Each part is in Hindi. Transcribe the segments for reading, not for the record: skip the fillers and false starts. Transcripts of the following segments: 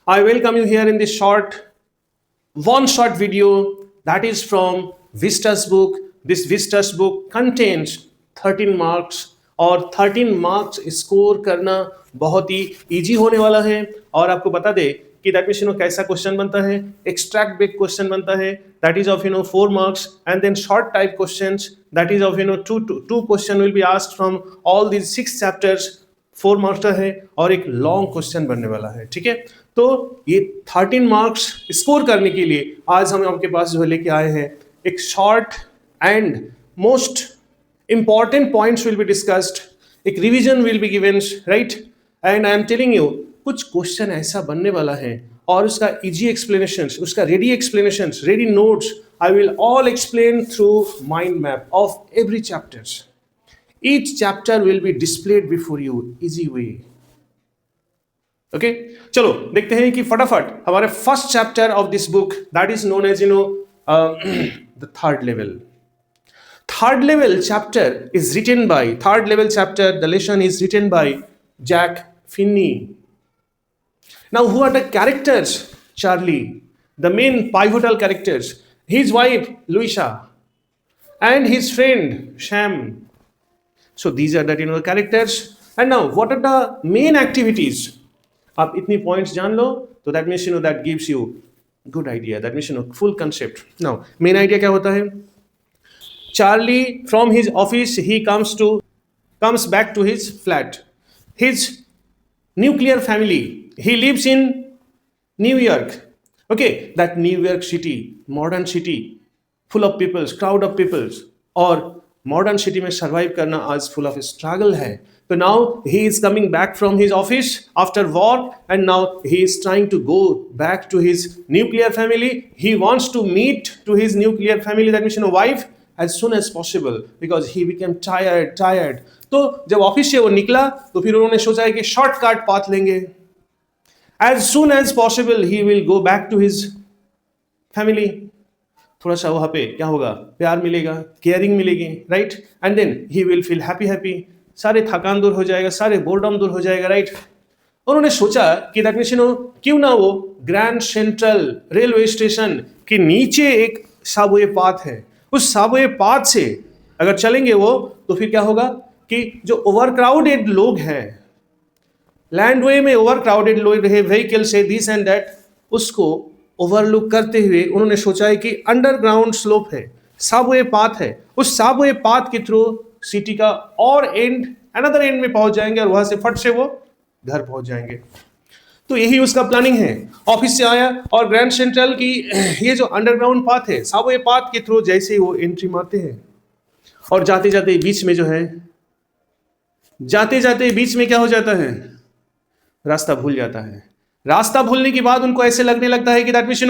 I welcome you here in this one short video that is from Vista's book. This Vista's book contains 13 marks और 13 मार्क्स स्कोर करना बहुत ही इजी होने वाला है। और आपको बता दे कि दैट मीन्स कैसा क्वेश्चन बनता है, एक्सट्रैक्ट बेस्ड क्वेश्चन बनता है, that is of 4 marks, and then short type questions that is of two question will be asked from all these 6 chapters, 4 marks है, और एक लॉन्ग क्वेश्चन बनने वाला है। ठीक है, तो ये 13 मार्क्स स्कोर करने के लिए आज हम आपके पास जो लेके आए हैं एक short and most important points will be discussed, एक revision will be given, right. And I am telling you कुछ क्वेश्चन ऐसा बनने वाला है और उसका इजी एक्सप्लेनेशंस, उसका ready explanations, ready notes I will all explain through mind map of every chapters. Each chapter will be displayed before you, easy way. Okay, चलो देखते हैं कि फटाफट हमारे first chapter of this book that is known as the third level. Third level chapter is written by, third level chapter the lesson is written by Jack Finney. Now who are the characters? Charlie, the main pivotal characters, his wife Louisa and his friend Sham. So these are the characters. And now what are the main activities? आप इतनी points जान लो तो that means that gives you good idea, that means full concept. Now main idea क्या होता है? Charlie from his office he comes back to his flat. His nuclear family, he lives in New York. Okay, that New York city, modern city, full of peoples, crowd of peoples, और मॉडर्न सिटी में सर्वाइव करना आज फुल ऑफ स्ट्रगल है। तो now he is coming back from his office after war and now he is trying to go back to his nuclear family. He wants to meet to his nuclear family, that means wife, as soon as possible because he became tired. तो जब ऑफिस से वो निकला तो फिर उन्होंने सोचा है कि शॉर्टकट पाथ लेंगे। As soon as possible he will go back to his family. थोड़ा सा वहाँ पे क्या होगा, प्यार मिलेगा, केयरिंग मिलेगी, right, and then he will feel happy, सारे थकान दूर हो जाएगा, सारे बोर्डम दूर हो जाएगा, राइट। उन्होंने सोचा कि दैट मीन्स क्यों ना वो ग्रैंड सेंट्रल रेलवे स्टेशन के नीचे एक सबवे पाथ है, उस सबवे पाथ से अगर चलेंगे वो तो फिर क्या होगा कि जो ओवरक्राउडेड लोग हैं, लैंडवे में ओवरक्राउडेड लोग रहे व्हीकल से दिस एंड दैट, उसको ओवरलुक करते हुए उन्होंने सोचा है कि अंडरग्राउंड स्लोप है, सबवे पाथ है, उस सबवे पाथ के थ्रू सिटी का और अनदर एंड में पहुंच जाएंगे और वहां से फट से वो घर पहुंच जाएंगे। तो यही उसका प्लानिंग है। ऑफिस से आया और ग्रैंड सेंट्रल की ये जो अंडरग्राउंड पाथ है, सबवे पाथ के थ्रू जैसे ही वो एंट्री मारते हैं और जाते जाते बीच में जो है, जाते जाते बीच में क्या हो जाता है, रास्ता भूल जाता है। रास्ता भूलने के बाद उनको ऐसे लगने लगता है कि that means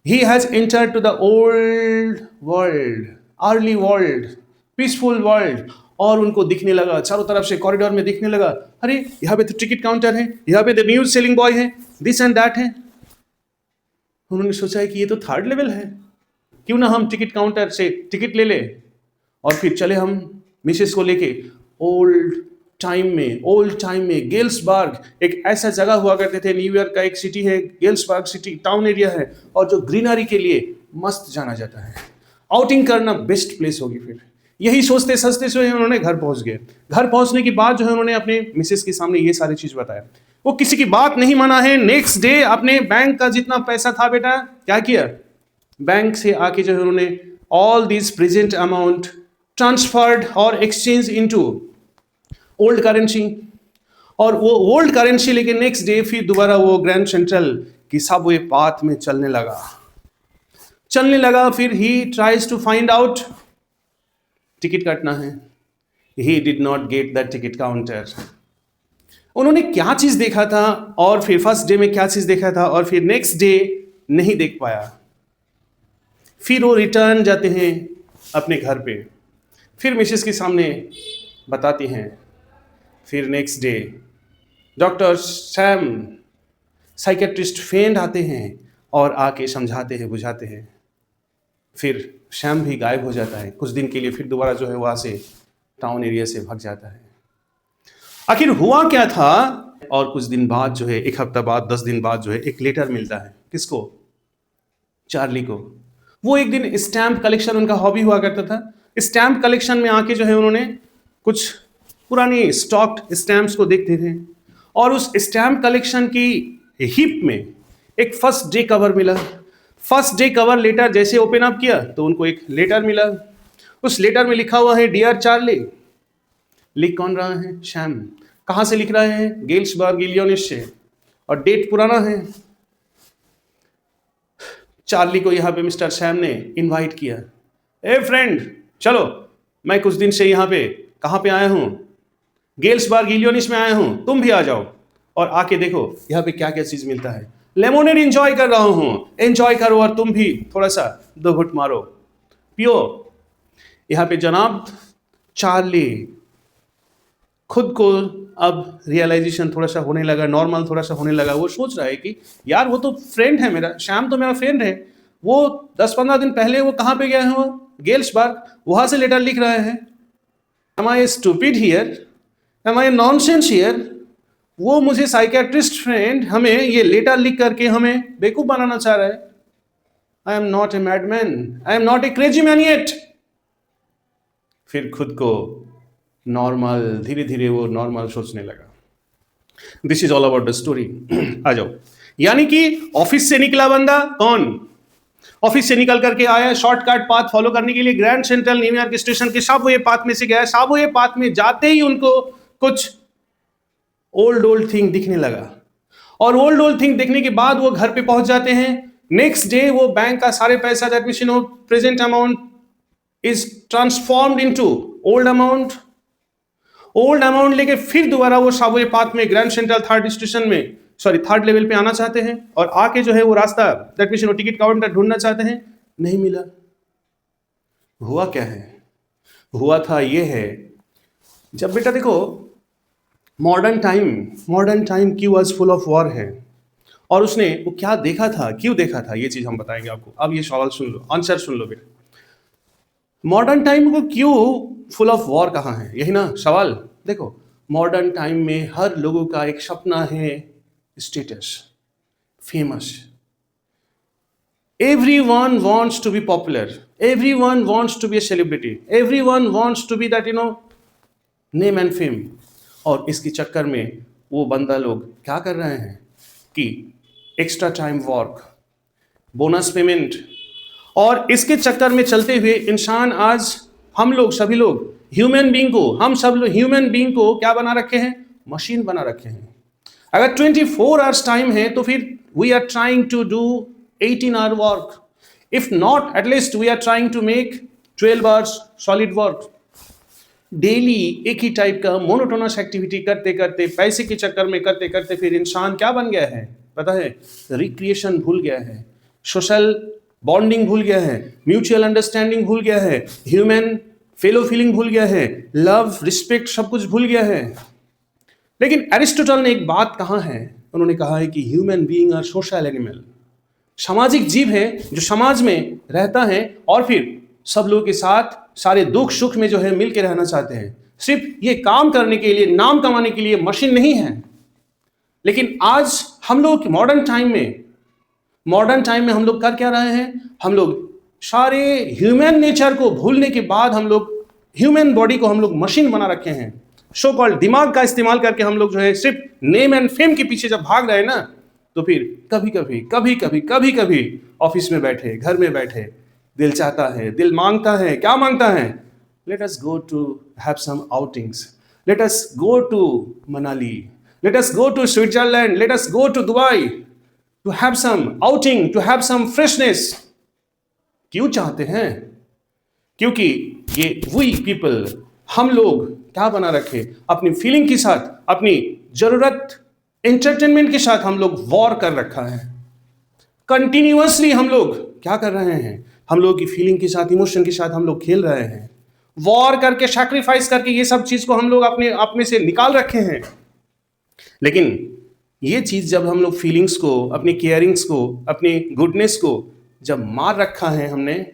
he has entered to the old world, early world, peaceful world, और उनको दिखने लगा चारों तरफ से कॉरिडोर में दिखने लगा, अरे यहाँ पे तो टिकट काउंटर है, यहाँ पे तो न्यूज सेलिंग बॉय है, दिस एंड दैट है। उन्होंने सोचा है कि ये तो थर्ड लेवल है, क्यों ना हम टिकट काउंटर से टिकट ले ले और फिर चले हम मिसेस को लेके ओल्ड टाइम में गेल्सबर्ग, एक ऐसा जगह हुआ करते थे, न्यूयॉर्क का एक सिटी है, गेल्सबर्ग सिटी टाउन एरिया है, और जो ग्रीनरी के लिए मस्त जाना जाता है, आउटिंग करना बेस्ट प्लेस होगी। फिर यही सोचते सजते से उन्होंने घर पहुंच गए। घर पहुंचने के बाद जो है उन्होंने अपने मिसेस के सामने ये सारी चीज बताया। वो किसी की बात नहीं माना है। नेक्स्ट डे अपने बैंक का जितना पैसा था बेटा, क्या किया, बैंक से आके जो है उन्होंने all this present amount transferred और एक्सचेंज इनटू ओल्ड करेंसी, और वो ओल्ड करेंसी लेके नेक्स्ट डे फिर दोबारा वो ग्रैंड सेंट्रल की सबवे पाथ में चलने लगा। फिर he tries to find out, ticket काटना है। He did not get that ticket counter. उन्होंने क्या चीज देखा था और फिर फर्स्ट डे में क्या चीज देखा था और फिर नेक्स्ट डे नहीं देख पाया। फिर वो रिटर्न जाते हैं अपने घर पे, फिर मिसेस के सामने बताती हैं। फिर next day doctor Sam psychiatrist friend आते हैं और आके समझाते हैं, बुझाते हैं। फिर सैम भी गायब हो जाता है कुछ दिन के लिए, फिर दोबारा जो है वहाँ से टाउन एरिया से भाग जाता है। आखिर हुआ क्या था और कुछ दिन बाद जो है, एक हफ्ता बाद, 10 दिन बाद जो है एक लेटर मिलता है। किसको? चार्ली को। वो एक दिन स्टैम्प कलेक्शन, उनका हॉबी हुआ करता था, स्टैम्प कलेक्शन में आके जो है उन्होंने कुछ पुरानी स्टॉक्ड स्टैम्प्स को देखते थे और उस स्टैम्प कलेक्शन की हिप में एक फर्स्ट डे कवर मिला। फर्स्ट डे कवर लेटर जैसे ओपन अप किया तो उनको एक लेटर मिला। उस लेटर में लिखा हुआ है डियर चार्ली। लिख कौन रहा है? शैम। कहां से लिख रहे हैं? गेल्सबर्ग इलिनॉइस से, और डेट पुराना है। चार्ली को यहां पे मिस्टर शैम ने इनवाइट किया, ए फ्रेंड चलो, मैं कुछ दिन से यहां पे कहां पे आया हूं? गेल्सबर्ग इलिनॉइस में आया हूं, तुम भी आ जाओ और आके देखो यहां पे क्या क्या चीज मिलता है। लेमोनेड एंजॉय कर रहा हूं, एंजॉय करो और तुम भी थोड़ा सा 2 घुट मारो, पियो। यहां पे जनाब चार्ली खुद को अब रियलाइजेशन थोड़ा सा होने लगा, नॉर्मल थोड़ा सा होने लगा। वो सोच रहा है कि यार वो तो फ्रेंड है मेरा, श्याम तो मेरा फ्रेंड है, वो 10-15 दिन पहले वो कहां पे गया है? वो गेल्सबर्ग, वहां से लेटर लिख रहे हैं। Am I stupid here? Am I nonsense here? वो मुझे साइकेट्रिस्ट फ्रेंड हमें ये लेटर लिख करके हमें बेवकूफ बनाना चाह रहा है। I am not a madman, I am not a crazy man yet. फिर खुद को नॉर्मल, धीरे धीरे वो नॉर्मल सोचने लगा। This is all about the story. आ जाओ। यानी कि ऑफिस से निकला बंदा, कौन? ऑफिस से निकल करके आया, शॉर्टकट पाथ फॉलो करने के लिए ग्रैंड सेंट्रल न्यूयॉर्क स्टेशन के साबवे पाथ में से गया। साबवे पाथ में जाते ही उनको कुछ ओल्ड थिंग दिखने लगा, और ओल्ड थिंग देखने के बाद वो घर पे पहुंच जाते हैं। नेक्स्ट डे वो बैंक का सारे पैसा, that means present amount is transformed into old amount. Old amount लेके फिर दोबारा वो साबवे पाथ में ग्रैंड सेंट्रल थर्ड लेवल पे आना चाहते हैं, और आके जो है वो रास्ता, दैट मींस टिकट काउंटर ढूंढना चाहते हैं, नहीं मिला। हुआ क्या है? हुआ था ये है, जब बेटा देखो मॉडर्न टाइम की वाज फुल ऑफ वॉर है, और उसने वो क्या देखा था, क्यों देखा था, ये चीज हम बताएंगे आपको। अब ये सवाल सुन लो, आंसर सुन लो बेटा। मॉडर्न टाइम को क्यों फुल ऑफ वॉर कहा है, यही ना सवाल। देखो मॉडर्न टाइम में हर लोगों का एक सपना है status, famous. Everyone wants to be popular. Everyone wants to be a celebrity. Everyone wants to be that name and fame. और इसके चक्कर में वो बंदा लोग क्या कर रहे हैं कि extra time work, bonus payment, और इसके चक्कर में चलते हुए इंसान आज हम लोग सभी लोग ह्यूमन बीइंग को, हम सब लोग ह्यूमन बीइंग को क्या बना रखे हैं? मशीन बना रखे हैं। अगर 24 आवर्स टाइम है तो फिर we are trying to do 18 hour work, if not at least we are trying to make 12 hours solid work. Daily एक ही टाइप का मोनोटोनस एक्टिविटी करते करते, पैसे के चक्कर में करते करते फिर इंसान क्या बन गया है पता है? रिक्रिएशन भूल गया है, सोशल बॉन्डिंग भूल गया है, म्यूचुअल अंडरस्टैंडिंग भूल गया है, ह्यूमन फेलो फीलिंग भूल गया है, लव रिस्पेक्ट सब कुछ भूल गया है। लेकिन एरिस्टोटल ने एक बात कहा है, उन्होंने कहा है कि human being are social animal, सामाजिक जीव है जो समाज में रहता है और फिर सब लोगों के साथ सारे दुख सुख में जो है मिलकर रहना चाहते हैं। सिर्फ ये काम करने के लिए, नाम कमाने के लिए मशीन नहीं है। लेकिन आज हम लोग मॉडर्न टाइम में हम लोग कर क्या रहे हैं? हम लोग सारे ह्यूमन नेचर को भूलने के बाद हम लोग ह्यूमन बॉडी को हम लोग मशीन बना रखे हैं। सो कॉल्ड दिमाग का इस्तेमाल करके हम लोग जो है सिर्फ नेम एंड फेम के पीछे जब भाग रहे हैं ना, तो फिर कभी कभी ऑफिस में बैठे, घर में बैठे, दिल चाहता है, दिल मांगता है, क्या मांगता है? Let us go to have some outings, let us go to Manali, let us go to Switzerland, let us go to Dubai, to have some outing, to have some freshness. क्यों चाहते हैं? क्योंकि ये वी पीपल, हम लोग क्या बना रखे? अपनी फीलिंग के साथ, अपनी जरूरत एंटरटेनमेंट के साथ हम लोग वॉर कर रखा है। कंटिन्यूअसली हम लोग क्या कर रहे हैं? हम लोग की फीलिंग के साथ, इमोशन के साथ हम लोग खेल रहे हैं, वॉर करके, सैक्रिफाइस करके, ये सब चीज को हम लोग अपने से निकाल रखे हैं। लेकिन ये चीज जब हम लोग फीलिंग्स को, अपनी केयरिंग्स को, अपनी गुडनेस को जब मार रखा है हमने,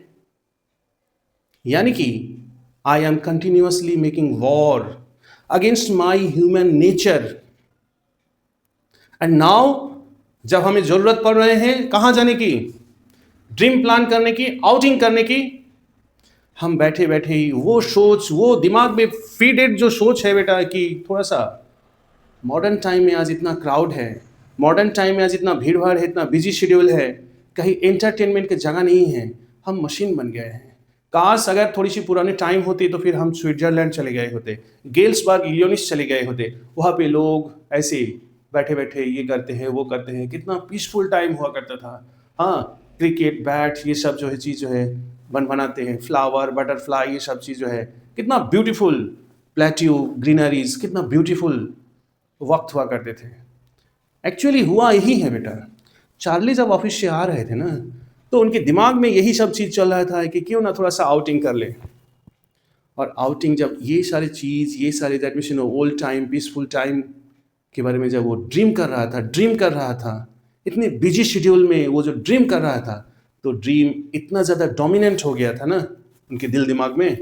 यानी कि I am continuously making war against my human nature, and now जब हमें जरूरत पड़ रहे हैं कहाँ जाने की, ड्रीम प्लान करने की, आउटिंग करने की, हम बैठे बैठे ही वो सोच, वो दिमाग में फीडेड जो सोच है बेटा कि थोड़ा सा मॉडर्न टाइम में आज इतना क्राउड है, मॉडर्न टाइम में आज इतना भीड़ भाड़ है, इतना बिजी शेड्यूल है, कहीं एंटरटेनमेंट की जगह नहीं है, हम मशीन बन गए हैं। काश अगर थोड़ी सी पुरानी टाइम होती तो फिर हम स्विट्जरलैंड चले गए होते, गेल्सबर्ग इलियोनिस चले गए होते, वहाँ पे लोग ऐसे बैठे बैठे ये करते हैं वो करते हैं, कितना पीसफुल टाइम हुआ करता था। हाँ, क्रिकेट बैट ये सब जो है चीज़ जो है बनाते हैं, फ्लावर बटरफ्लाई ये सब चीज़ जो है कितना ब्यूटीफुल, प्लेट्यू ग्रीनरीज कितना ब्यूटीफुल वक्त हुआ करते थे। एक्चुअली हुआ यही है बेटा, चार्ली जब ऑफिस से आ रहे थे ना तो उनके दिमाग में यही सब चीज़ चल रहा था कि क्यों ना थोड़ा सा आउटिंग कर ले। और आउटिंग जब ये सारी चीज़, ये सारे that means old time peaceful time के बारे में जब वो ड्रीम कर रहा था इतने बिजी शेड्यूल में वो जो ड्रीम कर रहा था, तो ड्रीम इतना ज़्यादा डोमिनेंट हो गया था ना उनके दिल दिमाग में।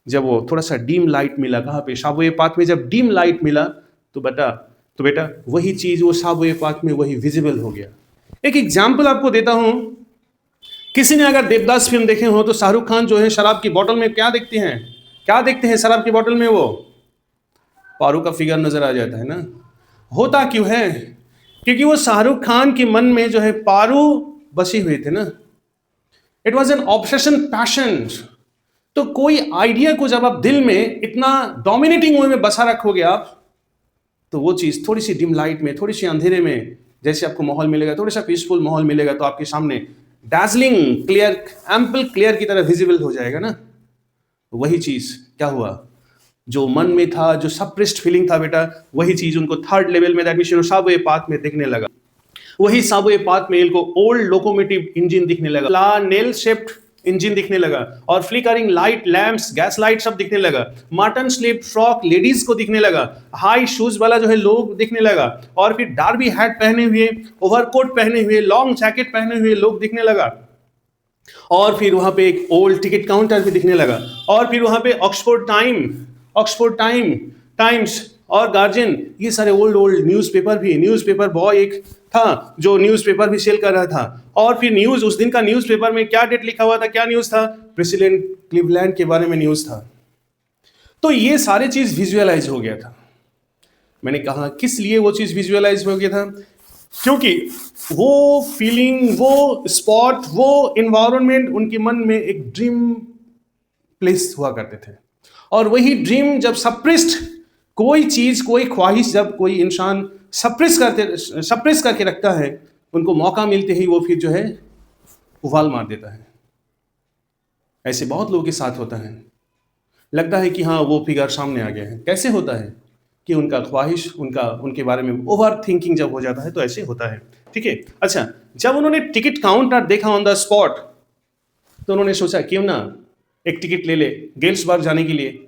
जब वो थोड़ा सा डीम लाइट मिला, कहाँ पे, साबवे पाथ में जब डीम लाइट मिला तो बेटा वही चीज़ वो साबवे पाथ में वही विजिबल हो गया। एक एग्जाम्पल आपको देता हूँ, किसी ने अगर देवदास फिल्म देखे हो तो शाहरुख खान जो है शराब की बोतल में क्या देखते हैं शराब की बोतल में, वो पारू का फिगर नजर आ जाता है ना। होता क्यों है, क्योंकि वो शाहरुख खान के मन में जो है पारू बसी हुए थे ना। It was an obsession, passion. तो कोई आइडिया को जब आप दिल में इतना डोमिनेटिंग वे में बसा रखोगे आप, तो वो चीज़ थोड़ी सी डिम लाइट में, थोड़ी सी अंधेरे में जैसे आपको माहौल मिलेगा, थोड़ा सा पीसफुल माहौल मिलेगा, तो आपके सामने डार्जलिंग क्लियर, एम्पल क्लियर की तरह विजिबल हो जाएगा ना। वही चीज़ क्या हुआ, जो मन में था, जो सप्रेस्ड फीलिंग था बेटा, वही चीज़ उनको थर्ड लेवल में दैट मींस साबवे पाथ में दिखने लगा। वही साबवे पाथ में इनको ओल्ड लोकोमोटिव इंजन दिखने लगा, नेल शेप्ड इंजन दिखने लगा, और flickering light, lamps, gas light सब दिखने लगा, मटन स्लीप फ्रॉक लेडीज को दिखने लगा, हाई शूज वाला जो है लोग दिखने लगा, और फिर डार्बी हैट पहने हुए, ओवरकोट पहने हुए, लॉन्ग जैकेट पहने हुए लोग दिखने लगा, और फिर वहां पे एक ओल्ड टिकट काउंटर भी दिखने लगा, और फिर वहां पे ऑक्सफोर्ड टाइम्स और गार्जियन, ये सारे ओल्ड न्यूज़पेपर भी, न्यूज़पेपर बॉय एक था जो न्यूज़पेपर भी सेल कर रहा था। और फिर न्यूज़, उस दिन का न्यूज़पेपर में क्या डेट लिखा हुआ था, क्या न्यूज़ था, प्रेसिडेंट क्लीवलैंड के बारे में न्यूज़ था। तो ये सारे चीज़ विजुअलाइज हो गया था। मैंने कहा किस लिए वो चीज़ विजुअलाइज हो गया था, क्योंकि वो फीलिंग, वो स्पॉट, वो इन्वायरमेंट उनके मन में एक ड्रीम प्लेस हुआ करते थे। और वही ड्रीम जब सप्रेस्ड, कोई चीज, कोई ख्वाहिश जब कोई इंसान सप्रेस करके रखता है, उनको मौका मिलते ही वो फिर जो है उबाल मार देता है। ऐसे बहुत लोगों के साथ होता है, लगता है कि हाँ वो फिगर सामने आ गया है। कैसे होता है कि उनका ख्वाहिश, उनके बारे में ओवर थिंकिंग जब हो जाता है तो ऐसे होता है। ठीक है, अच्छा, जब उन्होंने टिकट काउंटर देखा ऑन द स्पॉट, तो उन्होंने सोचा क्यों ना एक टिकट ले ले गेल्सबर्ग जाने के लिए।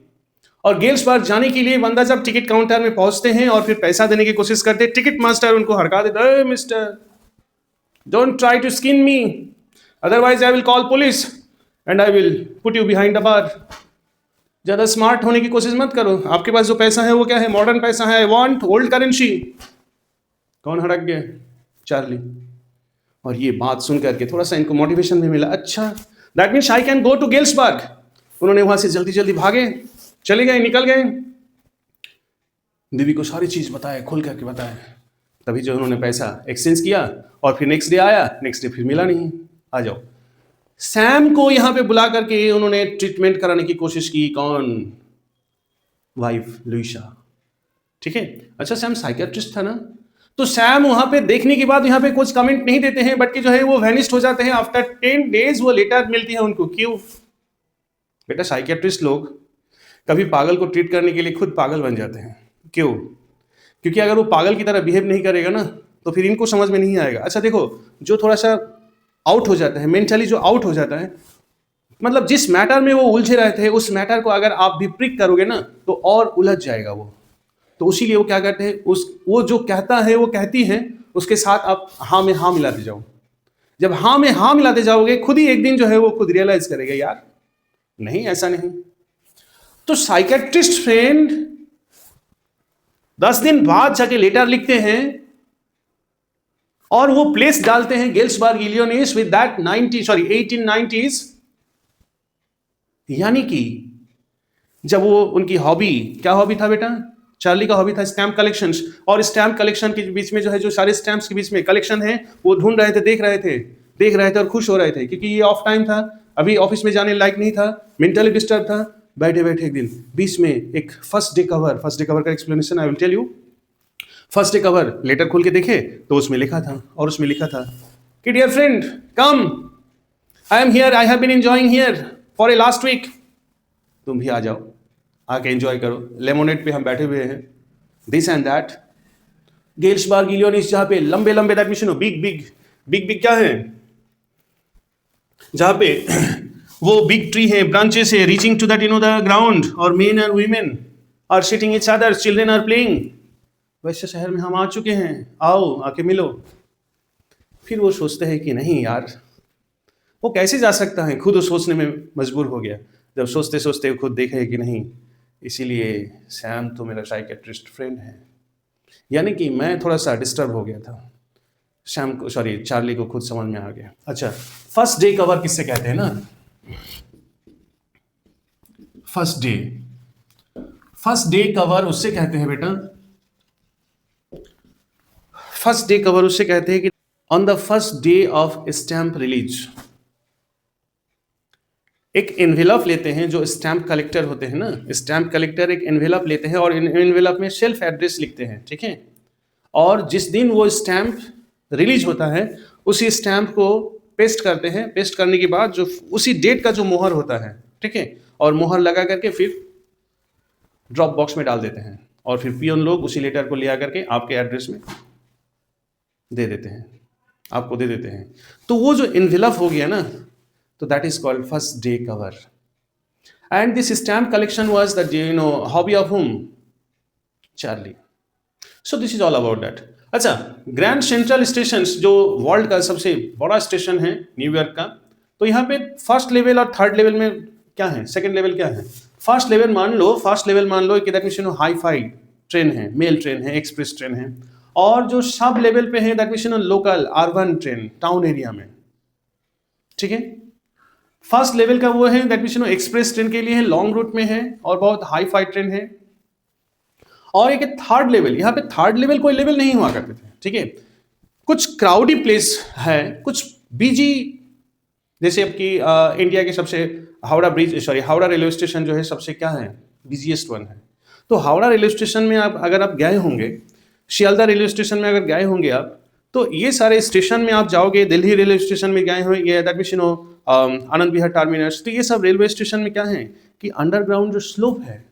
और गेल्सबर्ग जाने के लिए बंदा जब टिकट काउंटर में पहुंचते हैं और फिर पैसा देने की कोशिश करते हैं, टिकट मास्टर उनको हड़का देता है, mister don't try to skin me, otherwise I will call police and I will put you behind the bar. ज्यादा स्मार्ट होने की कोशिश मत करो, आपके पास जो पैसा है वो क्या है, मॉडर्न पैसा है, आई वांट ओल्ड करेंसी। कौन हड़क गया, चार्ली। और ये बात सुन करके थोड़ा सा इनको मोटिवेशन भी मिला, अच्छा that means I can go to Galesburg. उन्होंने वहां से जल्दी जल्दी भागे, चले गए, निकल गए, दीदी को सारी चीज बताया, खोल करके बताया। तभी जो उन्होंने पैसा एक्सचेंज किया और फिर नेक्स्ट डे आया, नेक्स्ट डे फिर मिला नहीं। आ जाओ, सैम को यहां पे बुला करके उन्होंने ट्रीटमेंट कराने की कोशिश की। कौन, वाइफ लुइसा। ठीक है, अच्छा सैम साइकियाट्रिस्ट था ना, तो सैम वहां पे देखने के बाद यहाँ पे कुछ कमेंट नहीं देते हैं, बट कि जो है वो वैनिस्ड हो जाते हैं। आफ्टर 10 days वो लेटर मिलती है उनको। क्यों बेटा, साइकियाट्रिस्ट लोग कभी पागल को ट्रीट करने के लिए खुद पागल बन जाते हैं। क्यों, क्योंकि अगर वो पागल की तरह बिहेव नहीं करेगा ना तो फिर इनको समझ में नहीं आएगा। अच्छा देखो, जो थोड़ा सा आउट हो जाता है मेंटली, जो आउट हो जाता है, मतलब जिस मैटर में वो उलझे रहते हैं, उस मैटर को अगर आप भी प्रिक करोगे ना तो और उलझ जाएगा वो। तो इसीलिए वो क्या करते हैं, वो जो कहता है, वो कहती है, उसके साथ आप हाँ में हाँ मिलाते जाओ। जब हाँ में हाँ मिलाते जाओगे, खुद ही एक दिन जो है वो खुद रियलाइज करेगा, यार नहीं ऐसा नहीं। तो साइकेट्रिस्ट फ्रेंड 10 दिन बाद जाके लेटर लिखते हैं और वो प्लेस डालते हैं गेल्सबर्ग इलियोनिस विद दैट 1890s। यानी कि जब वो उनकी हॉबी, क्या हॉबी था बेटा? चार्ली का हॉबी था स्टैम्प कलेक्शंस, और स्टैम्प कलेक्शन के बीच में जो है, जो सारे स्टैम्प्स के बीच में कलेक्शन है, वो ढूंढ रहे थे, देख रहे थे और खुश हो रहे थे, क्योंकि ये ऑफ टाइम था, अभी ऑफिस में जाने लायक नहीं था, मेंटली डिस्टर्ब था। बैठे बैठे एक दिन बीच में एक फर्स्ट डे कवर का explanation I will tell you. First day cover letter खोल के देखे तो उसमें लिखा था, कि dear friend come, I am here, I have been enjoying here for a last week, तुम भी आ जाओ, आके एंजॉय करो, लेमोनेड पे हम बैठे हुए हैं, दिस एंड दैट। गेल्सबर्ग इलियोनिस जहां पे लंबे लंबे, दैट मींस बिग क्या है, जहां पे वो बिग ट्री है, ब्रांचेस है, reaching to that the ground, और मेन और women are sitting each other, children are playing. वैसे शहर में हम आ चुके हैं, आओ आके मिलो। फिर वो सोचते हैं कि नहीं यार, वो कैसे जा सकता है, खुद वो सोचने में मजबूर हो गया। जब सोचते सोचते खुद देखे कि नहीं, इसीलिए सैम तो मेरा साइकेट्रिस्ट फ्रेंड है। यानी कि मैं थोड़ा सा डिस्टर्ब हो गया था, चार्ली को खुद समझ में आ गया। अच्छा, फर्स्ट डे कवर किससे कहते हैं ना? फर्स्ट डे कवर उससे कहते हैं बेटा, फर्स्ट डे कवर उससे कहते हैं कि on the first day of stamp release, एक एनवेलप लेते हैं, जो स्टैम्प कलेक्टर होते हैं ना, स्टैम्प कलेक्टर एक एनवेलप लेते हैं और एनवेलप में सेल्फ एड्रेस लिखते हैं, ठीक है। और जिस दिन वो स्टैम्प रिलीज होता है, उसी स्टैम्प को पेस्ट करते हैं, पेस्ट करने के बाद जो उसी डेट का जो मोहर होता है, ठीक है, और मोहर लगा करके फिर ड्रॉप बॉक्स में डाल देते हैं, और फिर पियन लोग उसी लेटर को ले आकर के आपके एड्रेस में दे देते हैं, आपको दे देते हैं। तो वो जो एनवेलप हो गया ना, तो that is called first day cover. And this stamp collection was the hobby of हुम? Charlie. So this is all about that. अच्छा, ग्रैंड सेंट्रल स्टेशन जो वर्ल्ड का सबसे बड़ा स्टेशन है न्यूयॉर्क का, तो यहाँ पे फर्स्ट लेवल और थर्ड लेवल में क्या है, सेकंड लेवल क्या है? फर्स्ट लेवल मान लो कि that means hi fi train है, मेल ट्रेन है, एक्सप्रेस ट्रेन है, और जो सब लेवल पे है that means local urban train, town area में, ठीक है। फर्स्ट लेवल का वो है दैट मींस एक्सप्रेस ट्रेन के लिए है, लॉन्ग रूट में है और बहुत हाई फाई ट्रेन है। और एक थर्ड लेवल, यहाँ पे थर्ड लेवल कोई लेवल नहीं हुआ करते थे, ठीक है। कुछ क्राउडी प्लेस है, कुछ बिजी, जैसे आपकी इंडिया के सबसे हावड़ा रेलवे स्टेशन जो है सबसे क्या है, बिजिएस्ट वन है। तो हावड़ा रेलवे स्टेशन में अगर आप गए होंगे, शियालदा रेलवे स्टेशन में अगर गए होंगे आप, तो ये सारे स्टेशन में आप जाओगे, दिल्ली रेलवे स्टेशन में गए होंगे, that means Anand Vihar terminus, तो ये सब रेलवे स्टेशन में क्या है कि अंडरग्राउंड जो स्लोप है,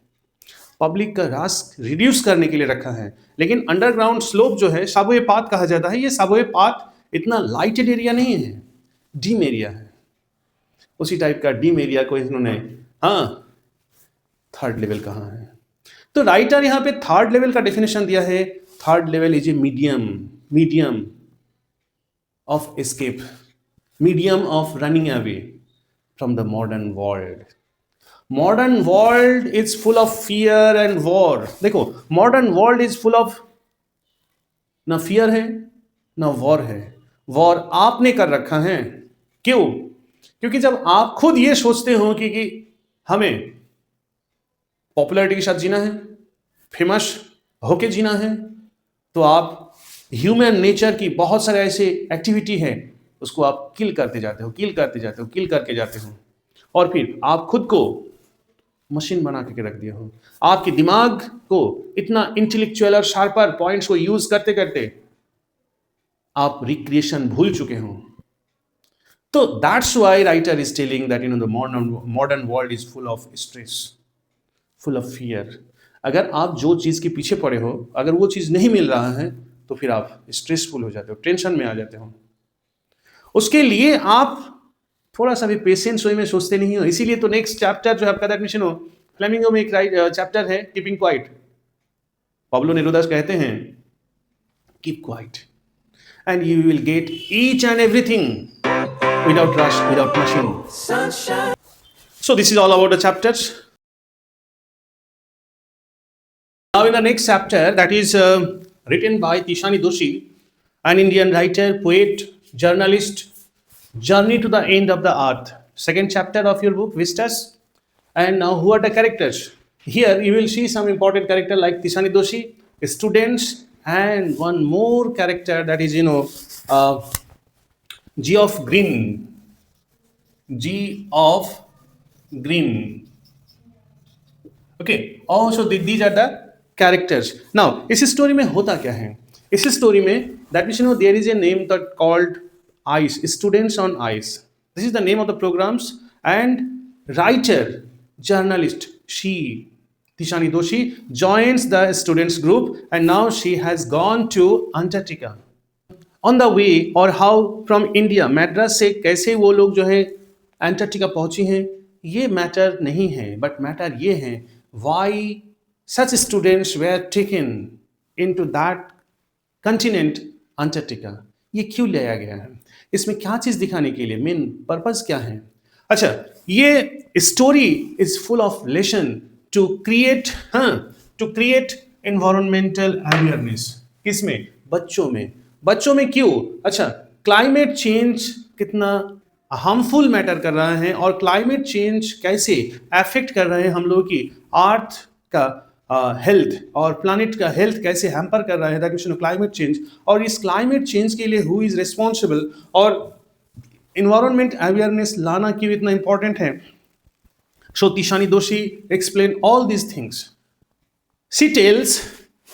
पब्लिक का रास रिड्यूस करने के लिए रखा है। लेकिन अंडरग्राउंड स्लोप जो है सबवे पाथ कहा जाता है, ये सबवे पाथ इतना लाइटेड एरिया नहीं है, डीम एरिया है। उसी टाइप का डीम एरिया को इन्होंने, हाँ, थर्ड लेवल कहा है। तो राइटर यहाँ पे थर्ड लेवल का डेफिनेशन दिया है, third level is a medium of escape, medium of running away from the modern world. Modern world is full of fear and war. देखो, modern world is full of, ना फियर है ना वॉर है। वॉर आपने कर रखा है। क्यों? क्योंकि जब आप खुद ये सोचते हो कि हमें पॉपुलैरिटी के साथ जीना है, फेमस होके जीना है, तो आप ह्यूमन नेचर की बहुत सारे ऐसे एक्टिविटी है, उसको आप किल करके जाते हो, और फिर आप खुद को मशीन बना के रख दिया हो। आपके दिमाग को इतना इंटेलेक्चुअल और शार्पर पॉइंट्स को यूज करते करते आप रिक्रिएशन भूल चुके हो। तो that's why writer is telling that the modern world is full of stress, full of fear. अगर आप जो चीज के पीछे पड़े हो, अगर वो चीज नहीं मिल रहा है, तो फिर आप स्ट्रेसफुल हो जाते हो, टेंशन में आ जाते हो। उसके लिए आप थोड़ा सा भी पेशेंस वे में सोचते नहीं हो। इसीलिए तो नेक्स्ट चैप्टर जो है आपका, दैट मींस फ्लेमिंगो में एक चैप्टर है कीपिंग क्वाइट। पाब्लो नेरुदा कहते हैं keep quiet and you will get each and everything without rush, without machine. So this is all about the chapters. Now in the next chapter, that is written by Tishani Doshi, an Indian writer, poet, journalist, journey to the end of the earth. Second chapter of your book, Vistas. And now, who are the characters? Here, you will see some important character like Tishani Doshi, students, and one more character that is, G of Green. G of Green. Okay. Also, these are the characters. Now, इस स्टोरी में होता क्या है? इस स्टोरी में that means there is a name that called ICE, Students on ICE. This is the name of the programs, and writer, journalist, she, Tishani Doshi, joins the students group, and now she has gone to Antarctica. On the way, or how from India, Madras से कैसे वो लोग जो है एंटार्क्टिका पहुंची हैं, ये मैटर नहीं है, बट मैटर ये है why such students were taken into that continent Antarctica. ये क्यों लाया गया है, इसमें क्या चीज दिखाने के लिए, मेन पर्पस क्या है? अच्छा, ये story is full of lesson to create environmental awareness. किसमें? बच्चों में क्यों? अच्छा, क्लाइमेट चेंज कितना हार्मफुल मैटर कर रहा है और क्लाइमेट चेंज कैसे अफेक्ट कर रहे हैं हम लोगों की अर्थ का हेल्थ और प्लानिट का हेल्थ कैसे हैम्पर कर रहा है, दैट मींस क्लाइमेट चेंज. और इस क्लाइमेट चेंज के लिए हु इज रिस्पॉन्सिबल और इन्वायरमेंट अवेयरनेस लाना क्यों इतना इंपॉर्टेंट है. So Tishani Doshi explain all these things. She tells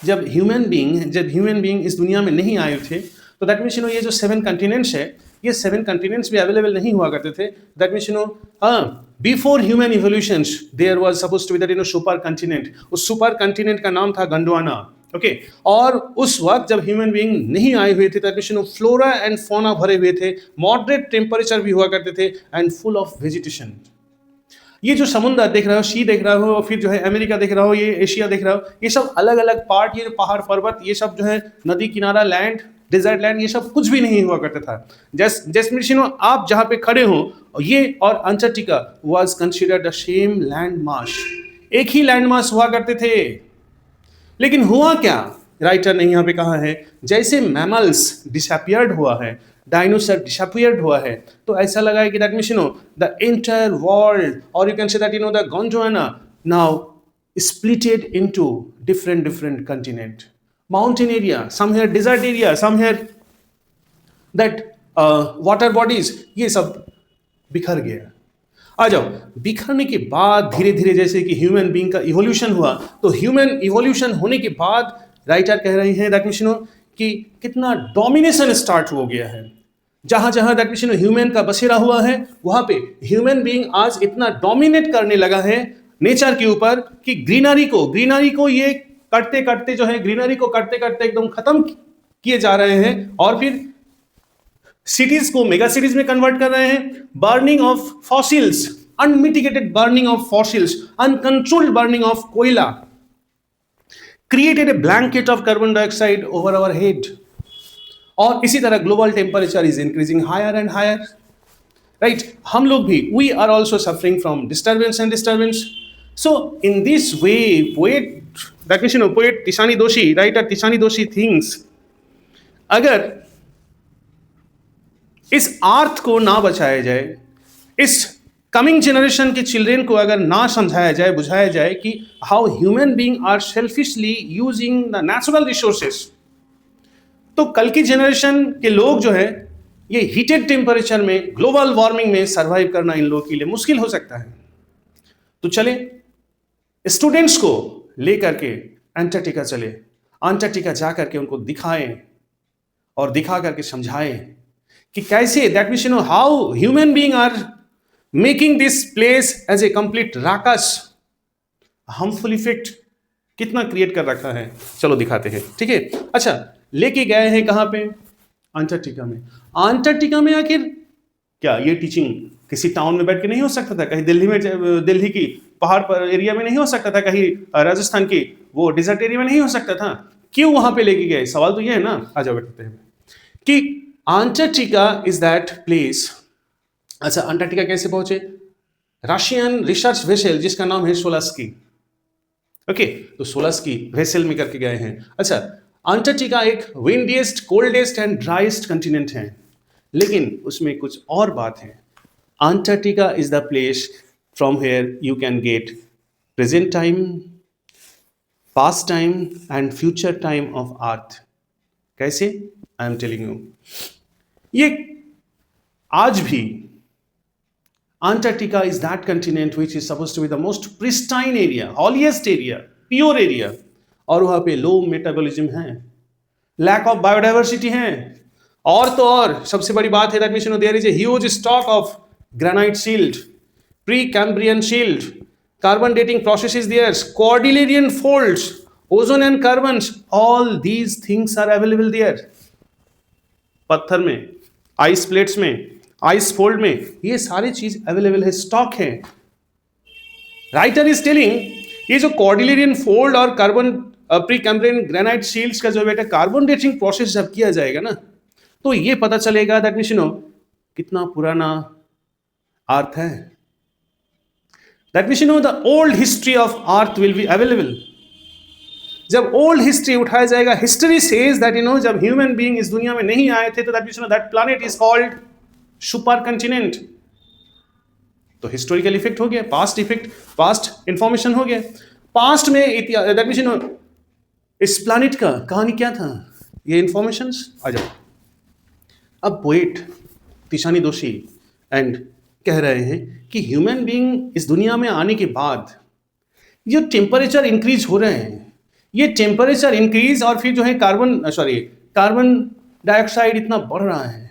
जब ह्यूमन बीइंग इस दुनिया में नहीं आए थे, तो दैट मीन्स ये जो 7 कंटिनेंट्स है, ये 7 कंटिनेंट्स भी अवेलेबल नहीं हुआ करते थे. That means before human evolution there was suppose to be that super continent. उस सुपर कंटिनेंट का नाम था गंडवाना. ओके, और उस वक्त जब ह्यूमन बीइंग नहीं आए हुए थे, that means flora and fauna भरे हुए थे, मॉडरेट टेम्परेचर भी हुआ करते थे, एंड फुल ऑफ वेजिटेशन. ये जो समुद्र देख रहे हो, सी देख रहे हो, फिर जो है अमेरिका देख रहे हो, ये एशिया देख रहे हो, ये सब अलग अलग पार्ट, ये पहाड़ पर्वत, ये सब जो है नदी किनारा, लैंड, डेजर्ट लैंड, ये सब कुछ भी नहीं हुआ करता था. जस्ट आप जहाँ पे खड़े हो, ये और Antarctica was considered the same land mass. एक ही लैंड मास हुआ करते थे. लेकिन हुआ क्या, राइटर ने यहाँ पे कहा है, जैसे मैमल्स डिसअपियर्ड हुआ है, डायनासोर डिसअपियर्ड हुआ है, तो ऐसा लगा है कि that means the entire world, और you can say that the Gondwana now splitted into different continent, mountain area, some here desert area, some here that water bodies, ये सब बिखर गया. आ जाओ, बिखरने के बाद धीरे धीरे जैसे कि ह्यूमन बीइंग का इवोल्यूशन हुआ, तो ह्यूमन इवोल्यूशन होने के बाद राइटर कह रहे हैं दैट मींस कि कितना डोमिनेशन स्टार्ट हो गया है. जहां जहां दैट मींस ह्यूमन का बसेरा हुआ है, वहां पे ह्यूमन बीइंग आज इतना डोमिनेट करने लगा है नेचर के ऊपर कि ग्रीनरी को ये करते करते जो है, ग्रीनरी को करते करते एकदम खत्म किए जा रहे हैं, और फिर सिटीज को मेगा सिटीज में कन्वर्ट कर रहे हैं. Burning of fossils, unmitigated burning of fossils, uncontrolled burning of कोयला created a blanket of carbon dioxide over our head. और इसी तरह global temperature is increasing higher and higher. Right, हम लोग भी we are also suffering from disturbance. So in this way, poet Tishani Doshi, writer Tishani Doshi thinks, अगर इस अर्थ को ना बचाया जाए, इस कमिंग जनरेशन के चिल्ड्रेन को अगर ना समझाया जाए, बुझाया जाए कि how human being are selfishly using the natural resources, तो कल की जनरेशन के लोग जो है ये हीटेड टेम्परेचर में, ग्लोबल वार्मिंग में सर्वाइव करना इन लोगों के लिए मुश्किल हो सकता है. तो चले स्टूडेंट्स को लेकर के अंटार्कटिका चले, अंटार्कटिका जा करके उनको दिखाएं और दिखा करके समझाएं कि कैसे that means how human being are making this place as a complete ruckus, harmful effect कितना क्रिएट कर रखा है. चलो दिखाते हैं, ठीक है. अच्छा, लेके गए हैं कहाँ पे? अंटार्कटिका में. अंटार्कटिका में आखिर क्या ये टीचिंग किसी टाउन में बैठ के नहीं हो सकता था? कहीं दिल्ली की पहाड़ पर एरिया में नहीं हो सकता था? कहीं राजस्थान की वो डिजर्ट एरिया में नहीं हो सकता था? क्यों वहां पे लेके गए? सवाल तो ये है ना. आ जाओ बैठते हैं कि अंटार्कटिका इज दैट प्लेस. अच्छा, अंटार्कटिका कैसे पहुंचे? रशियन रिसर्च वेसल जिसका नाम है सोलास्की. ओके, तो सोलास्की वेसल में करके गए हैं. अच्छा, अंटार्कटिका एक windiest, coldest and driest continent है, लेकिन उसमें कुछ और बात है. Antarctica is the place from here you can get present time, past time and future time of earth. कैसे? I am telling you. ये आज भी Antarctica is that continent which is supposed to be the most pristine area, holiest area, pure area, और वहाँ पे लो मेटाबॉलिज्म है, लैक ऑफ बायोडाइवर्सिटी है, और तो और सबसे बड़ी बात है that means there is a huge stock of granite shield, pre Cambrian shield, carbon dating processes there, cordilleran folds, ozone and carbons, all these things are available there. पत्थर में, आइस प्लेट्स में, आइस फोल्ड में, ये सारी चीज अवेलेबल है, स्टॉक है. राइटर इज टेलिंग ये जो कॉर्डिलेरियन फोल्ड और carbon pre Cambrian granite shields का जो बेटा कार्बन डेटिंग प्रोसेस जब किया जाएगा ना, तो ये पता चलेगा दैट मींस कितना पुराना अर्थ है. That means the old history of earth will be available. जब ओल्ड हिस्ट्री उठाया जाएगा, हिस्ट्री सेज दैट जब ह्यूमन बीइंग इस दुनिया में नहीं आए थे तो that means that planet is called super continent. तो हिस्टोरिकल इफेक्ट हो गया, पास्ट इफेक्ट, पास्ट इंफॉर्मेशन हो गया. पास्ट में दैट मींस इस प्लैनेट का कहानी क्या था, ये इंफॉर्मेशंस आ जाओ. अब पोएट तिशानी दोषी एंड कह रहे हैं कि ह्यूमन बीइंग इस दुनिया में आने के बाद ये टेम्परेचर इंक्रीज हो रहे हैं, ये टेम्परेचर इंक्रीज और फिर जो है कार्बन डाइऑक्साइड इतना बढ़ रहा है,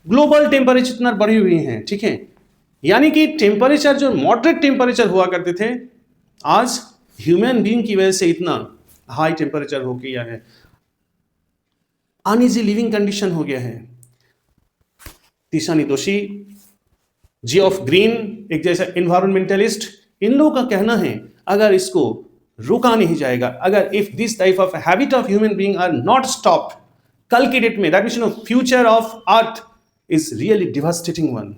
ग्लोबल टेम्परेचर इतना बढ़ी हुई है. ठीक है, यानी कि टेम्परेचर जो मॉडरेट टेम्परेचर हुआ करते थे, आज ह्यूमन बीइंग की वजह से इतना हाई टेम्परेचर हो गया है, अनइजी लिविंग कंडीशन हो गया है. तिशानी दोषी, जियोफ ग्रीन, एक जैसा एनवायरमेंटलिस्ट, इन लोगों का कहना है अगर इसको रुका नहीं जाएगा, अगर if this type of habit of human being are not stop, कल की डेट में that means future of earth is really devastating one.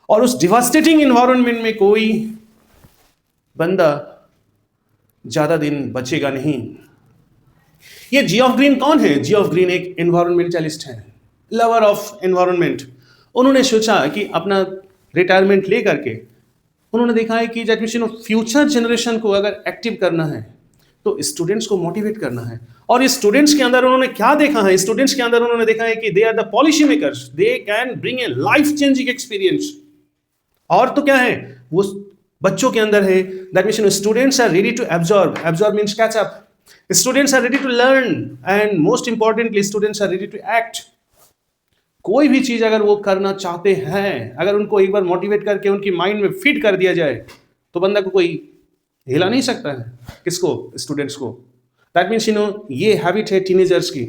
और उस डिवास्टेटिंग एनवायरनमेंट में कोई बंदा ज्यादा दिन बचेगा नहीं. ये जियोफ ग्रीन कौन है? जियोफ ग्रीन एक एनवायरमेंटलिस्ट है, लवर ऑफ एनवायरनमेंट. उन्होंने सोचा कि अपना रिटायरमेंट ले करके उन्होंने देखा है कि दैट मींस फ्यूचर जनरेशन को अगर एक्टिव करना है तो स्टूडेंट्स को मोटिवेट करना है. और इस स्टूडेंट्स के अंदर उन्होंने क्या देखा है? स्टूडेंट्स के अंदर उन्होंने देखा है कि they are the policy makers, they can bring a life changing experience. और तो क्या है, वो बच्चों के अंदर है that means students are ready to absorb means catch up, students are ready to learn and most importantly students are ready to act. कोई भी चीज अगर वो करना चाहते हैं, अगर उनको एक बार मोटिवेट करके उनकी माइंड में फीड कर दिया जाए तो बंदा को कोई हिला नहीं सकता है. किसको? स्टूडेंट्स को. दैट मीन्स ये हैबिट है टीनेजर्स की,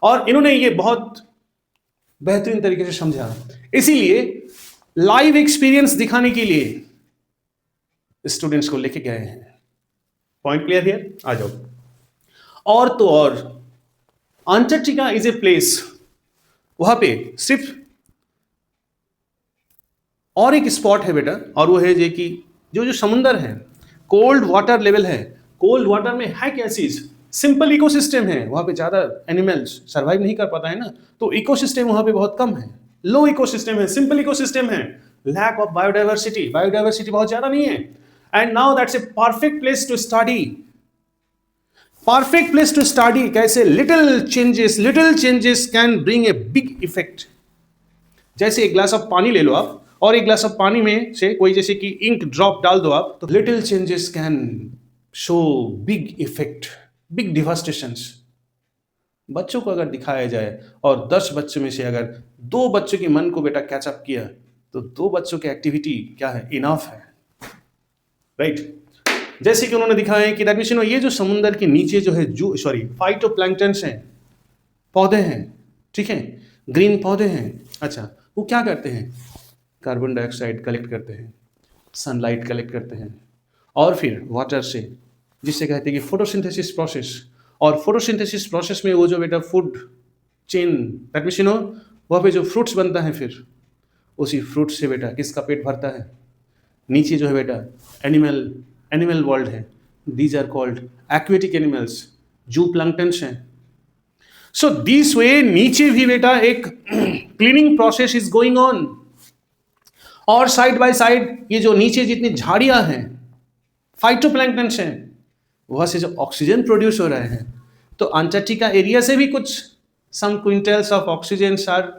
और इन्होंने ये बहुत बेहतरीन तरीके से समझा. इसीलिए लाइव एक्सपीरियंस दिखाने के लिए स्टूडेंट्स को लेके गए हैं. Point clear here? आ जाओ. और तो और अंटार्कटिका इज ए प्लेस, वहां पे सिर्फ और एक स्पॉट है बेटा, और वो है जे कि जो समुंदर है, कोल्ड वाटर लेवल है. कोल्ड वाटर में है क्या चीज? सिंपल इकोसिस्टम है, वहां पे ज्यादा एनिमल्स सरवाइव नहीं कर पाता है ना, तो इकोसिस्टम वहां पे बहुत कम है, लो इकोसिस्टम है, सिंपल इकोसिस्टम है, लैक ऑफ बायोडाइवर्सिटी, बायोडाइवर्सिटी बहुत ज्यादा नहीं है. And now that's a perfect place to study. Perfect place to study. कैसे? Little changes can bring a big effect. जैसे एक ग्लास ऑफ पानी ले लो आप, और एक ग्लास ऑफ पानी में से कोई जैसे कि इंक ड्रॉप डाल दो आप, तो little changes can show big effect, big devastations. बच्चों को अगर दिखाया जाए और 10 बच्चों में से अगर 2 बच्चों के मन को बेटा कैचअप किया तो 2 बच्चों की एक्टिविटी क्या है? इनफ है, राइट. जैसे कि उन्होंने दिखाया है कि दैट मींस ये जो समुद्र के नीचे जो है फाइटोप्लैंक्टन्स हैं, पौधे हैं, ठीक है, ग्रीन पौधे हैं. अच्छा, वो क्या करते हैं? कार्बन डाइऑक्साइड कलेक्ट करते हैं, सनलाइट कलेक्ट करते हैं, और फिर वाटर से, जिससे कहते हैं कि फोटोसिंथेसिस प्रोसेस. और फोटोसिंथेसिस प्रोसेस में वो जो बेटा फूड चेन दैट मींस वहाँ पे जो फ्रूट्स बनता है, फिर उसी फ्रूट से बेटा किसका पेट भरता है? नीचे जो है बेटा एनिमल वर्ल्ड है, these are called aquatic animals, zooplanktons हैं, सो दिस वे नीचे भी बेटा एक cleaning process is going on, और साइड बाय साइड ये जो नीचे जितनी झाड़ियां हैं, फाइटोप्लैंक्टन्स हैं, वहां से जो ऑक्सीजन प्रोड्यूस हो रहे हैं, तो अंटार्कटिका एरिया से भी कुछ some quintals of oxygen are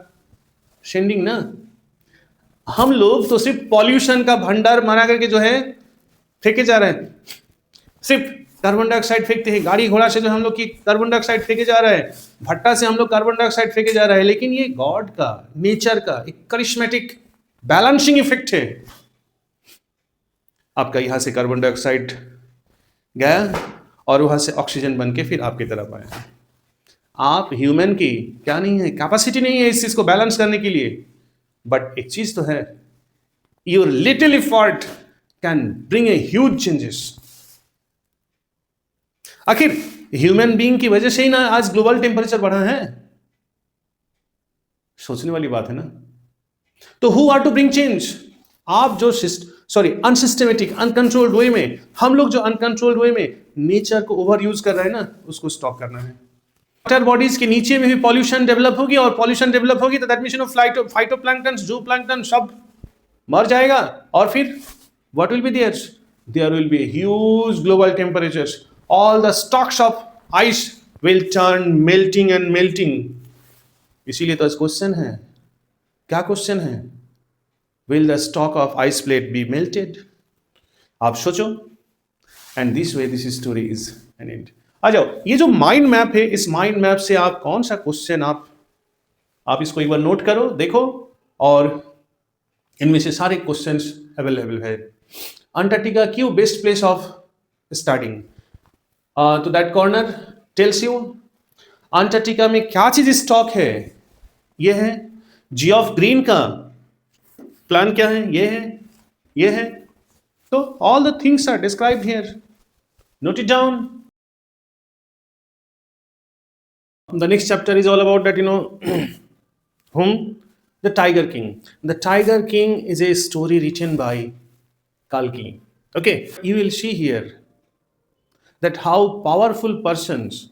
sending ना। हम लोग तो सिर्फ पॉल्यूशन का भंडार बना करके जो है फेंके जा रहे हैं, सिर्फ कार्बन डाइऑक्साइड फेंकते हैं, गाड़ी घोड़ा से जो हम लोग की कार्बन डाइऑक्साइड फेंके जा रहे हैं, भट्टा से हम लोग कार्बन डाइऑक्साइड फेंके जा रहे हैं, लेकिन ये गॉड का, नेचर का एक करिश्मेटिक बैलेंसिंग इफेक्ट है। आपका यहां से कार्बन डाइऑक्साइड गया और वहां से ऑक्सीजन बन के फिर आपकी तरफ आया। आप ह्यूमन की क्या नहीं है, कैपेसिटी नहीं है इस चीज को बैलेंस करने के लिए, बट एक चीज तो है, your little effort can bring a huge changes. आखिर ह्यूमन बीइंग की वजह से ही ना आज ग्लोबल टेम्परेचर बढ़ा है, सोचने वाली बात है ना। तो who are to bring change? आप जो अनसिस्टमेटिक अनकंट्रोल्ड वे में, हम लोग जो अनकंट्रोल्ड वे में नेचर को ओवर यूज कर रहे हैं ना, उसको स्टॉप करना है। वाटर बॉडीज के नीचे में भी पॉल्यूशन डेवलप होगी, और पॉल्यूशन डेवलप होगी तो दैट मींस फाइटोप्लैंक्टन, जूप्लैंक्टन सब मर जाएगा, और फिर what will be there? There will be huge global temperatures, all the stocks of ice will turn melting and melting. इसीलिए तो क्वेश्चन है, क्या क्वेश्चन है? Will the stock of ice plate be melted? आप सोचो, and this way this story is an end. आ जाओ, ये जो माइंड मैप है, इस माइंड मैप से आप कौन सा क्वेश्चन आप इसको एक बार नोट करो, देखो, और इनमें से सारे क्वेश्चंस अवेलेबल है। अंटार्कटिका क्यों बेस्ट प्लेस ऑफ स्टार्टिंग? तो that corner tells you Antarctica में क्या चीज स्टॉक है। ये है जी ऑफ ग्रीन का प्लान, क्या है, ये है। तो all the things are described here, note it down. The next chapter is all about that, whom? The Tiger King. The Tiger King is a story written by Kalki. Okay, you will see here that how powerful persons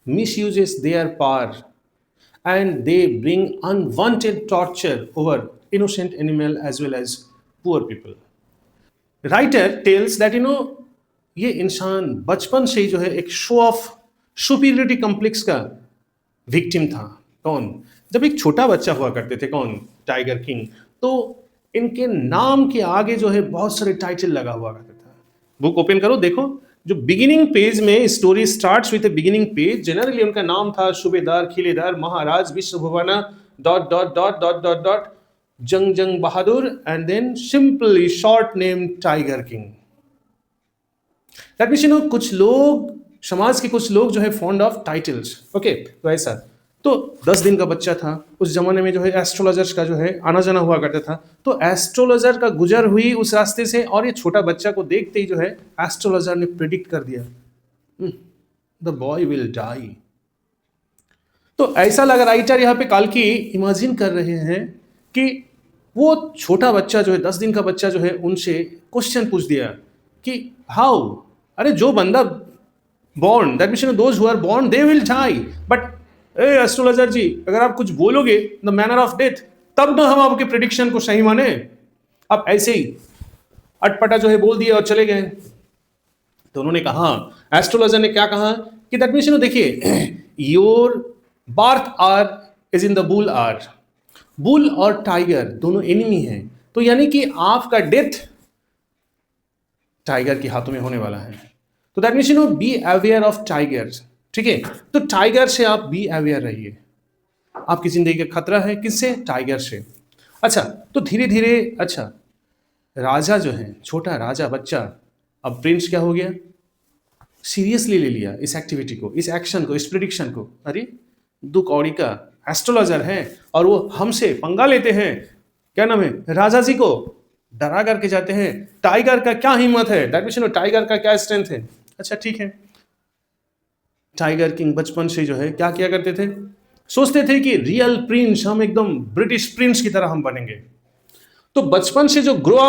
misuses their power and they bring unwanted torture over innocent animal as well as poor people. Writer tells that ये इंसान बचपन से ही जो है एक शो ऑफ सुपीरियरिटी कॉम्प्लेक्स का विक्टिम था। कौन? जब एक छोटा बच्चा हुआ करते थे, कौन? Tiger king. तो इनके नाम के आगे जो है बहुत सारे टाइटल लगा हुआ करता था। बुक ओपन करो, देखो, जो बिगिनिंग पेज में story starts with a beginning page, generally उनका नाम था सूबेदार, खिलेदार, महाराज, विश्वभुवना, dot dot dot dot dot dot, Jung Bahadur, and then simply short name tiger king. That means कुछ लोग, समाज के कुछ लोग जो है फॉन्ड ऑफ टाइटल्स। ओके, तो ऐसा, तो 10 दिन का बच्चा था उस जमाने में, जो है एस्ट्रोलॉजर्स का जो है आना जाना हुआ करता था। तो एस्ट्रोलॉजर का गुजर हुई उस रास्ते से, और ये छोटा बच्चा को देखते ही जो है एस्ट्रोलॉजर ने प्रिडिक्ट कर दिया, द बॉय विल डाई। तो ऐसा लगा, राइटर यहाँ पे काल्की इमेजिन कर रहे हैं कि वो छोटा बच्चा जो है, 10 दिन का बच्चा जो है, उनसे क्वेश्चन पूछ दिया कि हाउ, अरे जो बंदा born, that means those who are born they will die, but astrologer ji, अगर आप कुछ बोलोगे द मैनर ऑफ डेथ, तब ना हम आपके प्रेडिक्शन को सही माने। अब ऐसे ही अटपटा जो है बोल दिया और चले गए। तो उन्होंने कहा, एस्ट्रोलॉजर ने क्या कहा कि दैट मीन्स देखिए, your birth are is in the bull are. Bull और टाइगर दोनों एनिमी हैं, तो यानी कि आपका डेथ टाइगर के हाथों में होने वाला है। तो that means be aware of tigers. ठीक है, तो टाइगर से आप बी अवेयर रहिए, आपकी जिंदगी का खतरा है, किससे? टाइगर से। अच्छा, तो धीरे धीरे, अच्छा, राजा जो है, छोटा राजा बच्चा, अब प्रिंस क्या हो गया, सीरियसली ले लिया इस एक्टिविटी को, इस एक्शन को, इस प्रिडिक्शन को। अरे दो कौड़ी का एस्ट्रोलॉजर है और वो हमसे पंगा लेते हैं, क्या नाम है, राजा जी को डरा करके जाते हैं। टाइगर का क्या हिम्मत है, दैट मींस टाइगर का क्या स्ट्रेंथ है। अच्छा ठीक है, टाइगर किंग बचपन से जो है क्या किया करते थे, सोचते थे कि रियल प्रिंस, हम एकदम ब्रिटिश प्रिंस की तरह हम बनेंगे। तो बचपन से जो ग्रोन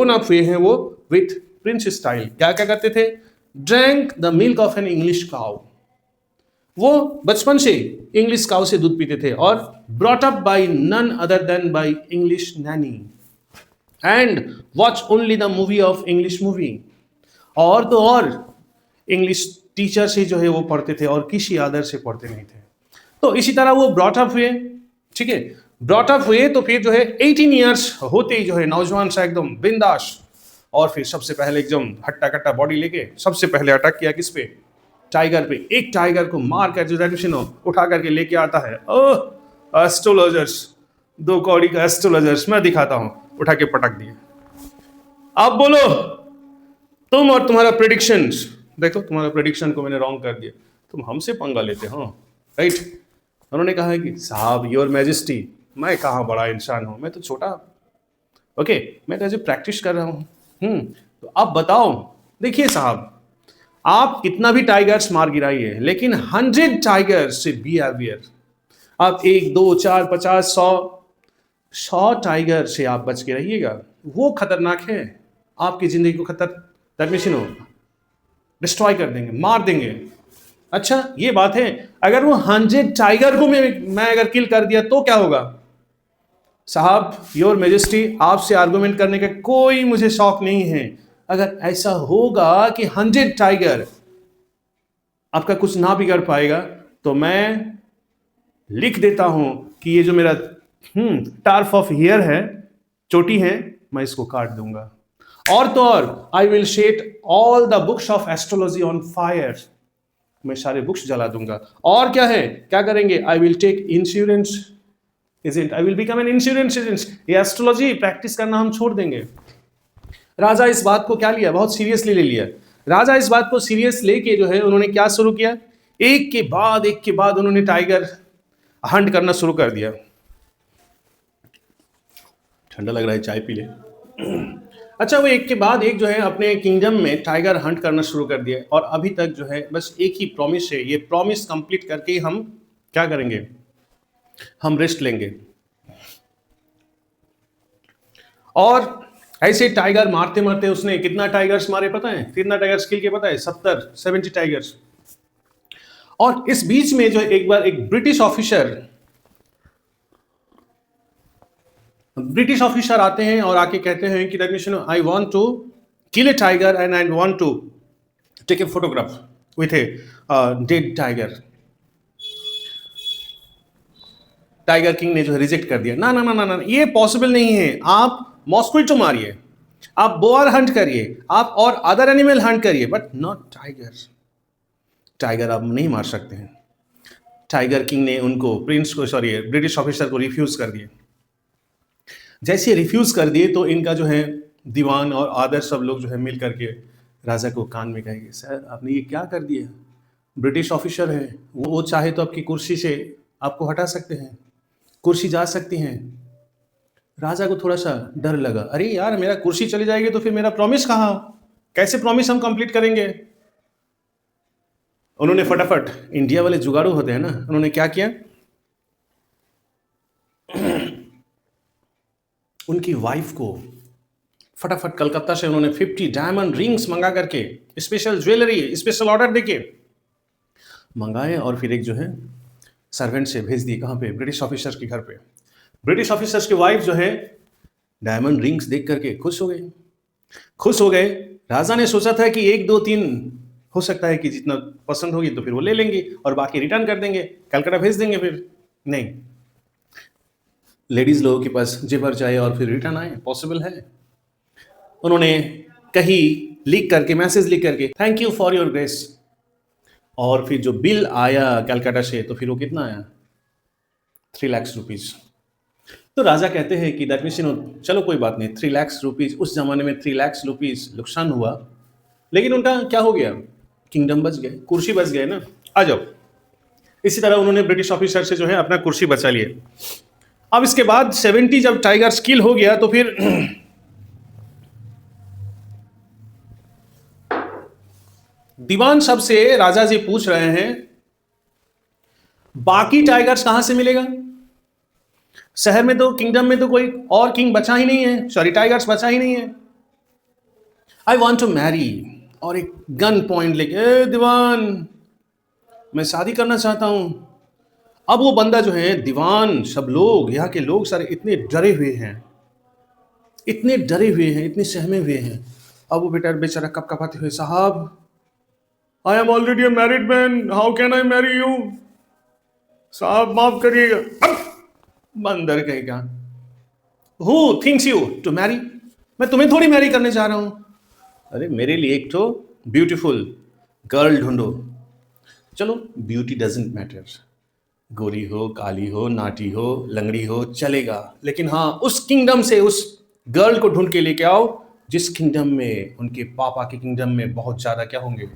अप हुए हैं वो विथ प्रिंस स्टाइल। क्या क्या करते थे? Drank the milk of an English cow. वो बचपन से इंग्लिश काउ से दूध पीते थे और brought up by none other than by English nanny and watch only the movie of English movie. और तो और इंग्लिश टीचर से जो है वो पढ़ते थे और किसी अदर से पढ़ते नहीं थे। तो इसी तरह वो ब्रॉटअप हुए, ठीक है, ब्रॉटअप हुए तो फिर जो है 18 ईयर्स होते ही जो है नौजवान सा एकदम बिंदास, और फिर सबसे पहले एकदम हट्टा कट्टा बॉडी लेके सबसे पहले अटैक किया किस पे? टाइगर पे। एक टाइगर को मार कर जो रेडिशन उठा करके लेके आता है। ओह एस्ट्रोलॉजर्स, 2 कौड़ी का एस्ट्रोलॉजर्स मैं दिखाता हूं, उठा के पटक दिए। अब बोलो तुम और तुम्हारा प्रेडिक्शन, देखो तुम्हारा प्रेडिक्शन को मैंने रॉन्ग कर दिया, तुम हमसे पंगा लेते हो, राइट? उन्होंने कहा है कि साहब योर मैजेस्टी, मैं कहाँ बड़ा इंसान हूं, मैं तो छोटा, ओके, मैं तो ऐसे प्रैक्टिस कर रहा हूं। तो अब बताओ, देखिए साहब, आप कितना भी टाइगर्स मार गिराइए, लेकिन 100 टाइगर्स से बी अवेयर। आप 1 2 4 50 100 टाइगर से आप बच के रहिएगा, वो खतरनाक है, आपकी जिंदगी को डिस्ट्रॉय कर देंगे, मार देंगे। अच्छा ये बात है, अगर वो 100 टाइगर को मैं अगर किल कर दिया तो क्या होगा? साहब योर मैजेस्टी, आपसे आर्गुमेंट करने का कोई मुझे शौक नहीं है। अगर ऐसा होगा कि 100 टाइगर आपका कुछ ना बिगड़ पाएगा, तो मैं लिख देता हूं कि ये जो मेरा टार्फ ऑफ हेयर है, चोटी है, मैं इसको काट दूंगा। और तो और I will set all the books of astrology on fire, मैं सारे बुक्स जला दूंगा। और क्या है, क्या करेंगे? I will take insurance agent, I will become an insurance agent. ये एस्ट्रोलॉजी प्रैक्टिस करना हम छोड़ देंगे। राजा इस बात को क्या लिया, बहुत सीरियसली ले लिया। राजा इस बात को सीरियस लेके जो है उन्होंने क्या शुरू किया, एक के बाद उन्होंने टाइगर हंट करना शुरू कर दिया। ठंडा लग रहा है, चाय पी ले। अच्छा, वो एक के बाद एक जो है अपने किंगडम में टाइगर हंट करना शुरू कर दिया, और अभी तक जो है बस एक ही प्रॉमिस है, ये प्रॉमिस कंप्लीट करके ही हम क्या करेंगे, हम रेस्ट लेंगे। और ऐसे टाइगर मारते मारते उसने कितना टाइगर्स मारे पता है? कितना टाइगर्स किल के पता है? 70 टाइगर्स। और इस बीच में जो एक बार एक ब्रिटिश ऑफिसर आते हैं और आके कहते हैं कि I want to kill a tiger and I want to take a photograph with a dead tiger. Tiger king ने जो रिजेक्ट कर दिया, ना ना ना ना ना, ये पॉसिबल नहीं है। आप मॉस्क्विटो मारिए, आप बोअर हंट करिए, आप और अदर एनिमल हंट करिए, बट नॉट टाइगर। टाइगर आप नहीं मार सकते हैं। टाइगर किंग ने उनको ब्रिटिश ऑफिसर को रिफ्यूज कर दिया। जैसे रिफ्यूज कर दिए तो इनका जो है दीवान और आदर सब लोग जो है मिल करके राजा को कान में कहेंगे, सर आपने ये क्या कर दिया? ब्रिटिश ऑफिसर है, वो चाहे तो आपकी कुर्सी से आपको हटा सकते हैं, कुर्सी जा सकती हैं। राजा को थोड़ा सा डर लगा, अरे यार मेरा कुर्सी चली जाएगी तो फिर मेरा प्रॉमिस कहाँ, कैसे प्रॉमिस हम कंप्लीट करेंगे? उन्होंने फटाफट, इंडिया वाले जुगाड़ू होते हैं ना, उन्होंने क्या किया, उनकी वाइफ को फटाफट कलकत्ता से उन्होंने 50 डायमंड रिंग्स मंगा करके, स्पेशल ज्वेलरी, स्पेशल ऑर्डर देके मंगाए, और फिर एक जो है सर्वेंट से भेज दी, कहाँ पे? ब्रिटिश ऑफिसर्स के घर पे। ब्रिटिश ऑफिसर्स की वाइफ जो है डायमंड रिंग्स देख करके खुश हो गए। राजा ने सोचा था कि 1 2 3 हो सकता है कि जितना पसंद होगी तो फिर वो ले लेंगे और बाकी रिटर्न कर देंगे, कलकत्ता भेज देंगे। फिर नहीं, लेडीज लोगों के पास जेवर जाए और फिर रिटर्न आए, पॉसिबल है? उन्होंने कहीं लिख करके, मैसेज लिख करके, thank you for your grace, और फिर जो बिल आया कलकत्ता से तो फिर वो कितना आया, 3 लाख रुपीज। तो राजा कहते हैं कि दैट मीन्स चलो कोई बात नहीं, 3 लाख रुपीज, उस जमाने में 3 लाख रुपीज नुकसान हुआ, लेकिन उनका क्या हो गया, किंगडम बच गए, कुर्सी बच गए ना, आ जाओ। इसी तरह उन्होंने ब्रिटिश ऑफिसर से जो है अपना कुर्सी बचा लिए। अब इसके बाद 70 जब टाइगर्स किल हो गया तो फिर दीवान सब से राजा जी पूछ रहे हैं, बाकी टाइगर्स कहां से मिलेगा? शहर में तो, किंगडम में तो कोई और किंग बचा ही नहीं है, टाइगर्स बचा ही नहीं है। आई वॉन्ट टू मैरी, और एक गन पॉइंट लेके, दीवान मैं शादी करना चाहता हूं। अब वो बंदा जो है, दीवान, सब लोग, यहाँ के लोग सारे इतने डरे हुए हैं, इतने डरे हुए हैं, इतने सहमे हुए हैं। अब वो बेटा बेचारा कप कपाते हुए, साहब I am already a married man, how can I marry you, साहब माफ करिएगा। बंदर कहेगा, who thinks you to marry, मैं तुम्हें थोड़ी मैरी करने जा रहा हूं। अरे मेरे लिए एक तो ब्यूटीफुल गर्ल ढूंढो। चलो ब्यूटी डजेंट मैटर, गोरी हो, काली हो, नाटी हो, लंगड़ी हो, चलेगा, लेकिन हाँ उस किंगडम से उस गर्ल को ढूंढ के लेके आओ जिस किंगडम में, उनके पापा के किंगडम में बहुत ज्यादा क्या होंगे,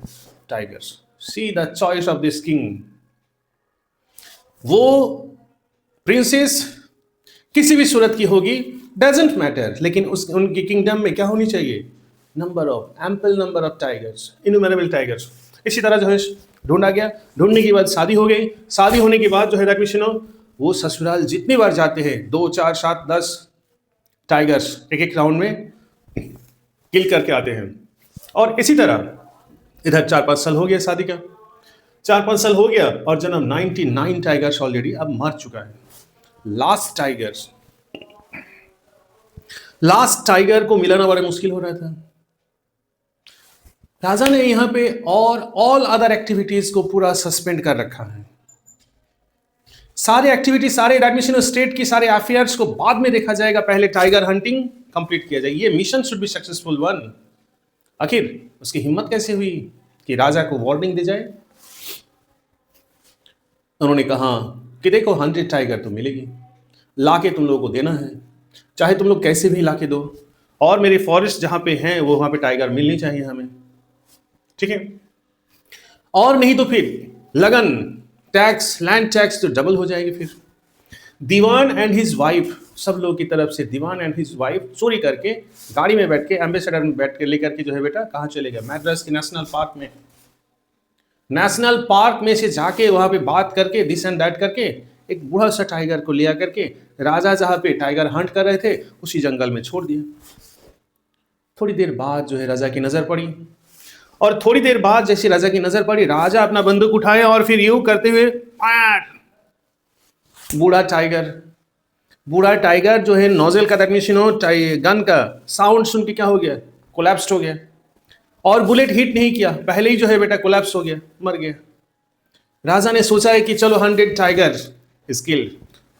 tigers. See the choice of this king. वो प्रिंसेस किसी भी सूरत की होगी, डजेंट मैटर, लेकिन उस उनकी किंगडम में क्या होनी चाहिए, number of, ample number of tigers, innumerable tigers. इसी तरह जो है ढूंढा गया, ढूंढने के बाद शादी हो गई। शादी होने के बाद जो है रामकृष्ण, वो ससुराल जितनी बार जाते हैं, 2, 4, 7, 10 टाइगर्स एक एक राउंड में किल करके आते हैं। और इसी तरह इधर 4-5 साल हो गया शादी का, 4-5 साल हो गया और जन्म 99 टाइगर्स ऑलरेडी अब मर चुका है। लास्ट टाइगर को मिलाना बड़ा मुश्किल हो रहा था। राजा ने यहां पे और ऑल अदर एक्टिविटीज को पूरा सस्पेंड कर रखा है। सारे एक्टिविटी, सारे एडमिशन स्टेट की सारे अफेयर्स को बाद में देखा जाएगा, पहले टाइगर हंटिंग कंप्लीट किया जाएगा। ये mission should be successful one. आखिर उसकी हिम्मत कैसे हुई कि राजा को वार्निंग दी जाए। उन्होंने कहा कि देखो 100 टाइगर तो मिलेगी, लाके तुम लोगों को देना है, चाहे तुम लोग कैसे भी लाके दो, और मेरे फॉरेस्ट जहां पे हैं वो वहां पे टाइगर मिलनी चाहिए हमें, ठीक है। और नहीं तो फिर लगन, टैक्स, लैंड टैक्स तो डबल हो जाएगी। फिर दीवान एंड हिज वाइफ, सब लोगों की तरफ से दीवान एंड हिज वाइफ चोरी करके गाड़ी में बैठ के, एम्बेसडर में बैठ के लेकर के जो है बेटा कहाँ चले गए, मैड्रास के नेशनल पार्क में। नेशनल पार्क में से जाके वहां पे बात करके, दिस एंड दैट करके, एक बूढ़ा सा टाइगर को लिया करके राजा जहां पे टाइगर हंट कर रहे थे उसी जंगल में छोड़ दिया। थोड़ी देर बाद जो है राजा की नजर पड़ी, और थोड़ी देर बाद जैसे राजा की नजर पड़ी, राजा अपना बंदूक उठाए और फिर यूं करते हुए फायर। बूढ़ा टाइगर जो है नोजल का टेक्नीशियन हो, गन का साउंड सुन के क्या हो गया, कोलैप्स हो गया, और बुलेट हिट नहीं किया, पहले ही जो है बेटा कोलैप्स हो गया, मर गया। राजा ने सोचा है कि चलो 100 टाइगर स्किल।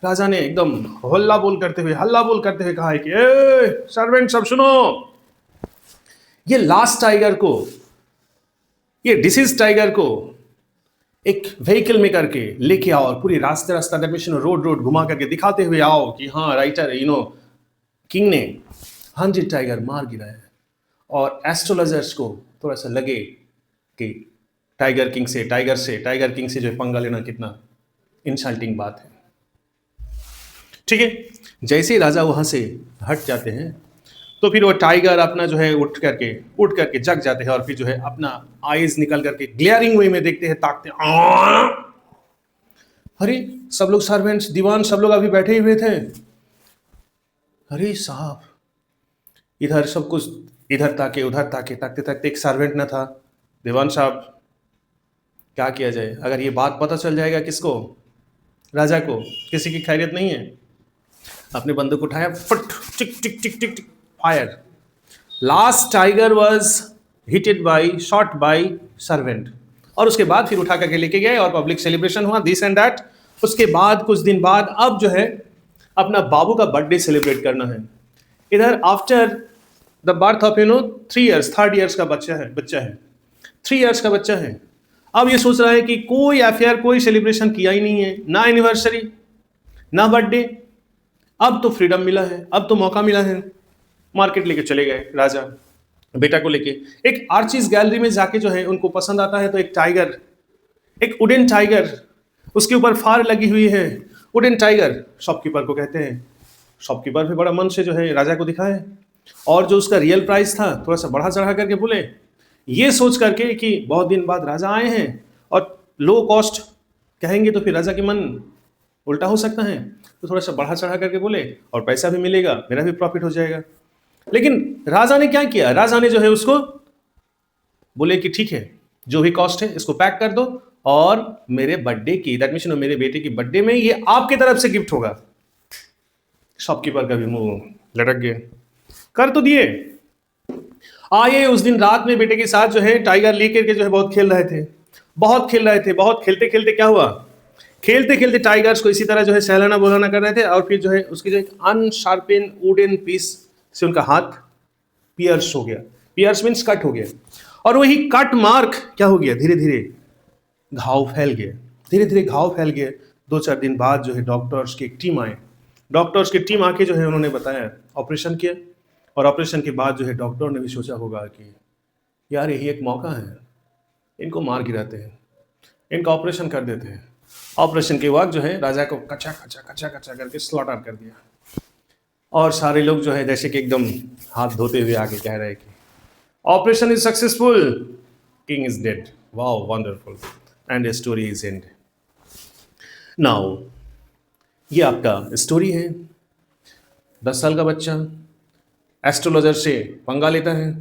राजा ने एकदम हल्ला बोल करते हुए कहा है कि ए सर्वेंट सब सुनो, ये लास्ट टाइगर को, ये डिसीज टाइगर को एक व्हीकल में करके लेके आओ और पूरी रास्ता रोड घुमा करके दिखाते हुए आओ कि हाँ राइटर किंग ने 100 टाइगर मार गिराया है। और एस्ट्रोलॉजर्स को थोड़ा सा लगे कि टाइगर किंग से जो पंगा लेना कितना इंसल्टिंग बात है, ठीक है। जैसे ही राजा वहां से हट जाते हैं तो फिर वो टाइगर अपना जो है उठ करके जग जाते हैं, और फिर जो है अपना आईज निकल करके ग्लेयरिंग वे में देखते हैं, ताकते हैं। अरे सब लोग सर्वेंट्स, दीवान, सब लोग अभी बैठे हुए थे। अरे साहब, इधर सब कुछ, इधर ताके उधर ताके, ताकते ताकते एक सर्वेंट न था। दीवान साहब क्या किया जाए, अगर ये बात पता चल जाएगा किसको, राजा को, किसी की खैरियत नहीं है। अपने बंदूक उठाया, फट, टिक टिक टिक टिक टिक, fire. Last tiger was hitted by, shot by servant. और उसके बाद फिर उठा करके लेके गए और पब्लिक सेलिब्रेशन हुआ, दिस एंड दैट। उसके बाद कुछ दिन बाद अब जो है अपना बाबू का बर्थडे सेलिब्रेट करना है। इधर after the birth of 3 years, 3rd years का बच्चा है 3 इयर्स का बच्चा है। अब ये सोच रहा है कि कोई अफेयर, कोई सेलिब्रेशन किया ही नहीं है, ना एनिवर्सरी ना बर्थडे। अब तो फ्रीडम मिला है, अब तो मौका मिला है। मार्केट लेके चले गए राजा बेटा को लेके, एक आर्चिस गैलरी में जाके जो है उनको पसंद आता है तो एक टाइगर, एक वुडन टाइगर, उसके ऊपर फार लगी हुई है, वुडन टाइगर। शॉपकीपर को कहते हैं, शॉपकीपर भी बड़ा मन से जो है राजा को दिखाए, और जो उसका रियल प्राइस था थोड़ा सा बढ़ा चढ़ा करके बोले, ये सोच करके कि बहुत दिन बाद राजा आए हैं और लो कॉस्ट कहेंगे तो फिर राजा के मन उल्टा हो सकता है, तो थोड़ा सा बढ़ा चढ़ा करके बोले और पैसा भी मिलेगा, मेरा भी प्रॉफिट हो जाएगा। लेकिन राजा ने क्या किया, राजा ने जो है उसको बोले कि ठीक है, जो भी कॉस्ट है इसको पैक कर दो और मेरे बर्थडे की, दैट मीन्स मेरे बेटे की बर्थडे में ये आपके तरफ से गिफ्ट होगा। शॉपकीपर का भी मुंह लटक गए, कर तो दिए। आए उस दिन रात में बेटे के साथ जो है टाइगर लेकर के जो है बहुत खेल रहे थे, बहुत खेल रहे थे, बहुत खेलते खेलते क्या हुआ, खेलते खेलते टाइगर्स को इसी तरह जो है सहलाना बोलाना कर रहे थे, और फिर जो है उसकी जो एक अनशार्पेन वुडन पीस से उनका हाथ पियर्स हो गया। पियर्स मीन्स कट हो गया, और वही कट मार्क क्या हो गया, धीरे धीरे घाव फैल गया, धीरे धीरे घाव फैल गया। 2-4 दिन बाद जो है डॉक्टर्स की एक टीम आए, डॉक्टर्स की टीम आके जो है उन्होंने बताया, ऑपरेशन किया, और ऑपरेशन के बाद जो है डॉक्टर ने भी सोचा होगा कि यार यही एक मौका है, इनको मार गिराते हैं, इनका ऑपरेशन कर देते हैं। ऑपरेशन के वक्त जो है राजा को कच्चा कच्चा कच्चा कच्चा करके स्लॉटर कर दिया, और सारे लोग जो है जैसे कि एकदम हाथ धोते हुए आके कह रहे हैं कि operation is successful, king is dead, wow wonderful, and story is and. Now ये आपका स्टोरी है। 10 साल का बच्चा एस्ट्रोलॉजर से पंगा लेता है,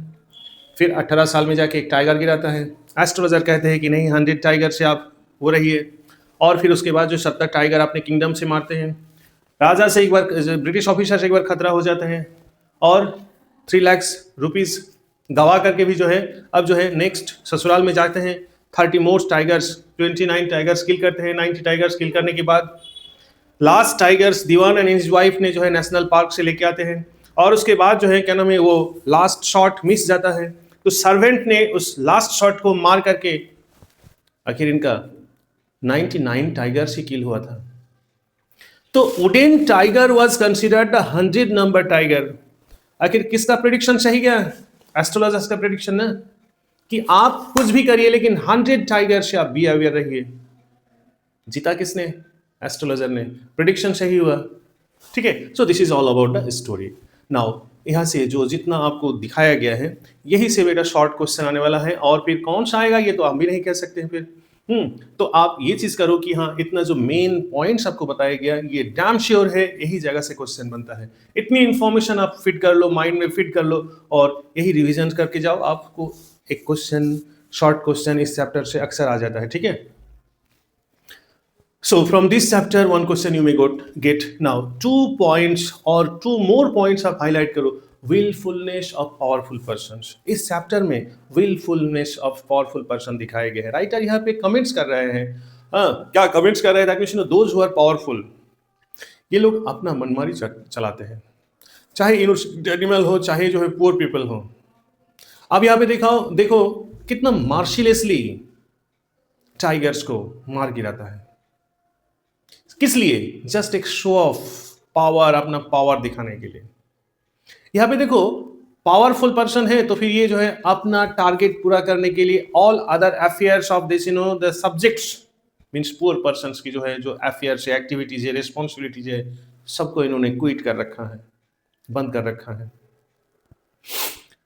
फिर 18 साल में जाके एक टाइगर गिराता है। एस्ट्रोलॉजर कहते हैं कि नहीं 100 टाइगर से आप वो रहिए, और फिर उसके बाद जो 70 टाइगर अपने किंगडम से मारते हैं। राजा से एक बार, ब्रिटिश ऑफिसर से एक बार खतरा हो जाता है, और 3 लाख रुपीज़ गवा करके भी जो है अब जो है नेक्स्ट ससुराल में जाते हैं। 30 मोर टाइगर्स, 29 टाइगर्स किल करते हैं। 90 टाइगर्स किल करने के बाद last tigers Dewan and his wife ने जो है नेशनल पार्क से लेके आते हैं, और उसके बाद जो है क्या नाम है वो लास्ट शॉट मिस जाता है, तो सर्वेंट ने उस लास्ट शॉट को मार करके आखिर इनका 99 टाइगर्स ही किल हुआ था। तो wooden tiger was considered the 100 number tiger. आखिर किसका प्रेडिक्शन सही गया? एस्ट्रोलॉजर्स का प्रेडिक्शन ना, कि आप कुछ भी करिए लेकिन 100 टाइगर से आप बी अवेयर रहिए। जीता किसने? एस्ट्रोलॉजर ने, प्रेडिक्शन सही हुआ। ठीक है, so this is all about the story. Now यहाँ से जो जितना आपको दिखाया गया है, यही से बेटा शॉर्ट क्वेश्चन आने वाला है, और फिर कौन सा आएगा ये तो हम भी नहीं कह सकते हैं फिर। तो आप ये चीज करो कि हाँ इतना जो मेन पॉइंट्स आपको बताया गया ये डैम श्योर है यही जगह से क्वेश्चन बनता है। इतनी इंफॉर्मेशन आप फिट कर लो, माइंड में फिट कर लो, और यही रिवीजन करके जाओ, आपको एक क्वेश्चन, शॉर्ट क्वेश्चन इस चैप्टर से अक्सर आ जाता है। ठीक है, so from this chapter one question you may get now 2 points or 2 more points आप highlight करो। willfulness of powerful persons, इस चैप्टर में willfulness of powerful person दिखाए गए हैं। राइटर यहाँ पे कमेंट्स कर रहे हैं, क्या कमेंट्स कर रहे हैं? That means those who are powerful, ये लोग अपना मनमानी चलाते हैं, चाहे इनोसेंट एनिमल हो, चाहे जो है पुअर पीपल हो। अब यहाँ पे देखो कितना मार्शिलेसली टाइगर्स को मार गिराता है। किस लिए? जस्ट एक शो ऑफ पावर, अपना पावर दिखाने के लिए। यहां पे देखो पावरफुल पर्सन है, तो फिर ये जो है अपना टारगेट पूरा करने के लिए all other affairs of this the subjects means poor persons की जो है जो अफेयर्स है, एक्टिविटीज है, रिस्पॉन्सिबिलिटीज है, सबको इन्होंने क्विट कर रखा है, बंद कर रखा है।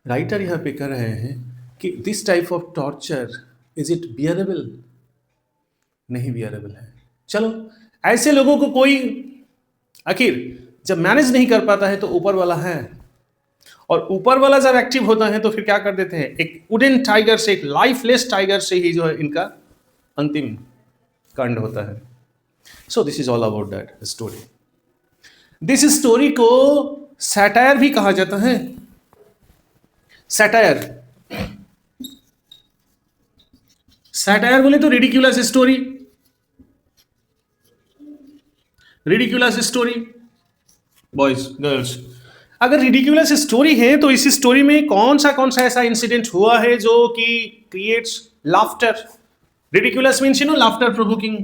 राइटर यहां पे कह रहे हैं कि this type of torture is it bearable? नहीं बियरेबल है। चलो ऐसे लोगों को कोई आखिर जब मैनेज नहीं कर पाता है तो ऊपर वाला है, और ऊपर वाला जब एक्टिव होता है तो फिर क्या कर देते हैं, एक वुडन टाइगर से, एक लाइफलेस टाइगर से ही जो है इनका अंतिम कांड होता है। So this is all about that story. This story को सैटायर भी कहा जाता है। सैटायर, सैटायर बोले तो ridiculous story, ridiculous story. Boys girls, अगर रिडिक्यूलस स्टोरी है तो इस स्टोरी में कौन सा ऐसा इंसिडेंट हुआ है जो कि creates laughter? Ridiculous means laughter provoking,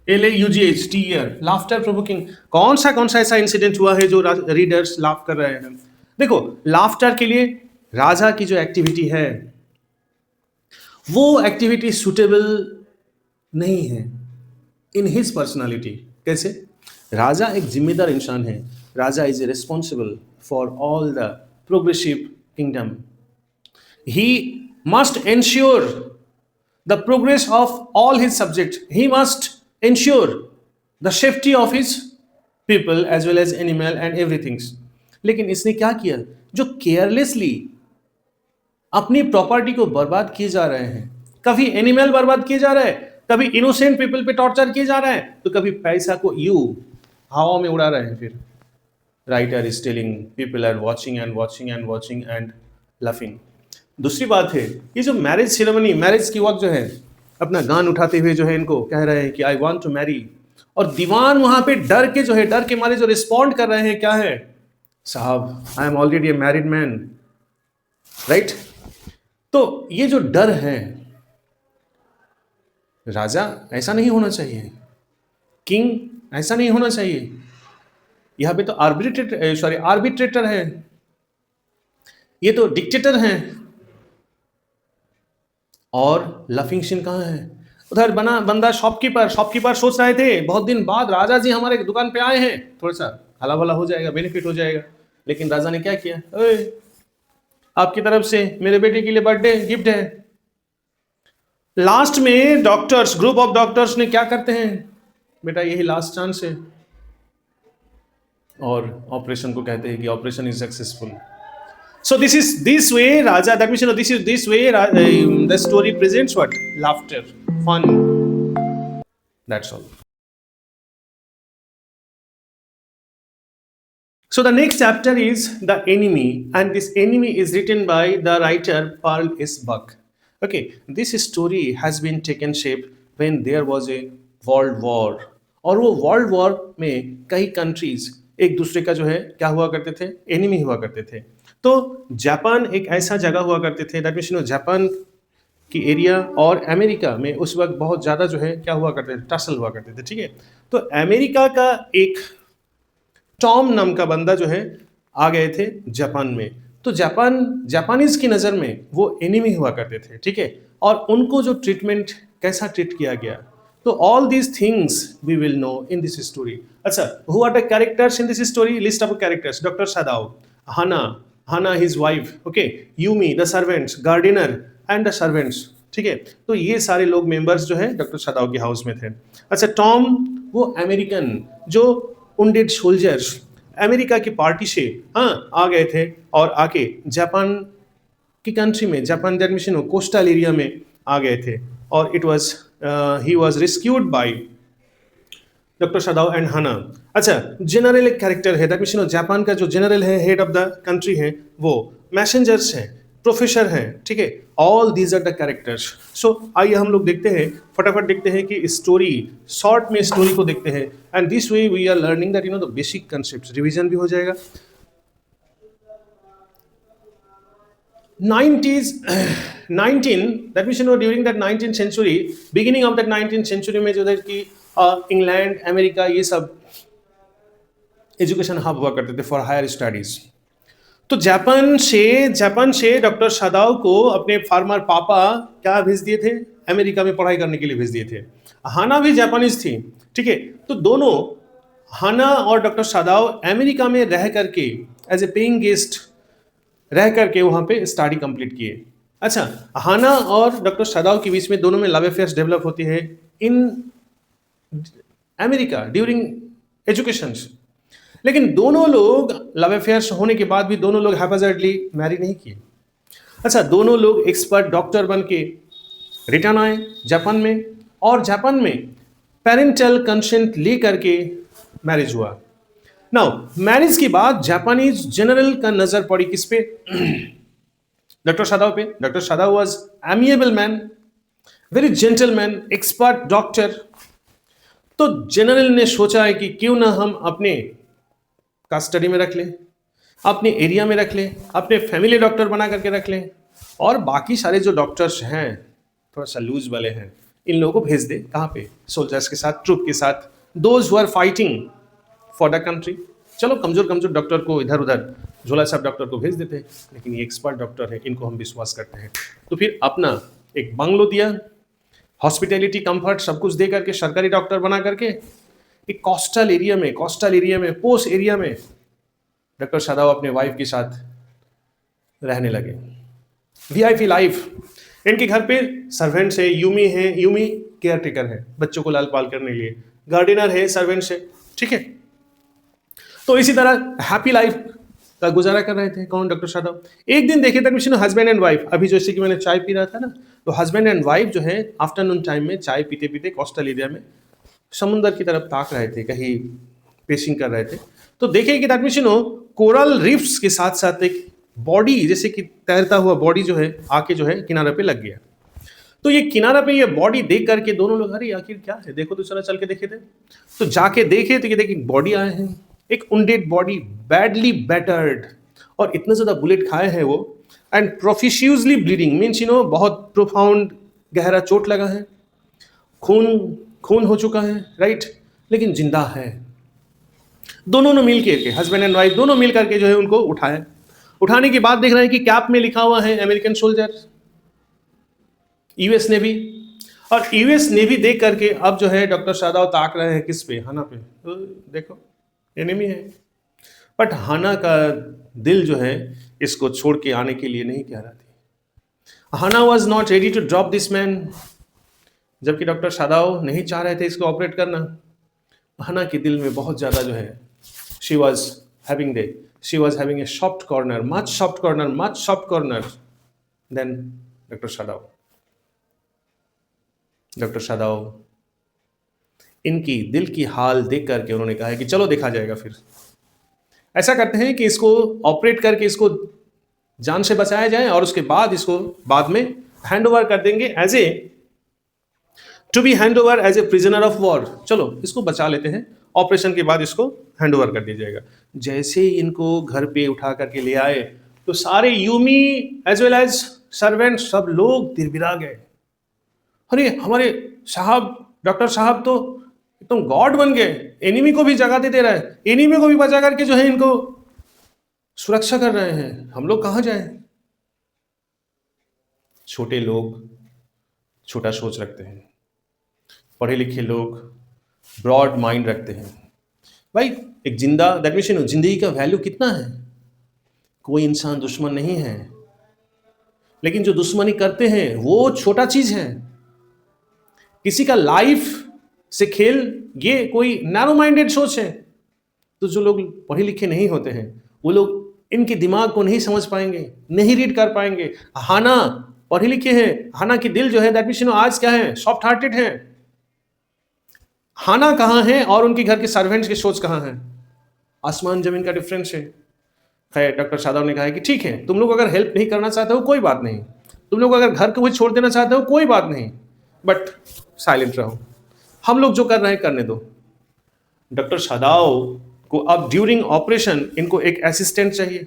LAUGHTER, laughter provoking. कौन सा ऐसा इंसिडेंट हुआ है जो रीडर्स लाफ कर रहे हैं? देखो लाफ्टर के लिए राजा की जो एक्टिविटी है वो एक्टिविटी सुटेबल नहीं है इन हिज पर्सनालिटी। कैसे? राजा एक जिम्मेदार इंसान है, राजा is responsible for all the progressive kingdom. He must ensure the progress of all his subject, he must ensure the safety of his people as well as animal and everything. लेकिन इसने क्या किया? जो केयरलेसली अपनी प्रॉपर्टी को बर्बाद किए जा रहे हैं, कभी एनिमल बर्बाद किए जा रहे हैं, कभी इनोसेंट पीपल पे टॉर्चर किए जा रहे हैं, तो कभी पैसा को हवा में उड़ा रहे हैं। फिर writer is telling people are watching and watching and watching and laughing. दूसरी बात है, ये जो मैरिज सेरेमनी, मैरिज की वक्त जो है अपना गान उठाते हुए जो है इनको कह रहे हैं कि आई वांट टू मैरी, और दीवान वहां पे डर के जो है, डर के मारे जो रिस्पॉन्ड कर रहे हैं क्या है, साहब I am already A married man, right. तो ये जो डर है, राजा ऐसा नहीं होना चाहिए, किंग ऐसा नहीं होना चाहिए, यहां पे तो आर्बिट्रेटर है, ये तो डिक्टेटर हैं। और लफिंग सिंह कहाँ है? उधर बंदा शॉपकीपर सोच रहे थे बहुत दिन बाद राजा जी हमारे दुकान पे आए हैं, थोड़ा सा हला भला हो जाएगा, बेनिफिट हो जाएगा। लेकिन राजा ने क्या किया, आपकी तरफ से मेरे बेटे के लिए बर्थडे गिफ्ट है। लास्ट में डॉक्टर्स, ग्रुप ऑफ डॉक्टर्स ने क्या करते हैं, बेटा यही लास्ट चांस है, और ऑपरेशन को कहते हैं कि operation is successful. So this way Raja, that means this way the story presents what? Laughter, fun. That's all. So the next chapter is the enemy, and this enemy is written by the writer Pearl S. Buck. Okay, this story has been taken shape when there was a world war. और वो वर्ल्ड वॉर में कई कंट्रीज एक दूसरे का जो है क्या हुआ करते थे, एनिमी हुआ करते थे। तो जापान एक ऐसा जगह हुआ करते थे, दैट मीन्स जापान की एरिया और अमेरिका में उस वक्त बहुत ज़्यादा जो है क्या हुआ करते थे, टसल हुआ करते थे, ठीक है। तो अमेरिका का एक टॉम नाम का बंदा जो है आ गए थे जापान में, तो जापानीज की नज़र में वो एनिमी हुआ करते थे, ठीक है। और उनको जो ट्रीटमेंट कैसा ट्रीट किया गया, तो all these things we will know in this story. अच्छा, who are the characters in this story? List of characters: doctor Sadao, Hana his wife, okay, Yumi, the servants, gardener and the servants, ठीक है। तो ये सारे लोग मेंबर्स जो है डॉक्टर सदाओ के हाउस में थे। अच्छा, टॉम वो अमेरिकन जो उंडेड सोल्जर्स अमेरिका की पार्टी से आ गए थे और आके जापान की कंट्री में, Japan that means coastal area में आ गए थे, और it was he was rescued by doctor Sadao and Hana. अच्छा, जनरल एक कैरेक्टर है, दैट मीन्स जापान का जो जनरल है, हेड ऑफ द कंट्री है, वो मैसेंजर्स हैं, प्रोफेसर हैं, ठीक है। All these are the characters. So आइए हम लोग देखते हैं, फटाफट देखते हैं कि स्टोरी, शॉर्ट में स्टोरी को देखते हैं, and this way we are learning that the basic concept, revision भी हो जाएगा। 19 that means during that 19th century, beginning of that 19th century में जो है कि इंग्लैंड, अमेरिका, ये सब एजुकेशन हब हुआ करते थे फॉर हायर स्टडीज। तो जापान से डॉक्टर सदाओ को अपने फार्मर पापा क्या भेज दिए थे, अमेरिका में पढ़ाई करने के लिए भेज दिए थे। हाना भी जापानीज थी, ठीक है। तो दोनों, हाना और डॉक्टर सदाओ, अमेरिका में रह करके एज ए पेइंग गेस्ट रह करके वहां पे स्टडी कंप्लीट किए। अच्छा, हाना और डॉक्टर सदाओ के बीच में दोनों में लव अफेयर्स डेवलप होती है इन अमेरिका ड्यूरिंग एजुकेशन। लेकिन दोनों लोग लव अफेयर्स होने के बाद भी दोनों लोग हैप्पीली मैरी नहीं किए। अच्छा, दोनों लोग एक्सपर्ट डॉक्टर बन के रिटर्न आए जापान में, और जापान में पेरेंटल कंसेंट ले करके मैरिज हुआ। नाउ मैरिज के बाद जापानीज जनरल का नजर पड़ी किस पे? डॉक्टर सदाओ पे। Doctor Sadao was amiable man, very gentleman, expert doctor. तो जनरल ने सोचा है कि क्यों ना हम अपने कस्टडी में रख लें, अपने एरिया में रख लें, अपने फैमिली डॉक्टर बना करके रख लें, और बाकी सारे जो डॉक्टर्स हैं थोड़ा सा लूज वाले हैं, इन लोगों को भेज दे कहाँ पे, सोल्जर्स के साथ, ट्रूप के साथ, those who are fighting for the country. चलो कमजोर डॉक्टर को इधर उधर, झोला साहब डॉक्टर को भेज देते हैं, लेकिन ये एक्सपर्ट डॉक्टर है, इनको हम विश्वास करते हैं। तो फिर अपना एक बंगलो दिया, हॉस्पिटैलिटी, कंफर्ट सब कुछ दे करके, सरकारी डॉक्टर बना करके एक कोस्टल एरिया में, पोस्ट एरिया में डॉक्टर सदाओ अपने वाइफ के साथ रहने लगे। VIP life. इनके घर पे सर्वेंट्स है, यूमी केयर टेकर है, बच्चों को लाल पाल करने के लिए, गार्डनर है, सर्वेंट्स है, ठीक है। तो इसी तरह हैप्पी लाइफ गुजारा कर रहे थे। कौन? डॉक्टर शादाब। एक दिन देखे तक हस्बैंड एंड वाइफ, अभी जैसे कि मैंने चाय पी रहा था ना, तो हस्बैंड एंड वाइफ जो है आफ्टरनून टाइम में चाय पीते पीते कोस्टल एरिया में समुंदर की तरफ ताक रहे थे, कहीं पेशिंग कर रहे थे। तो देखे कि दैट कोरल रीफ्स के साथ साथ एक बॉडी, जैसे कि तैरता हुआ बॉडी जो है आके जो है किनारे पे लग गया। तो ये किनारा पे ये बॉडी देख करके दोनों लोग, अरे आखिर क्या है, देखो तो चला, चल के देखे थे। तो जाके देखे तो ये देखिए बॉडी आए हैं, एक उंडेड बॉडी, बैडली बैटर्ड, और इतना ज्यादा बुलेट खाए हैं वो, एंड प्रोफिशियसली ब्लीडिंग, मीन्स बहुत प्रोफाउंड गहरा चोट लगा है, खून खून हो चुका है, राइट, लेकिन जिंदा है। दोनों ने मिल के, हस्बैंड एंड वाइफ दोनों मिल करके जो है उनको उठाया। उठाने के बाद देख रहे हैं कि कैप में लिखा हुआ है अमेरिकन सोल्जर, यूएस नेवी। और यूएस नेवी देख करके अब जो है डॉक्टर शादाब ताक रहे हैं किस पे? हाना पे। तो देखो एनिमी है, बट हाना का दिल जो है इसको छोड़ के आने के लिए नहीं कह रहा थी। Hana was not ready to drop this man, जबकि डॉक्टर शादाब नहीं चाह रहे थे इसको ऑपरेट करना। हाना के दिल में बहुत ज़्यादा जो है, she was having a soft corner, much soft corner then doctor Shadab. Doctor Shadab इनकी दिल की हाल देख करके उन्होंने कहा है कि चलो देखा जाएगा। फिर ऐसा करते हैं कि इसको ऑपरेट करके इसको जान से बचाया जाए, और उसके बाद इसको बाद में हैंड ओवर कर देंगे to be hand over as a prisoner of war. चलो इसको बचा लेते हैं, ऑपरेशन के बाद इसको हैंड ओवर कर दिया जाएगा। जैसे ही इनको घर पे उठा करके ले आए तो सारे यूमी एज वेल एज सर्वेंट सब लोग तिरबिरा गए। अरे हमारे साहब, डॉक्टर साहब तो एकदम गॉड बन गए, एनिमी को भी जगाते दे रहा है, एनिमी को भी बचा करके जो है इनको सुरक्षा कर रहे हैं, हम लोग कहां जाएं? छोटे लोग छोटा सोच रखते हैं, पढ़े लिखे लोग ब्रॉड माइंड रखते हैं। भाई एक जिंदा, दैट मीन्स जिंदगी का वैल्यू कितना है? कोई इंसान दुश्मन नहीं है, लेकिन जो दुश्मनी करते हैं वो छोटा चीज है। किसी का लाइफ से खेल, ये कोई नैरो माइंडेड सोच है। तो जो लोग पढ़े लिखे नहीं होते हैं वो लोग इनके दिमाग को नहीं समझ पाएंगे, नहीं रीड कर पाएंगे। हाना पढ़े लिखे हैं, हाना की दिल जो है दैट मीन्स आज क्या है, सॉफ्ट हार्टेड है। हाना कहाँ है और उनके घर के सर्वेंट्स की सोच कहाँ है? आसमान जमीन का डिफरेंस है। खैर डॉक्टर शादाब ने कहा है कि ठीक है, तुम लोग अगर हेल्प नहीं करना चाहते हो कोई बात नहीं, तुम लोग अगर घर को छोड़ देना चाहते हो कोई बात नहीं, बट साइलेंट रहो, हम लोग जो कर रहे हैं करने दो। डॉक्टर शादाब को अब ड्यूरिंग ऑपरेशन इनको एक असिस्टेंट चाहिए,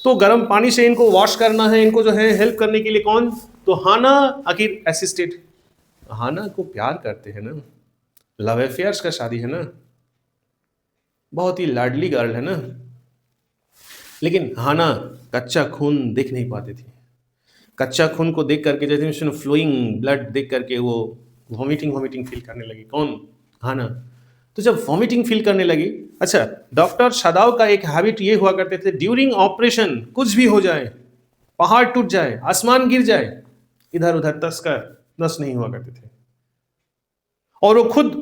तो गर्म पानी से इनको वॉश करना है, इनको जो है हेल्प करने के लिए कौन? तो हाना आखिर असिस्टेंट। हाना को प्यार करते हैं ना, लव अफेयर्स का शादी है ना, बहुत ही लाडली गर्ल है ना, लेकिन हाना कच्चा खून देख नहीं पाती थी। कच्चा खून को देख करके जैसे फ्लोइंग ब्लड देख करके वो वॉमिटिंग फील करने लगी। कौन? हाना। तो जब वॉमिटिंग फील करने लगी, अच्छा डॉक्टर शादाब का एक हैबिट ये हुआ करते थे, ड्यूरिंग ऑपरेशन कुछ भी हो जाए, पहाड़ टूट जाए, आसमान गिर जाए, इधर उधर तस्कर नस नहीं हुआ करते थे, और वो खुद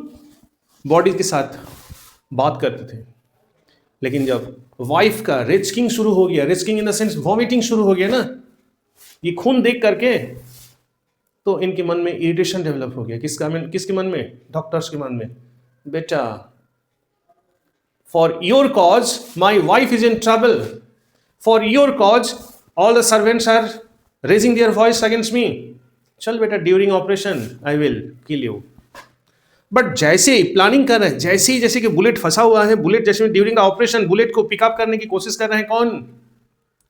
बॉडी के साथ बात करते थे। लेकिन जब वाइफ का रेस्किंग शुरू हो गया, रेस्किंग इन द सेंस वॉमिटिंग शुरू हो गया ना, ये खून देख करके, तो इनके मन में इरिटेशन डेवलप हो गया। किसके मन में? डॉक्टर्स के मन में। बेटा, for your cause my wife is in trouble, for your cause all the servants are raising their voice against me, चल बेटा during operation I will kill you. But जैसे ही प्लानिंग कर रहे हैं, जैसे कि बुलेट फंसा हुआ है, बुलेट जैसे ड्यूरिंग द ऑपरेशन बुलेट को पिकअप करने की कोशिश कर रहे हैं कौन?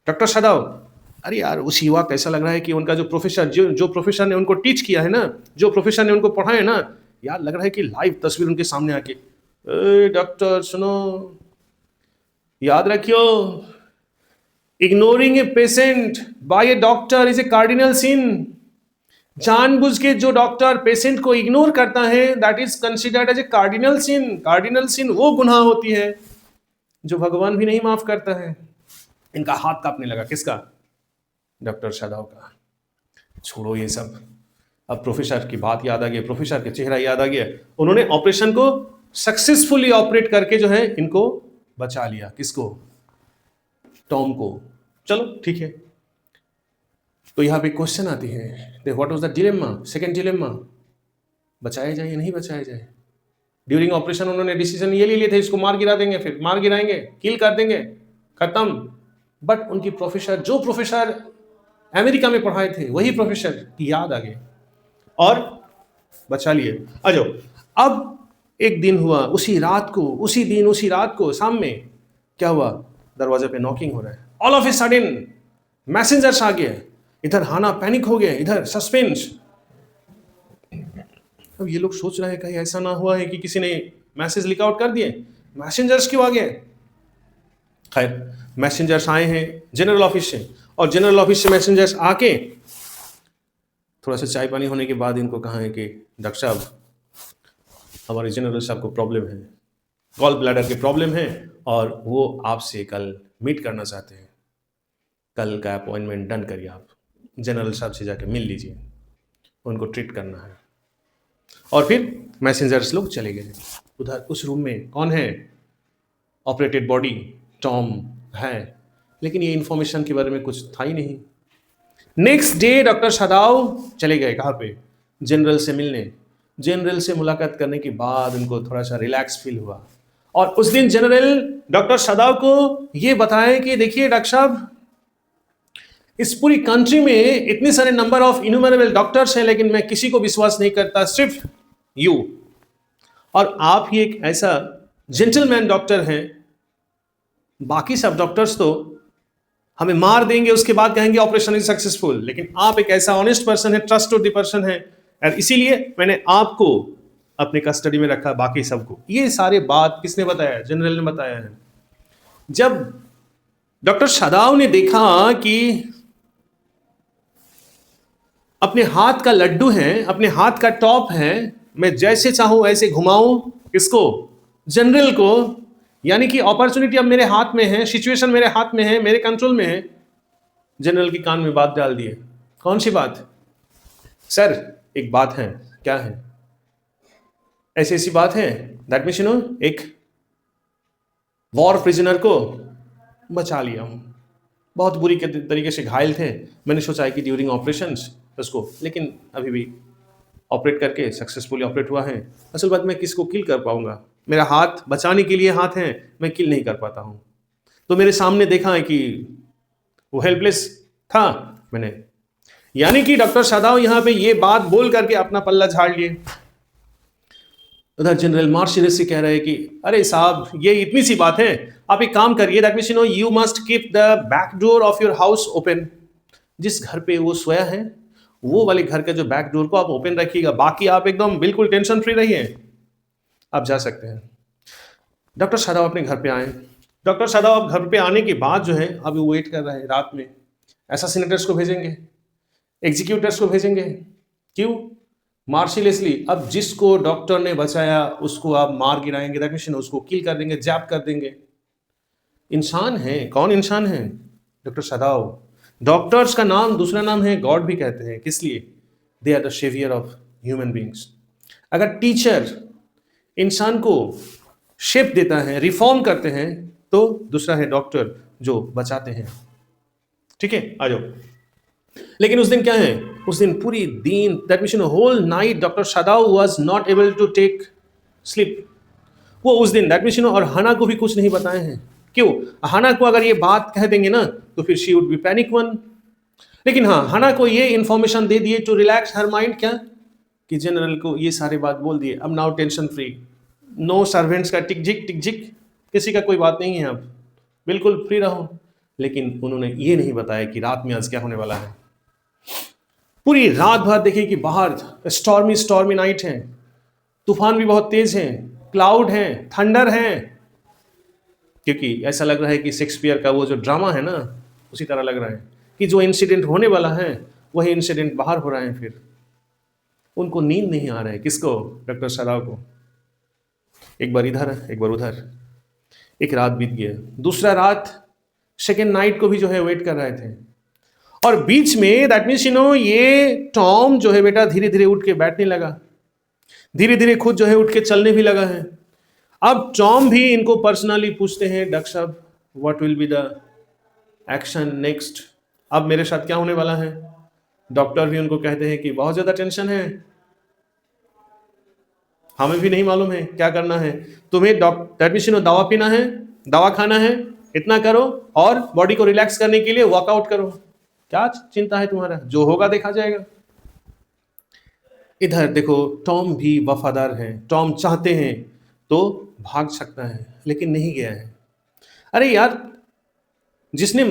डॉक्टर शादाब। अरे यार उस युवा को ऐसा लग रहा है कि उनका जो प्रोफेसर जो प्रोफेसर ने उनको टीच किया है ना, जो प्रोफेसर ने उनको पढ़ाया है ना, यार लग रहा है कि लाइव तस्वीर उनके सामने आके, डॉक्टर सुनो, याद रखियो, ignoring a patient by a doctor is a cardinal sin. जानबूझ के जो डॉक्टर पेशेंट को इग्नोर करता है that is considered as a cardinal sin. Cardinal sin वो गुनाह होती है जो भगवान भी नहीं माफ करता है। इनका हाथ कांपने लगा। किसका? डॉक्टर शादाब का। छोड़ो ये सब, अब प्रोफेसर की बात याद आ गई, प्रोफेसर के चेहरा याद आ गया। उन्होंने ऑपरेशन को सक्सेसफुली ऑपरेट करके जो है इनको बचा लिया। किसको? टॉम को। चलो ठीक है, तो यहाँ पे क्वेश्चन आती है, what was the dilemma, second dilemma, बचाया जाए या नहीं बचाया जाए। ड्यूरिंग ऑपरेशन उन्होंने डिसीजन ये ले लिए थे, इसको मार गिरा देंगे, फिर मार गिराएंगे, किल कर देंगे, खत्म। बट उनकी प्रोफेसर, जो प्रोफेसर अमेरिका में पढ़ाए थे, वही प्रोफेसर की याद आ गई और बचा लिए। आ जाओ, अब एक दिन हुआ, उसी रात को, उसी दिन उसी रात को शाम में क्या हुआ, दरवाजे पे नॉकिंग हो रहा है। All of a sudden messengers आ गए, इधर हाना पैनिक हो गया, इधर सस्पेंस। अब ये लोग सोच रहे हैं कहीं ऐसा ना हुआ है कि किसी ने मैसेज लीक आउट कर दिए, मैसेंजर्स क्यों आ गए। खैर मैसेंजर्स आए हैं जनरल ऑफिस से, और जनरल ऑफिस से मैसेंजर्स आके थोड़ा सा चाय पानी होने के बाद इनको कहा है कि डॉक्टर साहब, हमारे जनरल साहब को प्रॉब्लम है, गॉल ब्लैडर की प्रॉब्लम है, और वो आपसे कल मीट करना चाहते हैं। कल का अपॉइंटमेंट डन करिए, आप जनरल साहब से जाके मिल लीजिए, उनको ट्रीट करना है। और फिर मैसेंजर्स लोग चले गए। उधर उस रूम में कौन है, ऑपरेटेड बॉडी टॉम है, लेकिन ये इंफॉर्मेशन के बारे में कुछ था ही नहीं। नेक्स्ट डे डॉक्टर सदाव चले गए, कहाँ पे, जनरल से मिलने। जनरल से मुलाकात करने के बाद उनको थोड़ा सा रिलैक्स फील हुआ, और उस दिन जनरल डॉक्टर सदाव को ये बताया कि देखिए डॉक्टर साहब, इस पूरी कंट्री में इतने सारे नंबर ऑफ इन्यूमरेबल डॉक्टर्स हैं, लेकिन मैं किसी को विश्वास नहीं करता, सिर्फ यू, और आप ही एक ऐसा जेंटलमैन डॉक्टर हैं। बाकी सब डॉक्टर्स तो हमें मार देंगे, उसके बाद कहेंगे ऑपरेशन इज सक्सेसफुल, लेकिन आप एक ऐसा ऑनेस्ट पर्सन है, ट्रस्टवर्दी पर्सन है, और इसीलिए मैंने आपको अपने कस्टडी में रखा, बाकी सबको। ये सारे बात किसने बताया, जनरल ने बताया है। जब डॉक्टर सदाव ने देखा कि अपने हाथ का लड्डू है, अपने हाथ का टॉप है, मैं जैसे चाहूं ऐसे घुमाऊं, किसको, जनरल को, यानी कि अपॉर्चुनिटी अब मेरे हाथ में है, सिचुएशन मेरे हाथ में है, मेरे कंट्रोल में है। जनरल के कान में बात डाल दिए। कौन सी बात, सर एक बात है। क्या है, ऐसी ऐसी बात है, दैट मीन्स एक वॉर प्रिजनर को बचा लिया हूं, बहुत बुरी तरीके से घायल थे, मैंने सोचा है कि ड्यूरिंग ऑपरेशंस उसको, लेकिन अभी भी ऑपरेट करके सक्सेसफुली ऑपरेट हुआ है। असल बात मैं किसको किल कर पाऊंगा, मेरा हाथ बचाने के लिए हाथ है, मैं किल नहीं कर पाता हूं। तो मेरे सामने देखा है कि वो हेल्पलेस था, मैंने, यानी कि डॉक्टर सदाव यहां पे ये बात बोल करके अपना पल्ला झाड़ लिए। उधर जनरल मार्शल से कह रहे हैं कि अरे साहब, ये इतनी सी बात है, आप एक काम करिए, that means you must keep the back door of your house open. जिस घर पे वो सोया है, वो वाले घर का जो बैक डोर को आप ओपन रखिएगा, बाकी आप एकदम बिल्कुल टेंशन फ्री रहिए, आप जा सकते हैं। डॉक्टर सदाव अपने घर पे आए। डॉक्टर सदाव घर पे आने के बाद जो है, अभी वो वेट कर रहे हैं, रात में असैसिनेटर्स को भेजेंगे, एग्जीक्यूटर्स को भेजेंगे। क्यों, मार्शिलेसली। अब जिसको डॉक्टर ने बचाया उसको आप मार गिराएंगे, दैट मींस उसको किल कर देंगे, जैप कर देंगे। इंसान है, कौन इंसान है, डॉक्टर सदाव। डॉक्टर्स का नाम, दूसरा नाम है गॉड भी कहते हैं, किस लिए, they are the saviour of human beings. अगर टीचर इंसान को शेप देता है, रिफॉर्म करते हैं, तो दूसरा है डॉक्टर जो बचाते हैं। ठीक है, आ जाओ। लेकिन उस दिन क्या है, उस दिन पूरी दिन, that means whole night doctor Sadab was not able to take sleep. वो उस दिन, दैट मींस और हना को भी कुछ नहीं बताए हैं। क्यों, हना को अगर ये बात कह देंगे ना, तो फिर she would be panic one. लेकिन हाँ, हना को ये इंफॉर्मेशन दे दिए टू रिलैक्स हर माइंड, क्या कि जनरल को ये सारे बात बोल दिए, अब now tension free, no servants का टिक जिक, किसी का कोई बात नहीं है, अब बिल्कुल फ्री रहो। लेकिन उन्होंने ये नहीं बताया कि रात में आज क्या होने वाला है। पूरी रात भर देखिए कि बाहर स्टॉर्मी नाइट है, तूफान भी बहुत तेज है, क्लाउड है, थंडर है, क्योंकि ऐसा लग रहा है कि शेक्सपियर का वो जो ड्रामा है ना, उसी तरह लग रहा है कि जो इंसिडेंट होने वाला है वही इंसिडेंट बाहर हो रहा है। फिर उनको नींद नहीं आ रहा है, किसको, डॉक्टर सदाव को। एक बार इधर, एक बार उधर, एक रात बीत गया, दूसरा रात, सेकेंड नाइट को भी जो है वेट कर रहे थे। और बीच में दैट मीन्स ये टॉम जो है बेटा धीरे धीरे उठ के बैठने लगा, धीरे धीरे खुद जो है उठ के चलने भी लगा है। अब टॉम भी इनको पर्सनली पूछते हैं, डॉक्टर साहब what will be the action next. अब मेरे साथ क्या होने वाला है? डॉक्टर भी उनको कहते हैं कि बहुत ज्यादा टेंशन है, हमें भी नहीं मालूम है क्या करना है, तुम्हें दैट मीन्स दवा पीना है, दवा खाना है, इतना करो और बॉडी को रिलैक्स करने के लिए वर्कआउट करो। क्या चिंता है तुम्हारा, जो होगा देखा जाएगा। इधर देखो, टॉम भी वफादार है, टॉम चाहते हैं तो भाग सकता है लेकिन नहीं गया है। अरे यार, जिसने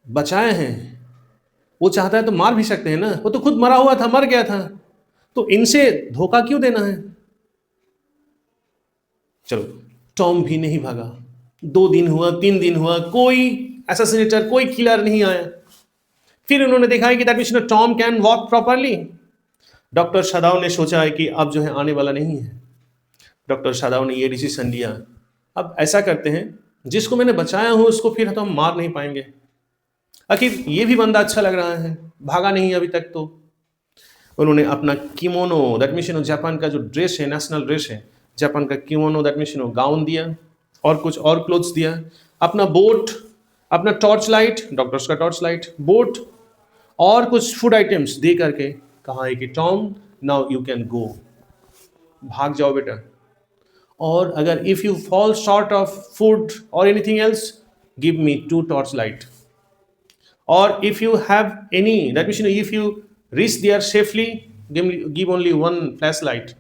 बचाया है वो चाहता है तो मार भी सकते हैं ना, वो तो खुद मरा हुआ था, मर गया था, तो इनसे धोखा क्यों देना है। चलो, टॉम भी नहीं भागा। 2 दिन हुआ, 3 दिन हुआ, कोई असैसिनेटर, कोई किलर नहीं आया। फिर उन्होंने देखा है कि that means Tom can walk properly. Doctor सदाव ने सोचा है कि अब जो है आने वाला नहीं है। डॉक्टर सदाव ने ये डिसीजन लिया, अब ऐसा करते हैं, जिसको मैंने बचाया हूं उसको फिर तो हम मार नहीं पाएंगे, आखिर ये भी बंदा अच्छा लग रहा है, भागा नहीं अभी तक। तो उन्होंने अपना किमोनो, दैट मीन्स जापान का जो ड्रेस है, नेशनल ड्रेस है जापान का, किमोनो दैट मीन्स गाउन दिया और कुछ और क्लोथ्स दिया, अपना बोट, अपना टॉर्च लाइट, डॉक्टर्स का टॉर्च लाइट, बोट और कुछ फूड आइटम्स दे करके कहा है कि Tom now you can go, भाग जाओ बेटा, और अगर if you fall short of food और anything else give me 2 torch light, और if you have any that means if you reach there safely give only 1 flash light,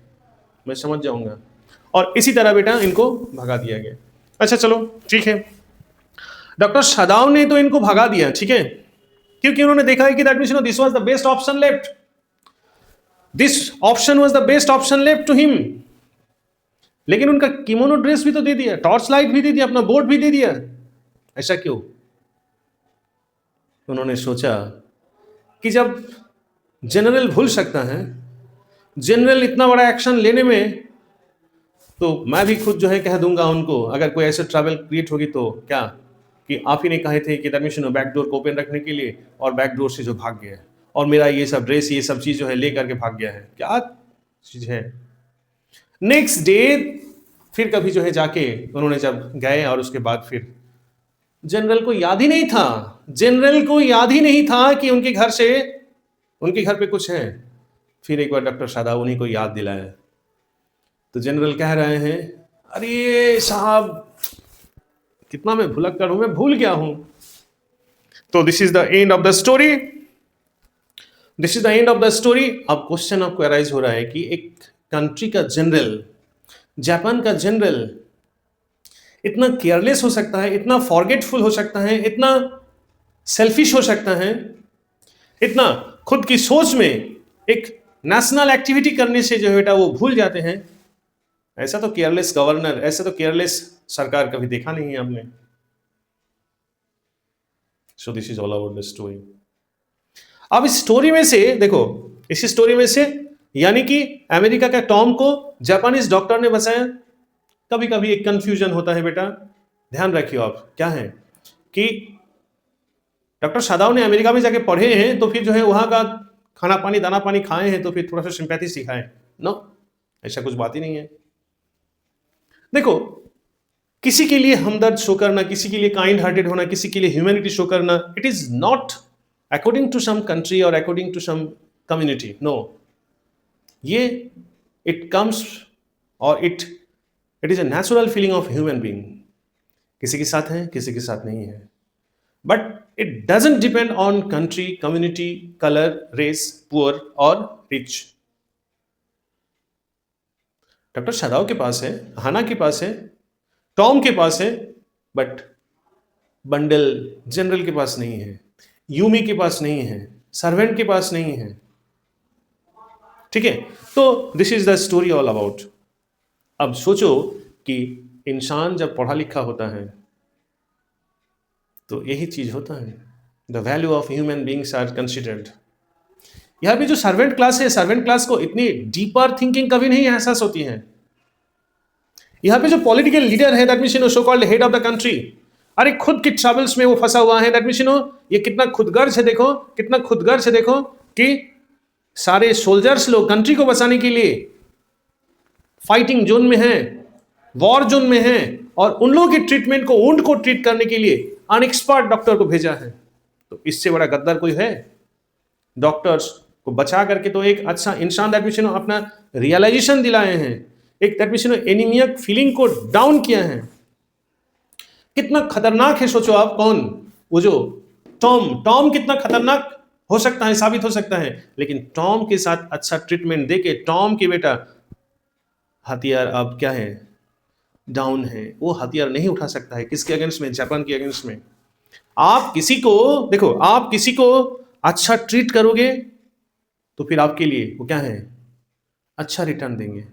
मैं समझ जाऊंगा। और इसी तरह बेटा इनको भगा दिया गया। अच्छा चलो ठीक है, डॉक्टर सदाव ने तो इनको भगा दिया, ठीक है, क्योंकि उन्होंने देखा है कि that means this was the best option left, this option was the best option left to him. लेकिन उनका किमोनो ड्रेस भी तो दे दिया, टॉर्च लाइट भी दे दिया, अपना बोट भी दे दिया, ऐसा क्यों? उन्होंने सोचा कि जब जनरल भूल सकता है, जनरल इतना बड़ा एक्शन लेने में, तो मैं भी खुद जो है कह दूंगा उनको, अगर कोई ऐसे ट्रैवल क्रिएट होगी तो क्या, कि आप ही ने कहे थे कि परमिशन बैक डोर को ओपन रखने के लिए, और बैक डोर से जो भाग गया है, और मेरा ये सब ड्रेस, ये सब चीज जो है ले करके भाग गया है, क्या चीज है। नेक्स्ट डे फिर कभी जो है जाके उन्होंने जब गए, और उसके बाद फिर जनरल को याद ही नहीं था, जनरल को याद ही नहीं था कि उनके घर से, उनके घर पे कुछ है। फिर एक बार डॉक्टर सदाव उन्हीं को याद दिलाया, तो जनरल कह रहे हैं, अरे साहब कितना मैं भुलक्कड़ हूं, मैं भूल गया हूं। तो this is the end of the story, this is the end of the story. अब क्वेश्चन आपको अराइज हो रहा है कि एक कंट्री का जनरल, जापान का जनरल इतना केयरलेस हो सकता है, इतना फॉरगेटफुल हो सकता है, इतना सेल्फिश हो सकता है, इतना खुद की सोच में एक नेशनल एक्टिविटी करने से जो बेटा वो भूल जाते हैं। ऐसा तो केयरलेस गवर्नर, ऐसा तो केयरलेस सरकार कभी देखा नहीं है हमने। So this is all about the story. अब इस स्टोरी में से देखो, इस स्टोरी में से यानी कि अमेरिका का टॉम को जापानीज डॉक्टर ने बचाया। कभी कभी एक कंफ्यूजन होता है बेटा, ध्यान रखियो आप, क्या है कि डॉक्टर सदाव ने अमेरिका में जाके पढ़े हैं, तो फिर जो है वहां का खाना पानी, दाना पानी खाए हैं, तो फिर थोड़ा सा सिंपैथी सिखाए, नो, ऐसा कुछ बात ही नहीं है। देखो, किसी के लिए हमदर्द शो करना, किसी के लिए काइंड हार्टेड होना, किसी के लिए ह्यूमैनिटी शो करना, it is not according to some country और according to some community, no, ये इट कम्स और it is a natural feeling of human being. किसी के साथ है, किसी के साथ नहीं है, but it doesn't depend on country, community, colour, race, poor और रिच। डॉक्टर सदाव के पास है, हाना के पास है, टॉम के पास है, बट बंडल जनरल के पास नहीं है, यूमी के पास नहीं है, सर्वेंट के पास नहीं है, ठीक है। तो this is the story all about. अब सोचो कि इंसान जब पढ़ा लिखा होता है तो यही चीज होता है, the value of human beings are considered. यहां पे जो सर्वेंट क्लास है, सर्वेंट क्लास को इतनी डीपर थिंकिंग कभी नहीं एहसास होती है। यहां पे जो पॉलिटिकल लीडर है, that means so called head of the country, अरे खुद की ट्रबल्स में वो फंसा हुआ है, दैट मीन्स ये कितना खुदगर्ज है, देखो कितना खुदगर्ज है, देखो कि सारे सोल्जर्स लोग कंट्री को बचाने के लिए फाइटिंग जोन में हैं, वॉर जोन में हैं, और उन लोगों के ट्रीटमेंट को, वुंड को ट्रीट करने के लिए अनएक्सपर्ट डॉक्टर को भेजा है। तो इससे बड़ा गद्दार कोई है? डॉक्टर्स को बचा करके तो एक अच्छा इंसान दैट मीन्स अपना रियलाइजेशन दिलाए हैं, एक दैट मीन्स एनीमिया फीलिंग को डाउन किया है। कितना खतरनाक है सोचो आप, कौन? वो जो टॉम कितना खतरनाक हो सकता है, साबित हो सकता है, लेकिन टॉम के साथ अच्छा ट्रीटमेंट देके टॉम के बेटा हथियार अब क्या है, डाउन है, वो हथियार नहीं उठा सकता है। किसके अगेंस्ट में? जापान के अगेंस्ट में। आप किसी को देखो, आप किसी को अच्छा ट्रीट करोगे तो फिर आपके लिए वो क्या है, अच्छा रिटर्न देंगे।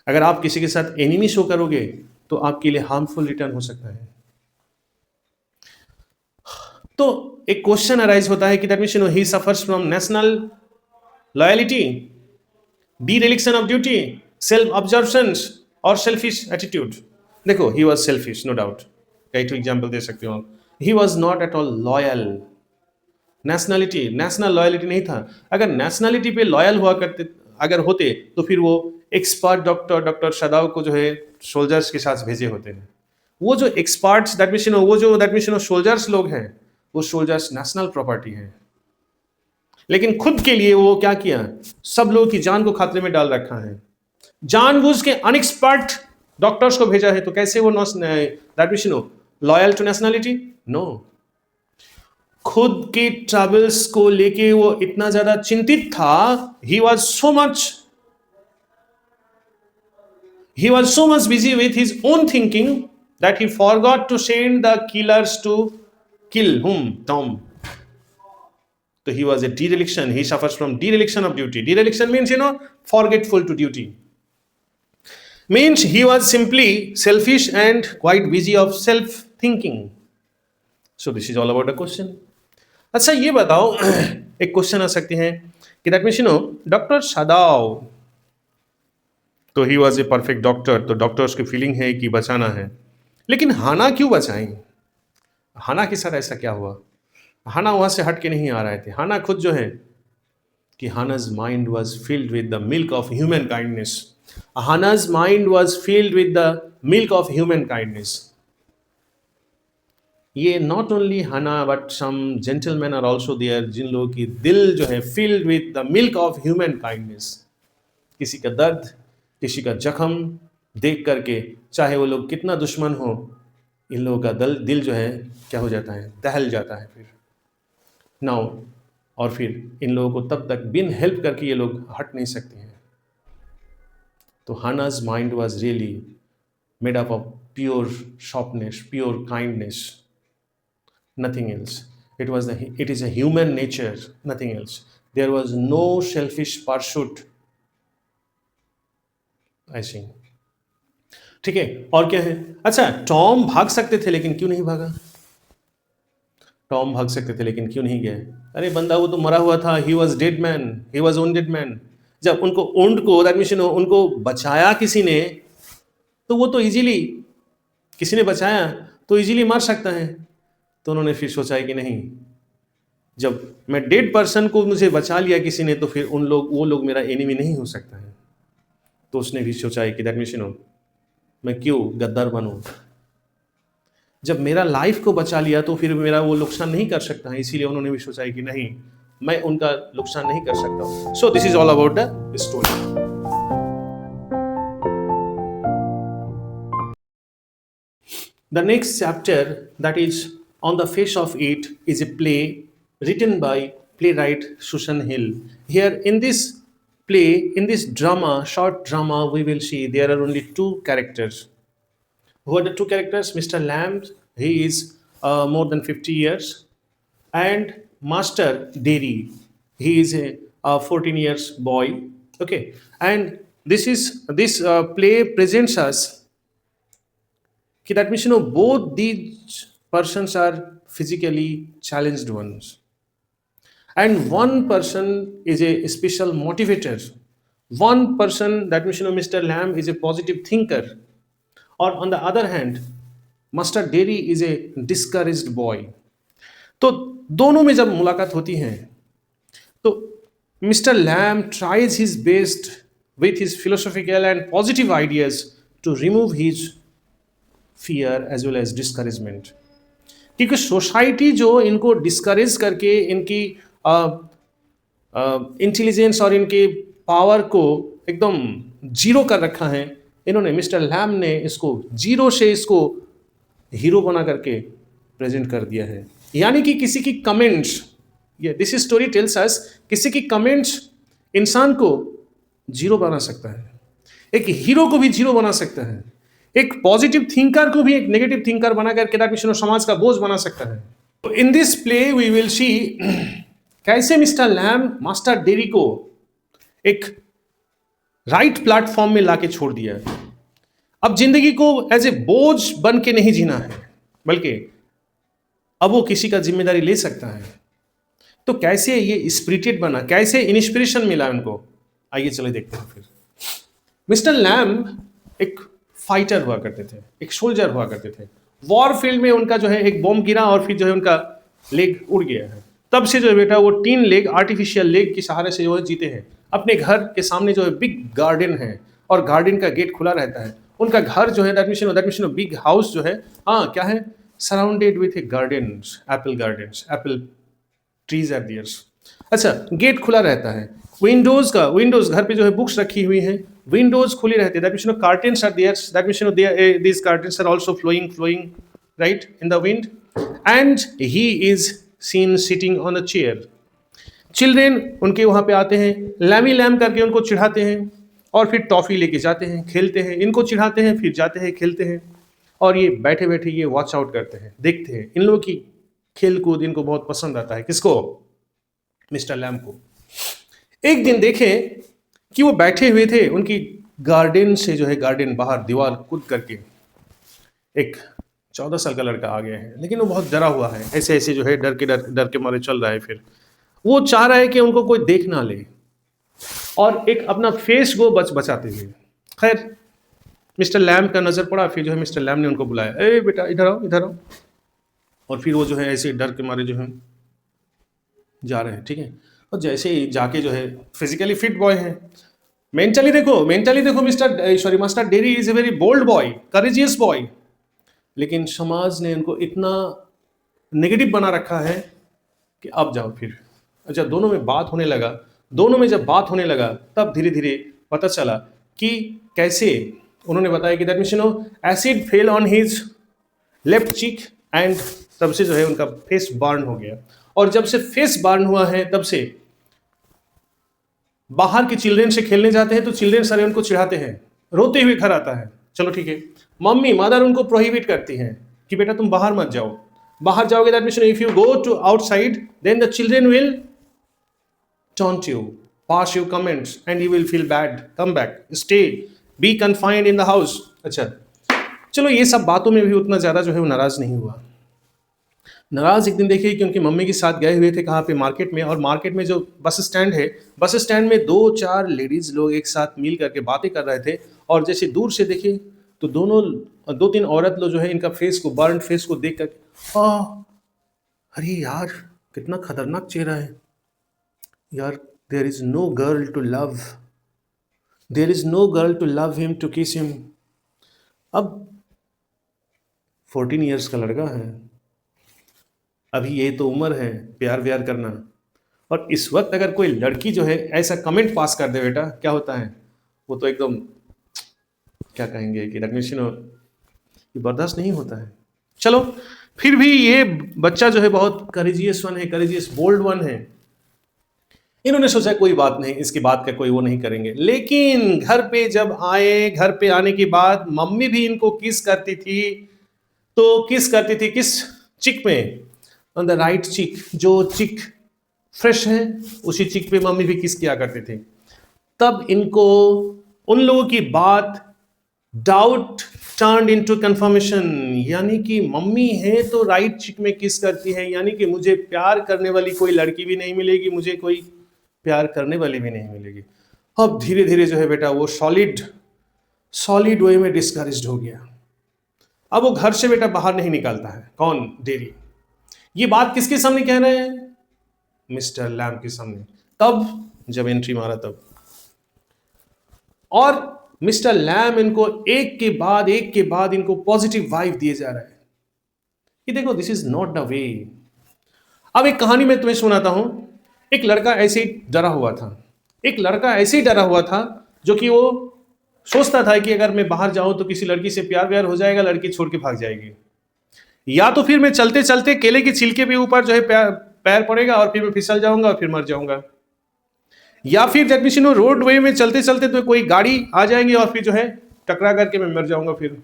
अगर आप किसी के साथ एनिमी शो करोगे तो आपके लिए हार्मफुल रिटर्न हो सकता है। तो एक क्वेश्चन अराइज होता है कि that means he suffers from national loyalty, dereliction of duty, self observation और सेल्फिश एटीट्यूड। देखो, he was selfish, no doubt. कई तो एग्जांपल दे सकते हो आप। He was not at all loyal. Nationality, national loyalty नहीं था। अगर नेशनलिटी पे लॉयल हुआ करते अगर होते तो फिर वो एक्सपर्ट डॉक्टर सदाव को जो है सोल्जर्स के साथ भेजे होते हैं। वो जो एक्सपर्ट्स दैट मीन्स वो जो दैट मीन्स सोल्जर्स लोग हैं, वो सोल्जर्स नेशनल प्रॉपर्टी हैं, लेकिन खुद के लिए वो क्या किया, सब लोगों की जान को खतरे में डाल रखा है। जानबूझ के अनएक्सपर्ट डॉक्टर्स को भेजा है, तो कैसे वो that means loyal to nationality? No. खुद के ट्रैवल्स को लेके वो इतना ज्यादा चिंतित था, he was so much busy with his own thinking that he forgot to send the killers to kill whom, Tom. So he was a dereliction. He suffers from dereliction of duty. Dereliction means, forgetful to duty. Means he was simply selfish and quite busy of self-thinking. So this is all about the question. अच्छा, ये बताओ, एक क्वेश्चन आ सकती है कि दैट मीन्स डॉक्टर सदाव, तो he was a perfect doctor, तो डॉक्टर्स की फीलिंग है कि बचाना है, लेकिन हाना क्यों बचाएं? हाना के साथ ऐसा क्या हुआ? हाना वहां से हट के नहीं आ रहे थे। हाना खुद जो है कि हाना's mind was filled with the milk of human kindness. हाना's mind was filled with the milk of human kindness. ये not only Hana but some gentleman are also there, जिन लोगों की दिल जो है filled with the milk of human kindness. किसी का दर्द, किसी का जख्म देख करके, चाहे वो लोग कितना दुश्मन हो, इन लोगों का दिल जो है क्या हो जाता है, दहल जाता है फिर नाउ। और फिर इन लोगों को तब तक बिन हेल्प करके ये लोग हट नहीं सकते हैं। तो Hana's mind was really made up of pure softness, pure kindness, nothing else. It is a human nature, nothing else. There was no selfish pursuit, I think. ठीक है, और क्या है? अच्छा, टॉम भाग सकते थे लेकिन क्यों नहीं भागा? टॉम भाग सकते थे लेकिन क्यों नहीं गए? अरे बंदा वो तो मरा हुआ था, he was dead man, he was wounded man. जब उनको ऊंट को दैट मीन्स उनको बचाया किसी ने, तो वो तो इजीली, किसी ने बचाया तो इजीली मर सकता है। तो उन्होंने फिर सोचा है कि नहीं, जब मैं डेड पर्सन को मुझे बचा लिया किसी ने, तो फिर वो लोग मेरा एनिमी नहीं हो सकता है। तो उसने भी सोचा है कि दैट मीन्स मैं क्यों गद्दार बनूं, जब मेरा लाइफ को बचा लिया तो फिर मेरा वो नुकसान नहीं कर सकता है। इसीलिए उन्होंने भी सोचा है कि नहीं, मैं उनका नुकसान नहीं कर सकता। So this is all about the story. The next chapter, that is On the Face of It, is a play written by playwright Susan Hill. Here in this play, in this drama, short drama, we will see there are only two characters. Who are the two characters? Mr. Lamb, he is more than 50 years, and Master Derry, he is a 14 years boy. Okay, and this play presents us that means both these persons are physically challenged ones, and one person is a special motivator. One person, that means Mr. Lamb, is a positive thinker, or on the other hand Master Derry is a discouraged boy. तो दोनों में जब मुलाकात होती है तो Mr. Lamb tries his best with his philosophical and positive ideas to remove his fear as well as discouragement. क्योंकि सोसाइटी जो इनको डिस्करेज करके इनकी इंटेलिजेंस और इनके पावर को एकदम जीरो कर रखा है, इन्होंने मिस्टर लैम ने इसको जीरो से इसको हीरो बना करके प्रेजेंट कर दिया है। यानी कि किसी की कमेंट्स, ये दिस स्टोरी टेल्स अस, किसी की कमेंट्स इंसान को जीरो बना सकता है, एक हीरो को भी जीरो बना सकता है, एक पॉजिटिव थिंकर को भी एक नेगेटिव थिंकर बना करके दैट मीन्स समाज का बोझ बना सकता है। In this play we will see कैसे मिस्टर लैम मास्टर डेरी को एक राइट प्लेटफॉर्म में लाके छोड़ दिया है। अब जिंदगी को एज ए बोझ बन के नहीं जीना है, बल्कि अब वो किसी का जिम्मेदारी ले सकता है। तो कैसे ये स्पिरिटेड बना, कैसे इंस्पिरेशन मिला उनको, आइए चले देखते हैं। फिर मिस्टर लैम एक फाइटर हुआ करते थे, एक सोल्जर हुआ करते थे। वॉर फील्ड में उनका जो है एक बॉम्ब गिरा और फिर जो है उनका लेग उड़ गया है। तब से जो है बेटा वो 3 लेग, आर्टिफिशियल लेग के सहारे से जो है जीते हैं। अपने घर के सामने जो है बिग गार्डन है और गार्डन का गेट खुला रहता है। उनका घर जो है दैट मीन बिग हाउस जो है, हाँ क्या है, surrounded with a gardens, apple trees are theirs. अच्छा, गेट खुला रहता है। विंडोज घर पे जो है बुक्स रखी हुई हैं, विंडोज खुली रहती है, that means curtains are theirs, that means these curtains are also flowing right in the wind, and he is seen sitting on a chair. Children उनके वहां पे आते हैं, लैमी लैम करके उनको चिढ़ाते हैं और फिर टॉफी लेके जाते हैं, खेलते हैं, इनको चिढ़ाते हैं, फिर जाते हैं, खेलते हैं, और ये बैठे बैठे ये वॉच आउट करते हैं, देखते हैं। इन लोगों की खेल कूद इनको बहुत पसंद आता है। किसको? मिस्टर लैम को। एक दिन देखें कि वो बैठे हुए थे, उनकी गार्डन से जो है, गार्डन बाहर दीवार कूद करके एक 14 साल का लड़का आ गया है, लेकिन वो बहुत डरा हुआ है, ऐसे ऐसे जो है डर के मारे चल रहा है। फिर वो चाह रहा है कि उनको कोई देख ना ले और एक अपना फेस को बचाते हुए। खैर मिस्टर लैम का नजर पड़ा, फिर जो है मिस्टर लैम ने उनको बुलाया, ए बेटा इधर आओ, इधर आओ। और फिर वो जो है ऐसे डर के मारे जो है जा रहे हैं, ठीक है। और जैसे ही जाके जो है, फिजिकली फिट बॉय है, मेंटली देखो master Derry is a very bold boy, courageous boy, लेकिन समाज ने इनको इतना नेगेटिव बना रखा है कि अब जाओ फिर। अच्छा, दोनों में जब बात होने लगा तब धीरे धीरे पता चला कि कैसे उन्होंने बताया कि that means acid fell on his left cheek and तब से जो है उनका फेस बर्न हो गया। और जब से फेस बर्न हुआ है तब से बाहर के चिल्ड्रेन से खेलने जाते हैं तो चिल्ड्रेन सारे उनको चिढ़ाते हैं, रोते हुए घर आता है। चलो ठीक है, मदर उनको प्रोहिबिट करती हैं कि बेटा तुम बाहर मत जाओ, बाहर जाओगे that means if you go to outside then the children will taunt you, pass you comments and you will feel bad, come back, stay, be confined in the house। अच्छा, चलो ये सब बातों में भी उतना ज़्यादा जो है वो नाराज़ नहीं हुआ। नाराज़ एक दिन देखिए कि उनकी मम्मी के साथ गए हुए थे कहाँ पे, मार्केट में। और मार्केट में जो बस स्टैंड है, बस स्टैंड में 2-4 लेडीज़ लोग एक साथ मिल करके बातें कर रहे थे। और जैसे दूर से देखे तो 2-3 औरत लोग जो है इनका फेस को, बर्न फेस को देख कर, अरे यार कितना खतरनाक चेहरा है यार, there is no girl to love him, to kiss him। अब 14 इयर्स का लड़का है, अभी ये तो उम्र है प्यार व्यार करना। और इस वक्त अगर कोई लड़की जो है ऐसा कमेंट पास कर दे बेटा, क्या होता है, वो तो एकदम क्या कहेंगे कि ये बर्दाश्त नहीं होता है। चलो फिर भी ये बच्चा जो है बहुत करेजियस बोल्ड वन है। इन्होंने सोचा कोई बात नहीं, इसकी बात का कोई वो नहीं करेंगे। लेकिन घर पे जब आए, घर पे आने के बाद मम्मी भी इनको किस करती थी, तो किस चिक में, ऑन द राइट चिक, जो चिक फ्रेश है उसी चिक पे मम्मी भी किस किया करती थी। तब इनको उन लोगों की बात डाउट टर्न्ड इनटू कंफर्मेशन, यानी कि मम्मी है तो राइट चिक में किस करती है, यानी कि मुझे प्यार करने वाली कोई लड़की भी नहीं मिलेगी, मुझे कोई प्यार करने वाली भी नहीं मिलेगी। अब धीरे धीरे जो है बेटा वो सॉलिड वे में डिस्करेज्ड हो गया। अब वो घर से बेटा बाहर नहीं निकलता है। कौन? डेरी। ये बात किसके सामने कह रहे हैं? मिस्टर लैम के सामने। तब जब एंट्री मारा तब, और मिस्टर लैम इनको एक के बाद इनको पॉजिटिव वाइब दिए जा रहा है कि देखो this is not the way. अब एक कहानी मैं तुम्हें सुनाता हूं। एक लड़का ऐसे ही डरा हुआ था। एक लड़का ऐसे ही डरा हुआ था जो कि वो सोचता था कि अगर मैं बाहर जाऊं तो किसी लड़की से प्यार व्यार हो जाएगा, लड़की छोड़ के भाग जाएगी, या तो फिर मैं चलते चलते केले की छिलके के ऊपर जो है पैर पड़ेगा और फिर मैं फिसल जाऊंगा और फिर मर जाऊंगा, या फिर जब किसी रोड वे में चलते चलते तो कोई गाड़ी आ जाएंगी और फिर जो है टकरा करके मैं मर जाऊंगा फिर।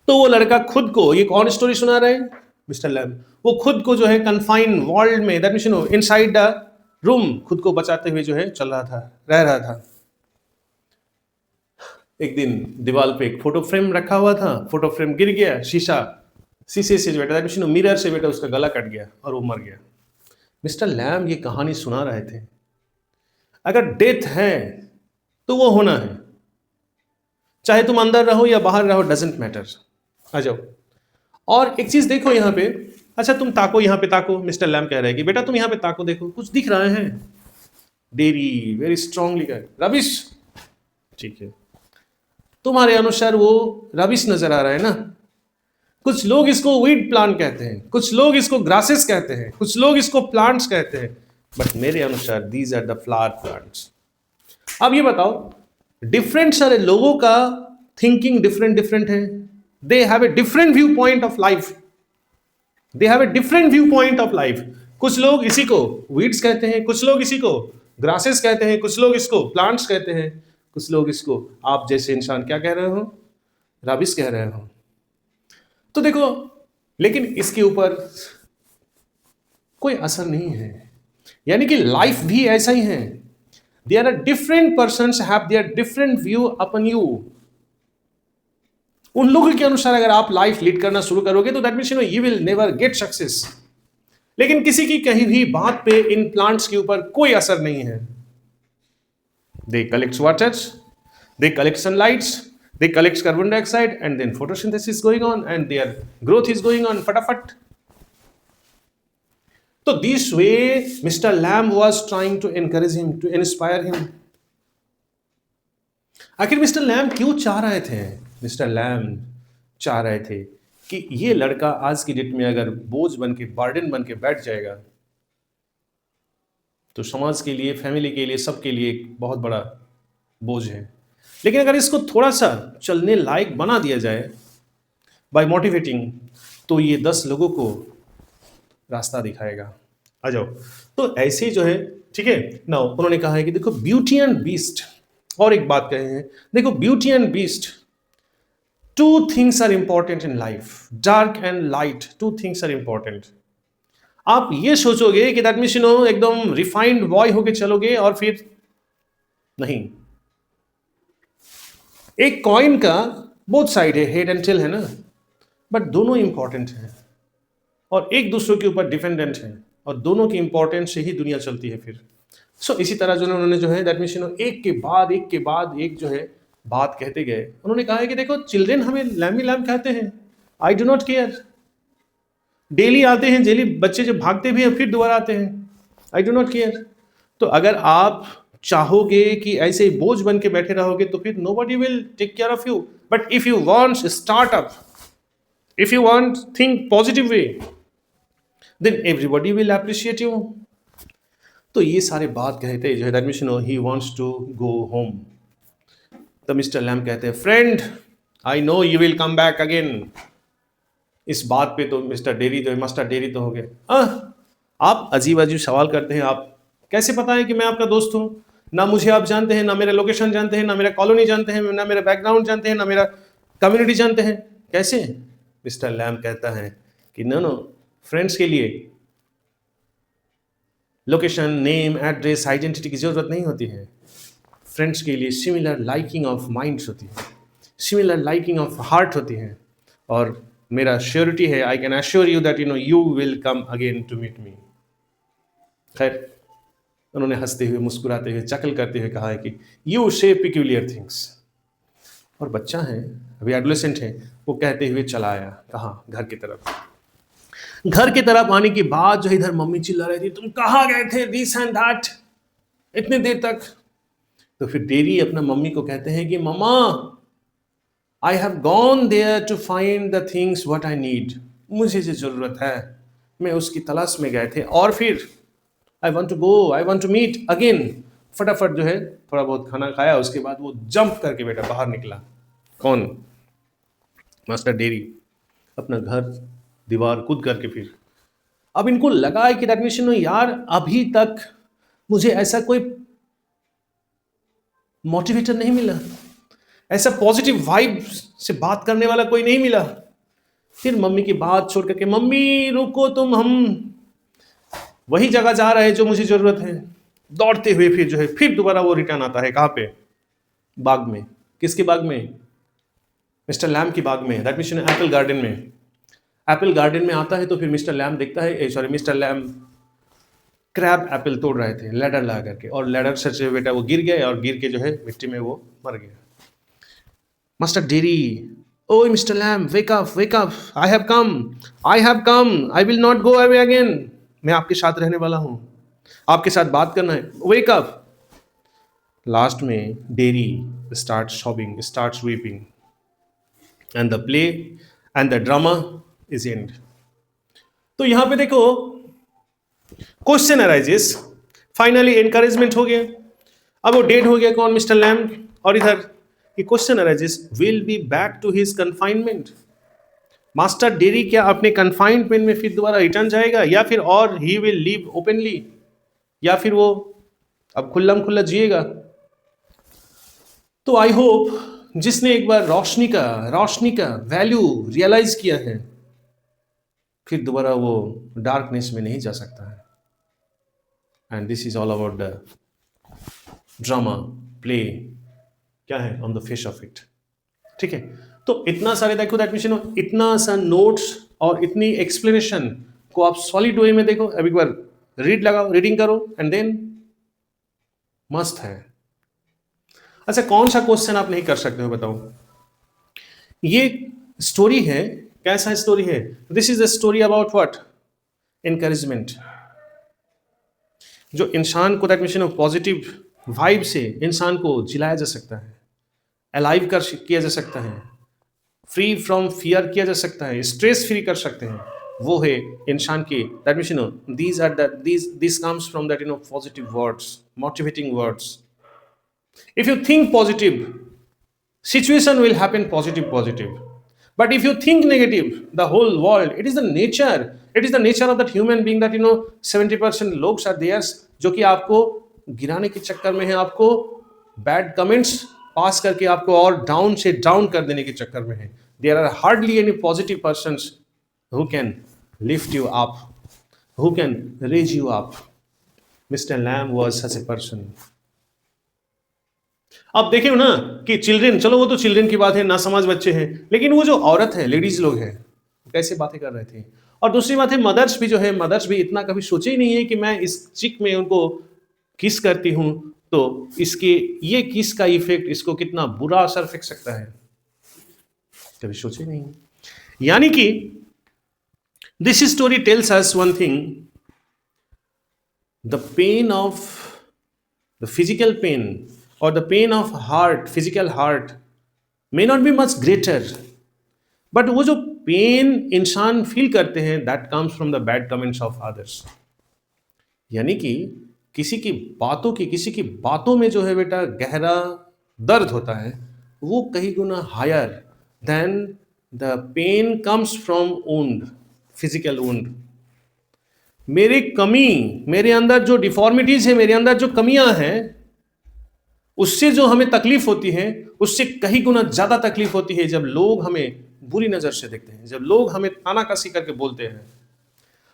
तो वो लड़का खुद को, ये कौन स्टोरी सुना रहे हैं? Mister Lamb. वो खुद को जो है कन्फाइन वर्ल्ड में, that means inside the room, खुद को बचाते हुए जो है चल रहा था, रह रहा था। एक दिन दीवार पे एक फोटो फ्रेम रखा हुआ था, फोटो फ्रेम गिर गया, शीशे से जो बेटा, दैट मीन्स मिरर से बेटा उसका गला कट गया और वो मर गया। मिस्टर लैम ये कहानी सुना रहे थे। अगर डेथ है तो वो होना है, चाहे तुम अंदर रहो या बाहर रहो, डजेंट मैटर। आ जाओ। और एक चीज देखो यहाँ पे, अच्छा तुम ताको, यहाँ पे ताको। मिस्टर लैम कह रहे हैं कि बेटा तुम यहाँ पे ताको, देखो कुछ दिख रहा है। डेरी वेरी स्ट्रांगली कह, रबिश। ठीक है, तुम्हारे अनुसार वो रबिश नजर आ रहा है ना। कुछ लोग इसको वीड प्लांट कहते हैं, कुछ लोग इसको ग्रासेस कहते हैं, कुछ लोग इसको प्लांट्स कहते हैं, बट मेरे अनुसार these are the flower plants. अब ये बताओ, डिफरेंट सारे लोगों का थिंकिंग डिफरेंट डिफरेंट है। They have a different view point of life, they have a different view point of life. कुछ लोग इसी को वीड्स कहते हैं, कुछ लोग इसी को ग्रासेस कहते हैं, कुछ लोग इसको प्लांट्स कहते हैं, कुछ लोग इसको आप जैसे इंसान क्या कह रहे हो, रबिश कह रहे हो। तो देखो, लेकिन इसके ऊपर कोई असर नहीं है। यानी कि लाइफ भी ऐसा ही है। There are different persons have their different view upon you. उन लोगों के अनुसार अगर आप लाइफ लीड करना शुरू करोगे तो that means you will never get success. लेकिन किसी की कहीं भी बात पे इन प्लांट्स के ऊपर कोई असर नहीं है। They collect water, they collect sunlights, they collect carbon dioxide, and then photosynthesis is going on and their growth is going on फटाफट। तो this way Mr. Lamb was trying to encourage him, to inspire him। आखिर मिस्टर लैम क्यों चाह रहे थे? मिस्टर लैम चाह रहे थे कि ये लड़का आज की डेट में अगर बोझ बन के, बर्डन बन के बैठ जाएगा तो समाज के लिए, फैमिली के लिए, सबके लिए एक बहुत बड़ा बोझ है। लेकिन अगर इसको थोड़ा सा चलने लायक बना दिया जाए बाय मोटिवेटिंग, तो ये 10 लोगों को रास्ता दिखाएगा। आ जाओ। तो ऐसे ही जो है, ठीक है ना, उन्होंने कहा है कि देखो ब्यूटी एंड बीस्ट, और एक बात कहे हैं, देखो beauty and beast, two things are important in life, dark and light, two things are important. आप ये सोचोगे कि दैट मीन्स एकदम रिफाइंड बॉय होके चलोगे, और फिर नहीं। एक कॉइन का बोथ साइड है, हेड एंड टेल है ना, बट दोनों इंपॉर्टेंट हैं और एक दूसरे के ऊपर डिपेंडेंट हैं, और दोनों की इंपॉर्टेंस से ही दुनिया चलती है फिर। सो इसी तरह जो उन्होंने जो है दैट मीन्स एक के बाद एक के बाद एक जो है बात कहते गए। उन्होंने कहा है कि देखो चिल्ड्रेन हमें लैमी लैम कहते हैं, I do not care. Daily आते हैं, डेली बच्चे जब भागते भी हैं फिर दोबारा आते हैं, आई डू नॉट केयर। तो अगर आप चाहोगे कि ऐसे बोझ बन के बैठे रहोगे तो फिर nobody will take care of you। But if you want startup, if you want think positive way, then everybody will appreciate you। तो ये सारे बात कहते जो है that means he wants to go home। तो मिस्टर लैम कहते हैं friend, I know you will come back again. इस बात पे तो मिस्टर डेरी जो है, मास्टर डेरी तो हो गए, आप अजीब अजीब सवाल करते हैं। आप कैसे पता है कि मैं आपका दोस्त हूँ? ना मुझे आप जानते हैं, ना मेरा लोकेशन जानते हैं, ना मेरा कॉलोनी जानते हैं, ना मेरा बैकग्राउंड जानते हैं, ना मेरा कम्युनिटी जानते हैं, कैसे? मिस्टर लैम कहता है कि नो नो, फ्रेंड्स के लिए लोकेशन, नेम, एड्रेस, आइडेंटिटी की जरूरत नहीं होती है। फ्रेंड्स के लिए सिमिलर लाइकिंग ऑफ माइंड्स होती है, सिमिलर लाइकिंग ऑफ हार्ट होती है, और मेरा श्योरिटी है, I can assure you that you will come again to meet me. खैर, उन्होंने हंसते हुए, मुस्कुराते हुए, चकल करते हुए कहा है कि यू से पिक्यूलियर थिंग्स। और बच्चा है, अभी एडोलेसेंट है, वो कहते हुए चला आया, कहाँ? घर की तरफ। घर की तरफ आने के बाद जो इधर मम्मी चिल्ला रही थी, तुम कहाँ गए थे, दिस एंड दैट, इतने देर तक। तो फिर डेरी अपना मम्मी को कहते हैं कि mamma, I have gone there to find the things what I need. मुझे जो जरूरत है मैं उसकी तलाश में गए थे, और फिर I want to go, I want to meet again. फटाफट जो है थोड़ा बहुत खाना खाया, उसके बाद वो जंप करके बेटा बाहर निकला। कौन? Master dairy. अपना घर दीवार कूद करके फिर अब इनको लगा है कि टेक्नीशियन यार अभी तक मुझे ऐसा कोई मोटिवेटर नहीं मिला, ऐसा पॉजिटिव वाइब से बात करने वाला कोई नहीं मिला। फिर मम्मी की बात छोड़ करके, मम्मी रुको तुम, हम वही जगह जा रहे हैं जो मुझे जरूरत है। दौड़ते हुए फिर जो है फिर दोबारा वो रिटर्न आता है। कहाँ पे? बाग में। किसके बाग में? मिस्टर लैम की बाग में, दैट मीन्स एप्पल गार्डन में। एप्पल गार्डन में आता है तो फिर मिस्टर लैम देखता है, sorry mister Lamb crab apple तोड़ रहे थे लैडर लगा करके, और लैडर से जो बेटा वो गिर गए, और गिर के जो है मिट्टी में वो मर गया। Master Derry, oh mister Lamb wake up, I have come, I will not go away again. मैं आपके साथ रहने वाला हूं, आपके साथ बात करना है, वेक अप। लास्ट में Derry start sobbing, start weeping, and the play and the drama is end. तो यहां पे देखो क्वेश्चन अराइजेस, फाइनली एनकरेजमेंट हो गया, अब वो डेड हो गया कौन? Mister Lamb. और इधर ये question arises, will be back to his confinement. Master Derry क्या अपने कन्फाइनमेंट में फिर दोबारा रिटर्न जाएगा, या फिर और ही विल लिव ओपनली, या फिर वो अब खुल्लम खुल्ला जिएगा? तो आई होप जिसने एक बार रोशनी का वैल्यू रियलाइज किया है, फिर दोबारा वो डार्कनेस में नहीं जा सकता है। And this is all about the drama play, क्या है on the face of it. ठीक है, तो इतना सारे देखो दैट मीन इतना सा नोट्स और इतनी एक्सप्लेनेशन को आप सॉलिड वे में देखो। अब एक बार रीडिंग करो एंड देन मस्त है। अच्छा, कौन सा क्वेश्चन आप नहीं कर सकते हो बताओ? ये स्टोरी है, कैसा स्टोरी है? This is a story about what? Encouragement. जो इंसान को दैट मीन पॉजिटिव वाइब से इंसान को जिलाया जा सकता है, अलाइव किया जा सकता है, फ्री फ्रॉम फियर किया जा सकता है, स्ट्रेस फ्री कर सकते हैं, वो है इंसान की that mean these are this comes from that positive words, motivating words. If you think positive, situation will happen positive. But if you think negative, the whole world, it is the nature of that human being that 70% लोग are there जो कि आपको गिराने के चक्कर में है, आपको बैड कमेंट्स पास करके आपको और डाउन से डाउन कर देने के चक्कर में है। There are hardly any positive persons who can lift you up, who can raise you up. Mr. Lamb was such a person. अब देखिए ना कि चिल्ड्रेन, चलो वो तो चिल्ड्रेन की बात है, ना समझ बच्चे हैं, लेकिन वो जो औरत है, लेडीज लोग हैं, कैसे बातें कर रहे थे। और दूसरी बात है मदर्स भी जो है, मदर्स भी इतना कभी सोचे ही नहीं है कि मैं इस चिक में उनको किस करती हूं तो इसके ये किस का इफेक्ट इसको कितना बुरा असर फेंक सकता है, कभी सोचे नहीं। यानी कि this story tells us one thing, the pain of the physical pain or the pain of heart, physical heart may not be much greater, but वो जो पेन इंसान फील करते हैं that comes from the bad comments of others। यानी कि किसी की बातों में जो है बेटा गहरा दर्द होता है, वो कहीं गुना higher than the pain comes from wound, physical wound. मेरे अंदर जो डिफॉर्मिटीज है, मेरे अंदर जो कमियां हैं, उससे जो हमें तकलीफ होती है, उससे कहीं गुना ज्यादा तकलीफ होती है जब लोग हमें बुरी नजर से देखते हैं, जब लोग हमें तानाकसी करके बोलते हैं।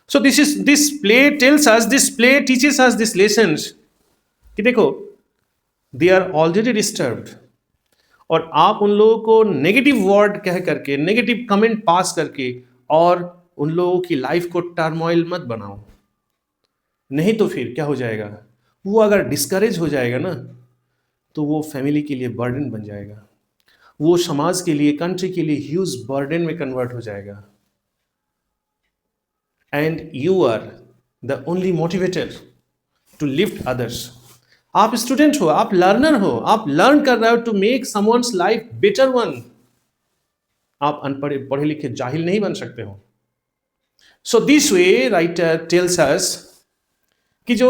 So this play tells us, this play teaches us this lessons कि देखो दे आर ऑलरेडी डिस्टर्ब्ड, और आप उन लोगों को नेगेटिव वर्ड कह करके, नेगेटिव कमेंट पास करके और उन लोगों की लाइफ को टर्मोइल मत बनाओ। नहीं तो फिर क्या हो जाएगा, वो अगर डिस्करेज हो जाएगा ना, तो वो फैमिली के लिए बर्डन बन जाएगा, वो समाज के लिए, कंट्री के लिए ह्यूज बर्डन में कन्वर्ट हो जाएगा। And you are the only motivator to lift others. आप स्टूडेंट हो, आप लर्नर हो, आप लर्न कर रहे हो to make someone's life better one. आप अनपढ़े पढ़े लिखे जाहिल नहीं बन सकते हो। So this way writer tells us कि जो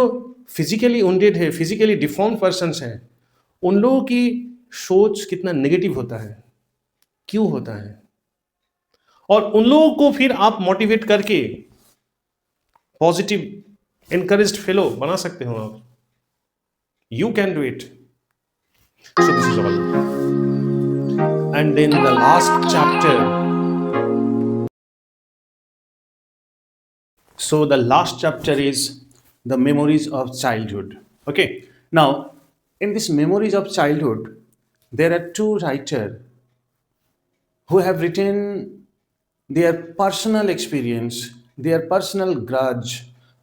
फिजिकली वुंडेड है, फिजिकली डिफॉर्म पर्सन्स हैं, उन लोगों की सोच कितना नेगेटिव होता है, क्यों होता है, और उन लोगों को फिर आप मोटिवेट करके पॉजिटिव एनकरेज्ड फेलो बना सकते हो आप. You can do it. So this is all. And then the last chapter. So the last chapter is the memories of childhood. Okay. Now, in this memories of childhood, there are two writers who have written their personal experience, their personal grudge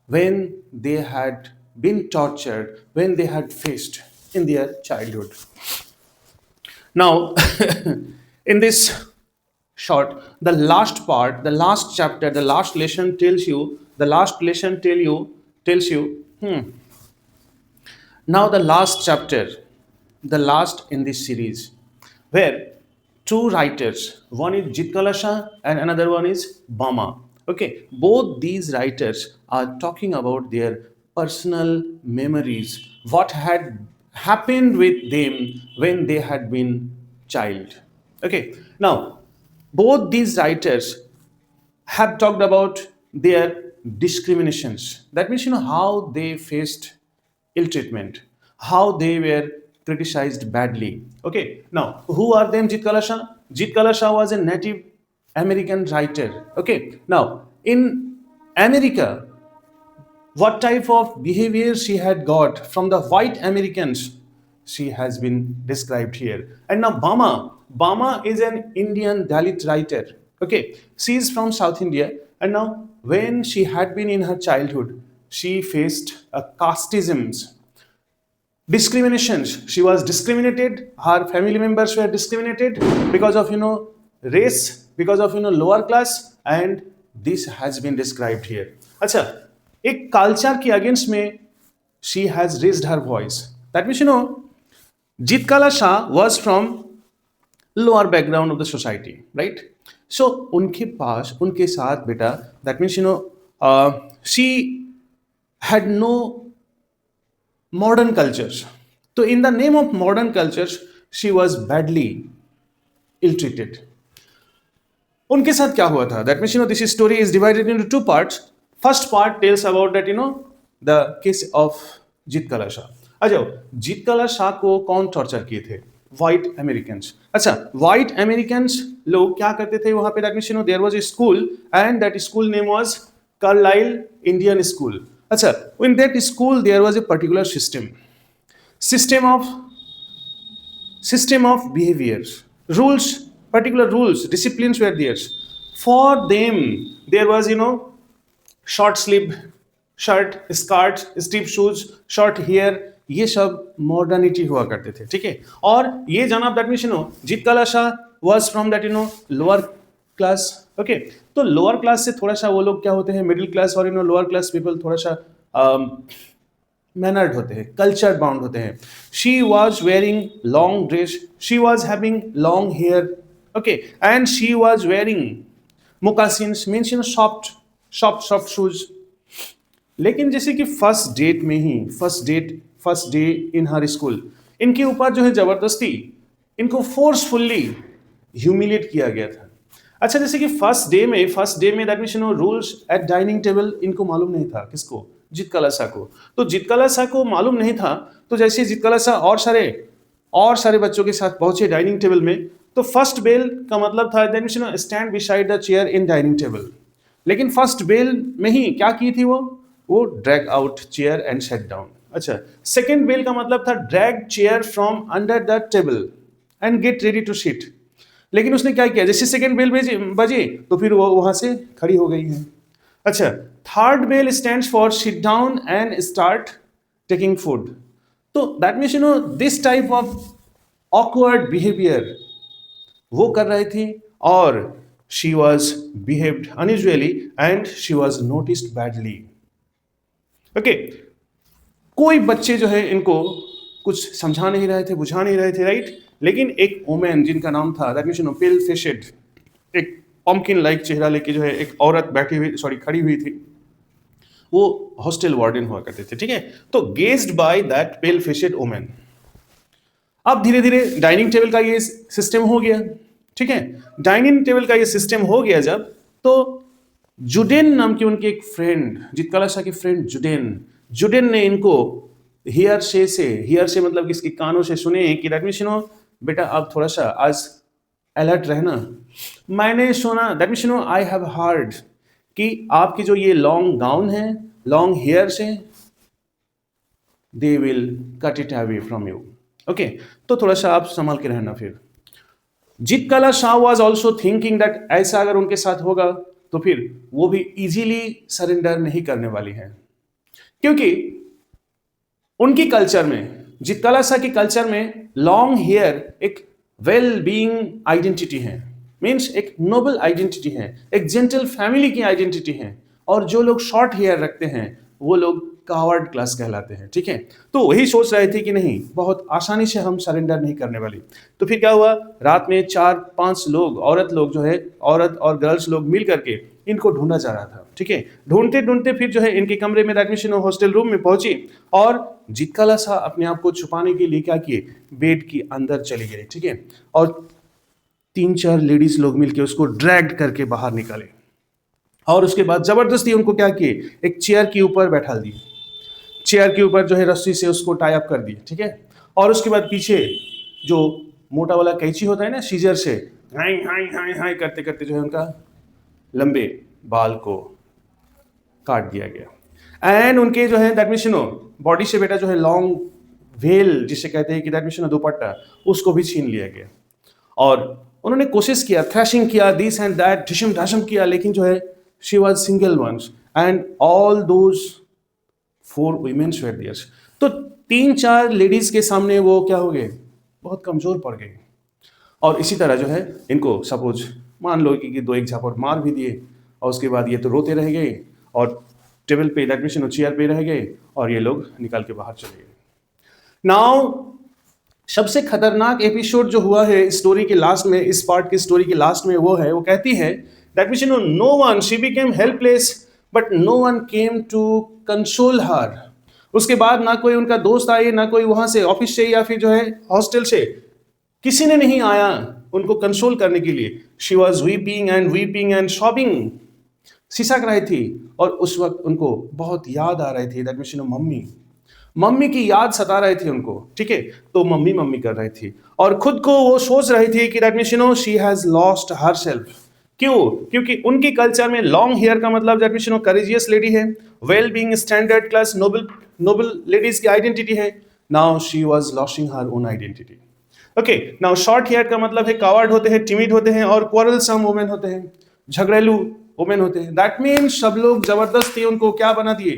when they had been tortured, when they had faced in their childhood. Now, in this short, the last part, the last chapter, the last lesson tells you, tells you, now the last chapter, the last in this series, where two writers, one is Jitkala Shah and another one is Bama. Okay, both these writers are talking about their personal memories, what had happened with them when they had been child. Okay, now both these writers have talked about their discriminations. That means, how they faced ill treatment, how they were criticized badly. Okay, now who are them? Jitkala Shah. Jitkala Shah was a Native American writer. Okay, now in America, what type of behavior she had got from the white Americans, she has been described here. And now Bama is an Indian Dalit writer. Okay, she is from South India, and now when she had been in her childhood, she faced casteisms, discriminations. She was discriminated. Her family members were discriminated because of race, because of lower class, and this has been described here. अच्छा, एक कल्चर के अगेंस्ट में she has raised her voice. That means Jitkala Shah was from lower background of the society, right? So उनके पास उनके साथ बेटा, that means she had no modern cultures. So in the name of modern cultures, she was badly ill-treated. उनके साथ क्या हुआ था? That means this story is divided into two parts. First part tells about that the case of Jitkala Shah. आ जाओ, Jitkala Shah को कौन टॉर्चर किए थे? White Americans. अच्छा, White Americans लोग क्या करते थे वहां पे? That means there was a school and that school name was Carlisle Indian School. अच्छा, in that school there was a particular system of behaviors, rules, particular rules, disciplines were there. For them, there was short sleeve shirt, skirt, steep shoes, short hair, ये सब मॉडर्निटी हुआ करते थे. ठीक है, और ये जनाब that means Jitkala Shah was from that lower class. Okay, तो लोअर क्लास से थोड़ा सा वो लोग क्या होते हैं, मिडिल क्लास और लोअर क्लास पीपल थोड़ा सा मैनर्ड होते हैं, कल्चर बाउंड होते हैं. She was wearing long dress, she was having long hair. Okay, and she was wearing moccasins, means soft shoes. लेकिन जैसे कि first day in her school, इनके ऊपर जो है जबरदस्ती इनको फोर्सफुल्ली ह्यूमिलेट किया गया था. अच्छा, जैसे कि फर्स्ट डे में that means rules at dining table इनको मालूम नहीं था. किसको? Jitkala Shah को. तो Jitkala Shah को मालूम नहीं था, तो जैसे Jitkala Shah और सारे बच्चों के साथ पहुंचे डाइनिंग टेबल में, तो फर्स्ट बेल का मतलब था that means stand beside the chair in dining table. लेकिन फर्स्ट बेल में ही क्या की थी वो drag out chair and set down. अच्छा, सेकेंड बेल का मतलब था drag chair from under the table and get ready to sit. लेकिन उसने क्या किया, जैसे सेकेंड बेल बजे तो फिर वो वहां से खड़ी हो गई है. अच्छा, third bell stands for sit down and start taking food. तो that means this type of awkward behaviour वो कर रही थी, और she was behaved unusually and she was noticed badly. Okay, कोई बच्चे जो है इनको कुछ समझा नहीं रहे थे, बुझा नहीं रहे थे, राइट. लेकिन एक वुमेन जिनका नाम था दैट मींस पेल फेसेड, एक पम्पकिन लाइक चेहरा लेके जो है एक औरत बैठी हुई खड़ी हुई थी, वो हॉस्टल वार्डन हुआ करते थे, ठीक है। तो gazed by that pale faced woman. अब धीरे धीरे डाइनिंग टेबल का ये सिस्टम हो गया, ठीक है। डाइनिंग टेबल का ये सिस्टम हो गया जब, तो जुडेन नाम की उनकी एक फ्रेंड, जीतकाला शाह की फ्रेंड जुडेन ने इनको हियर से मतलब इसके कानों से सुने कि दैट मीन्स यू नो बेटा आप थोड़ा सा आज अलर्ट रहना। मैंने सुना, that means you know I have heard कि आपकी जो ये लॉन्ग गाउन है, लॉन्ग हेयर से they will cut it away from you, okay. तो थोड़ा सा आप संभाल के रहना। फिर Zitkala Sa was also thinking that ऐसा अगर उनके साथ होगा तो फिर वो भी इजीली सरेंडर नहीं करने वाली है, क्योंकि उनकी कल्चर में, जीतकाला शाह की कल्चर में लॉन्ग हेयर एक वेल बीइंग आइडेंटिटी है, मीन्स एक नोबल आइडेंटिटी है, एक जेंटल फैमिली की आइडेंटिटी है। और जो लोग शॉर्ट हेयर रखते हैं वो लोग कावर्ड क्लास कहलाते हैं, ठीक है। तो वही सोच रहे थे कि नहीं, बहुत आसानी से हम सरेंडर नहीं करने वाली। तो फिर क्या हुआ, रात में 4-5 लोग, औरत और गर्ल्स लोग मिल करके इनको ढूंढा जा रहा था, ठीक है। ढूंढते ढूंढते फिर जो है इनके कमरे में एडमिशन हॉस्टल रूम में पहुंची, और जीतकाला शाह अपने आप को छुपाने के लिए क्या किए, बेड के अंदर चले गए, ठीक है। और 3-4 लेडीज लोग मिलकर उसको ड्रैग करके बाहर निकाले, और उसके बाद जबरदस्ती उनको क्या किए, एक चेयर के ऊपर बैठा दिए, चेयर के ऊपर जो है रस्सी से उसको टाई अप कर दिए, ठीक है। और उसके बाद पीछे जो मोटा वाला कैंची होता है ना, सीजर से हाई हाई हाई हाई करते करते जो है उनका लंबे बाल को काट दिया गया। एंड उनके जो है that means you know body से बेटा जो है लॉन्ग वेल जिसे कहते हैं कि दैट मीन्स यू नो दुपट्टा, उसको भी छीन लिया गया। और उन्होंने कोशिश किया, थ्रैशिंग किया, दिस एंड दैट, ढिशम ढाशम किया, लेकिन जो है she was single once and all those 4 women were there। तो 3-4 लेडीज के सामने वो क्या हो गए, बहुत कमजोर पड़ गए। और इसी तरह जो है इनको सपोज मान लो कि 2-1 झापड़ मार भी दिए, और उसके बाद ये तो रोते रह गए और टेबल पे दैट मीन्स चेयर पे रह गए, और ये लोग निकाल के बाहर चले गए। नाउ सबसे खतरनाक एपिसोड जो हुआ है स्टोरी के लास्ट में, इस पार्ट की स्टोरी के लास्ट में, वो है, वो कहती है that means no one, she became helpless but no one came to console her. उसके बाद ना कोई उनका दोस्त आए, ना कोई वहां से ऑफिस से या फिर जो है हॉस्टल से, किसी ने नहीं आया उनको कंसोल करने के लिए। She was weeping and shopping, सिसक रही थी, और उस वक्त उनको बहुत याद आ रही थी, दैट मीन्स मम्मी की याद सता रही थी उनको, ठीक है। तो मम्मी मम्मी कर रही थी, और खुद को वो सोच रही थी कि that means she has lost her self. क्यों? क्योंकि उनकी कल्चर में लॉन्ग हेयर का मतलब दैट मीन्स करेजियस लेडी है, well being standard class noble ladies की आइडेंटिटी है। Now she was losing her own identity, okay. Now short hair का मतलब है कावर्ड होते हैं, टिमिड होते हैं, और क्वारलसम वुमेन होते हैं, झगड़ेलू वुमेन होते हैं। दैट मीन्स सब लोग जबरदस्ती उनको क्या बना दिए,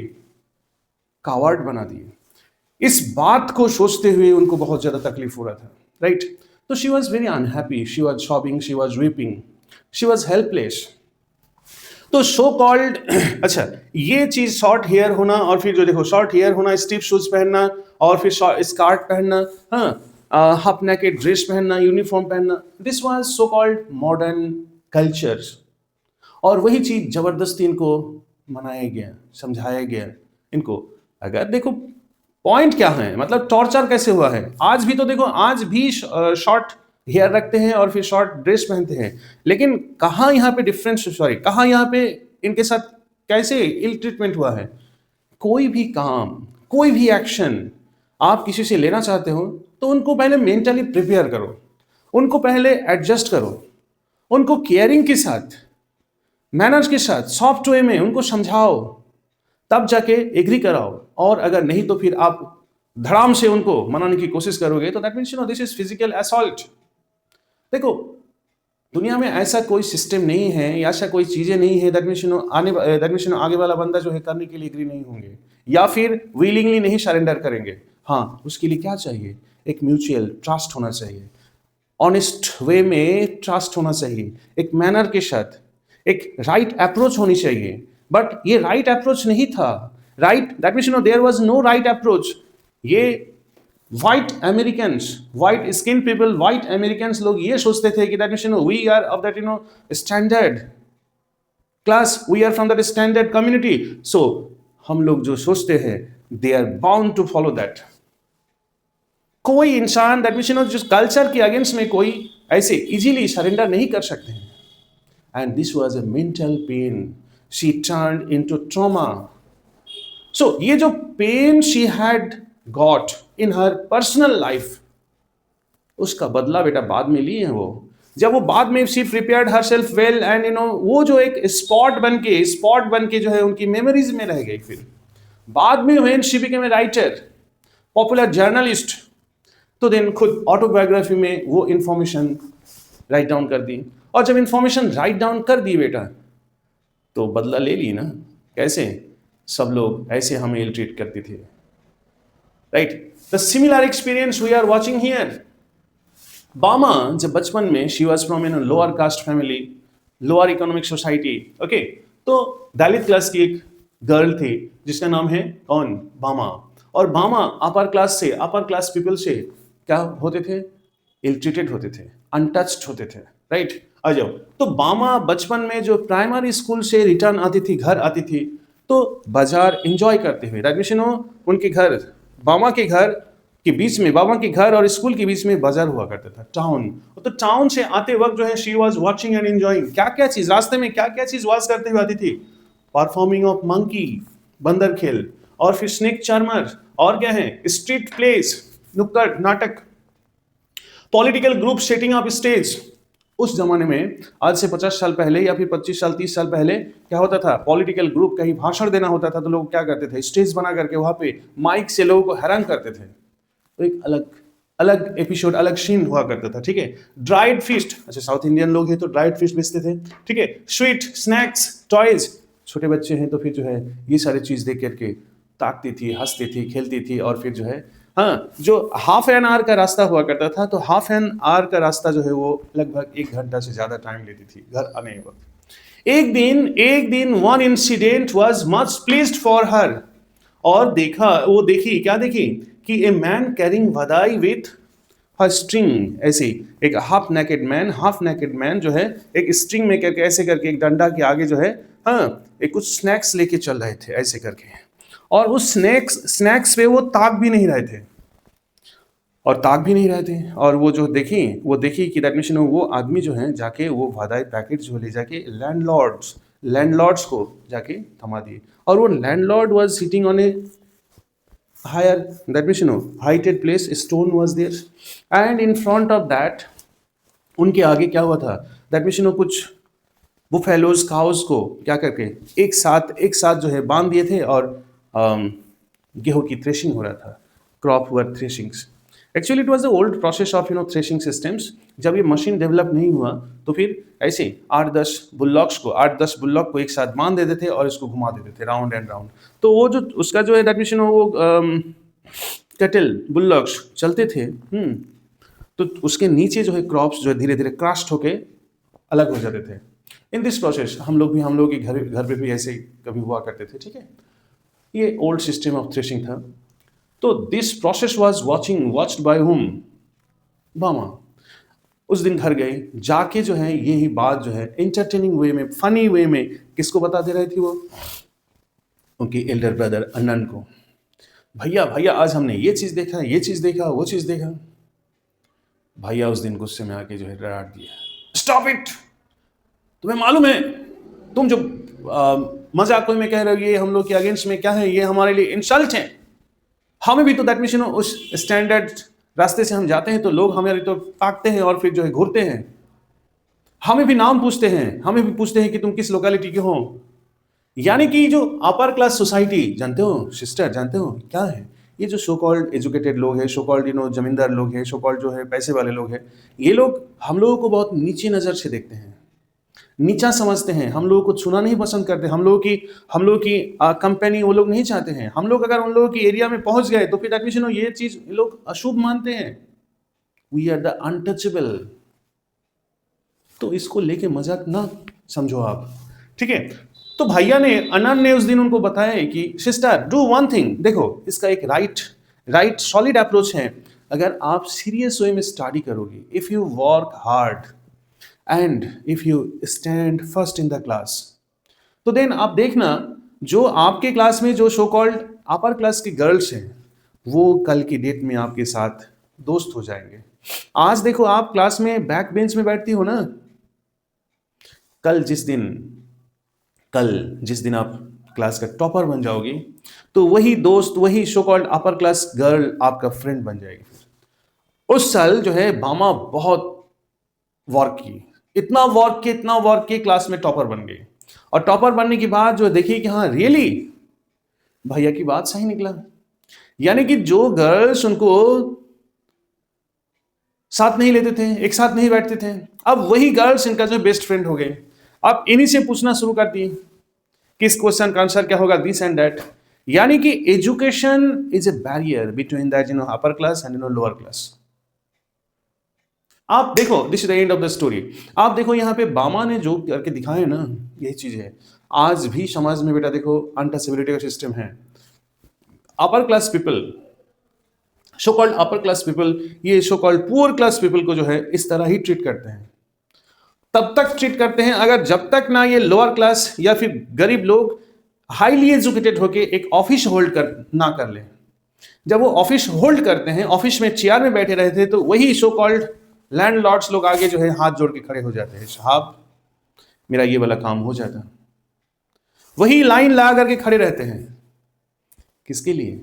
कावर्ड बना दिए। इस बात को सोचते हुए उनको बहुत ज्यादा तकलीफ हो रहा था, राइट। तो she was very unhappy, she was shopping, she was weeping, she was helpless. तो सो कॉल्ड अच्छा, ये चीज शॉर्ट हेयर होना, और फिर जो देखो शॉर्ट हेयर होना, स्टिफ शूज पहनना, और फिर स्कार्ट पहनना, हाँ, हाफ नेकेड ड्रेस पहनना, यूनिफॉर्म पहनना, this was so called modern cultures. और वही चीज जबरदस्ती इनको मनाया गया, समझाया गया इनको। अगर देखो पॉइंट क्या है, मतलब टॉर्चर कैसे हुआ है। आज भी तो देखो, आज भी शॉर्ट हेयर रखते हैं और फिर शॉर्ट ड्रेस पहनते हैं, लेकिन कहाँ यहाँ पे डिफरेंस, कहाँ यहाँ पे इनके साथ कैसे इल ट्रीटमेंट हुआ है। कोई भी काम, कोई भी एक्शन आप किसी से लेना चाहते हो तो उनको पहले मेंटली प्रिपेयर करो, उनको पहले एडजस्ट करो, उनको केयरिंग के साथ, मैनर्स के साथ, सॉफ्ट वे में उनको समझाओ, तब जाके एग्री कराओ। और अगर नहीं तो फिर आप धड़ाम से उनको मनाने की कोशिश करोगे तो that means this is physical assault. देखो दुनिया में ऐसा कोई सिस्टम नहीं है या ऐसा कोई चीजें नहीं है दैट मीन्स आगे वाला बंदा जो है करने के लिए एग्री नहीं होंगे या फिर विलिंगली नहीं सरेंडर करेंगे। हाँ, उसके लिए क्या चाहिए, एक म्यूचुअल ट्रस्ट होना चाहिए, ऑनेस्ट वे में ट्रस्ट होना चाहिए, एक मैनर के साथ एक राइट अप्रोच होनी चाहिए। बट ये राइट अप्रोच नहीं था, right that means there was no right approach. ये white Americans, white skin people, white Americans लोग ये सोचते थे कि that means we are of that standard class, we are from that standard community, so हम लोग जो सोचते हैं they are bound to follow that. कोई इंसान दैट मीन्स जिस कल्चर के अगेंस्ट में कोई ऐसे इजीली सरेंडर नहीं कर सकते हैं। And this was a mental pain, she turned into trauma. So ये जो pain she had got in her personal life, उसका बदला बेटा बाद में ली है वो, जब वो बाद में she prepared her self well and वो जो एक स्पॉट बन के जो है उनकी मेमोरीज में रह गई। फिर बाद में when she became a writer, popular journalist, तो देन खुद ऑटोबायोग्राफी में वो इंफॉर्मेशन राइट डाउन कर दी। और जब इंफॉर्मेशन राइट डाउन कर दी बेटा, तो बदला ले ली ना। कैसे? सब लोग ऐसे हमें इल ट्रीट करते थे, right? The similar experience we are watching here. Bama जब बचपन में, she was from lower caste family, lower economic society, okay, तो दलित क्लास की एक गर्ल थी जिसका नाम है कौन? बामा। और बामा अपर क्लास से, अपर क्लास पीपल से क्या होते थे? इल ट्रीटेड होते थे, अनटच्ड होते थे, राइट? आ जाओ। तो बामा बचपन में जो प्राइमरी स्कूल से रिटर्न आती थी, घर आती थी, तो बाजार एंजॉय करते हुए, दैट मीन्स उनके घर, बामा के घर के बीच में, बाबा के घर और स्कूल के बीच में बाजार हुआ करता था, टाउन। तो टाउन से आते वक्त जो है she was watching and enjoying, क्या क्या चीज रास्ते में, क्या क्या चीज वाच करते हुए आती थी? परफॉर्मिंग ऑफ मंकी, बंदर खेल, और फिर स्नेक चार्मर, और क्या है? स्ट्रीट प्लेस, नुक्कड़ नाटक, political group setting up stage. उस जमाने में, आज से 50 साल पहले या फिर 25 साल 30 साल पहले क्या होता था? पॉलिटिकल ग्रुप कहीं भाषण देना होता था तो लोग क्या करते थे? स्टेज बना करके वहां पे माइक से लोगों को हैरान करते थे। तो एक अलग अलग एपिसोड, अलग सीन हुआ करता था, ठीक है? ड्राइड फीस्ट, अच्छा साउथ इंडियन लोग हैं तो ड्राइड फीस्ट बेचते थे, ठीक है? स्वीट, स्नैक्स, टॉयज, छोटे बच्चे हैं तो फिर जो है ये सारी चीज देख करके ताकती थी, हंसती थी, खेलती थी। और फिर जो है, हाँ, जो हाफ एन आवर का रास्ता हुआ करता था, तो हाफ एन आवर का रास्ता जो है वो लगभग 1 घंटा से ज्यादा टाइम लेती थी घर आने के वक्त। एक दिन one incident was much pleased for her, और वो देखी, क्या देखी? कि ए मैन कैरिंग वदाई विथ हर स्ट्रिंग, ऐसे एक हाफ नेकेड मैन जो है एक स्ट्रिंग में करके, ऐसे करके एक डंडा के आगे जो है, हाँ, एक कुछ स्नैक्स लेके चल रहे थे ऐसे करके। और उस स्नैक्स पे वो ताक भी नहीं रहे थे, और वो देखी कि दैट मीन वो आदमी जो है जाके वो वादाई पैकेट जो ले जाके लैंडलॉर्ड्स को जाके थमा दिए। और वो landlord was sitting on a higher, that mean heighted place, stone was there, and in front of that उनके आगे क्या हुआ था? दैट मीन कुछ बुफेलोज, काउज को क्या करके एक साथ जो है बांध दिए थे, और गेहूं की थ्रेशिंग हो रहा था, crop were threshings. Actually it was the old process of threshing systems. जब ये मशीन डेवलप नहीं हुआ तो फिर ऐसे 8-10 बुल्लॉक को एक साथ बांध देते थे और इसको घुमा देते थे राउंड एंड राउंड। तो वो जो उसका जो है दैट मीन वो कैटल बुल्लॉक्स चलते थे, तो उसके नीचे जो है क्रॉप्स जो है धीरे धीरे क्रस्ट होके अलग हो जाते थे। इन दिस प्रोसेस हम लोग के घर पे भी ऐसे कभी हुआ करते थे, ठीक है? ये ओल्ड सिस्टम ऑफ थ्रेशिंग था। तो this process was watched by whom? बामा। उस दिन घर गए, जाके जो है यही बात जो है एंटरटेनिंग वे में, फनी वे में किसको बता दे रही थी वो? उनके एल्डर ब्रदर अनन को। भैया आज हमने ये चीज देखा, वो चीज देखा। भैया उस दिन गुस्से में आके जो है डांट दिया, स्टॉप इट, तुम्हें मालूम है तुम जो मजाक में कह रहे हो ये हम लोग के अगेंस्ट में क्या है? ये हमारे लिए इंसल्ट है। हमें भी तो दैट मीन उस स्टैंडर्ड रास्ते से हम जाते हैं तो लोग हमें तो ताकते हैं और फिर जो है घूरते हैं, हमें भी नाम पूछते हैं कि तुम किस लोकेलिटी के हो। यानी कि जो अपर क्लास सोसाइटी, जानते हो सिस्टर, जानते हो क्या है? ये जो सो कॉल्ड एजुकेटेड लोग हैं, सो कॉल्ड जमींदार लोग हैं, सो कॉल्ड जो है पैसे वाले लोग हैं, ये लोग हम लोगों को बहुत नीचे नजर से देखते हैं, नीचा समझते हैं, हम लोगों को छूना नहीं पसंद करते, हम लोगों की कंपनी वो लोग नहीं चाहते हैं। हम लोग अगर उन लोगों की एरिया में पहुंच गए तो फिर दैट मीन ये चीज लोग अशुभ मानते हैं। We are the untouchable. तो इसको लेके मजाक ना समझो आप, ठीक है? तो भैया ने, अनन ने उस दिन उनको बताया कि सिस्टर डू वन थिंग, देखो इसका एक राइट राइट सॉलिड अप्रोच है। अगर आप सीरियस वे में स्टडी करोगे, if you work hard and if you stand first in the class, तो देन आप देखना जो आपके क्लास में जो शो कॉल्ड अपर क्लास की गर्ल्स हैं वो कल की डेट में आपके साथ दोस्त हो जाएंगे। आज देखो आप क्लास में बैक बेंच में बैठती हो ना, कल जिस दिन आप क्लास का टॉपर बन जाओगी तो वही दोस्त, वही show called upper class girl आपका फ्रेंड बन जाएगी। उस साल जो है बामा बहुत वर्क की, इतना वर्क की क्लास में टॉपर बन गई। और टॉपर बनने के बाद जो देखिए कि हाँ रियली भैया की बात सही निकला, यानी कि जो गर्ल्स उनको साथ नहीं लेते थे, एक साथ नहीं बैठते थे, अब वही गर्ल्स इनका जो बेस्ट फ्रेंड हो गए। अब इन्हीं से पूछना शुरू कर दिए किस क्वेश्चन का आंसर क्या होगा, दिस एंड दैट। यानी कि education is a barrier between that upper class and lower class. आप देखो, this is the end of the story. आप देखो यहाँ पे बामा ने जो करके दिखाए ना, यही चीज है। आज भी समाज में बेटा देखो अनटचेबिलिटी का सिस्टम है। Upper class people, so called upper class people, ये so called poor class people को जो है इस तरह ही ट्रीट करते हैं। तब तक ट्रीट करते हैं अगर जब तक ना ये लोअर क्लास या फिर गरीब लोग हाईली एजुकेटेड होके एक ऑफिस होल्ड ना कर ले। जब वो ऑफिस होल्ड करते हैं, ऑफिस में चेयर में बैठे रहते हैं, तो वही शो कॉल्ड लैंडलॉर्ड्स लोग आगे जो है हाथ जोड़ के खड़े हो जाते हैं, साहब मेरा ये वाला काम हो जाता। वही लाइन लगा करके खड़े रहते हैं, किसके लिए?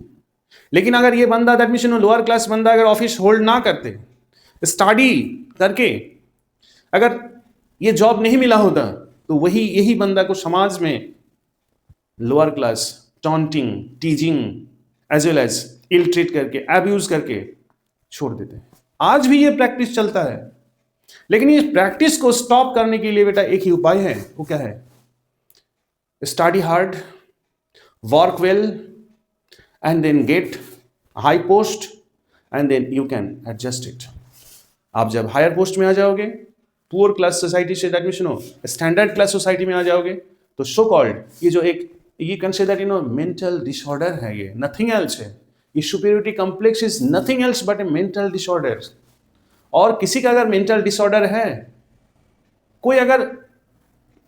लेकिन अगर ये बंदा दैट मींस लोअर क्लास बंदा अगर ऑफिस होल्ड ना करते, स्टडी करके अगर ये जॉब नहीं मिला होता, तो वही यही बंदा को समाज में lower class taunting, teasing as well as ill treat करके, एब्यूज करके छोड़ देते हैं। आज भी ये प्रैक्टिस चलता है। लेकिन इस प्रैक्टिस को स्टॉप करने के लिए बेटा एक ही उपाय है, वो क्या है? Study hard, work well and then get high post and then you can adjust it. आप जब हायर पोस्ट में आ जाओगे, पुअर क्लास सोसाइटी से that means standard class society में आ जाओगे, तो सो कॉल्ड ये जो एक ये कंसिडर मेंटल डिसऑर्डर है, ये नथिंग एल्स है। ये superiority complex is nothing else but A mental disorder. और किसी का अगर मेंटल डिसऑर्डर है, कोई अगर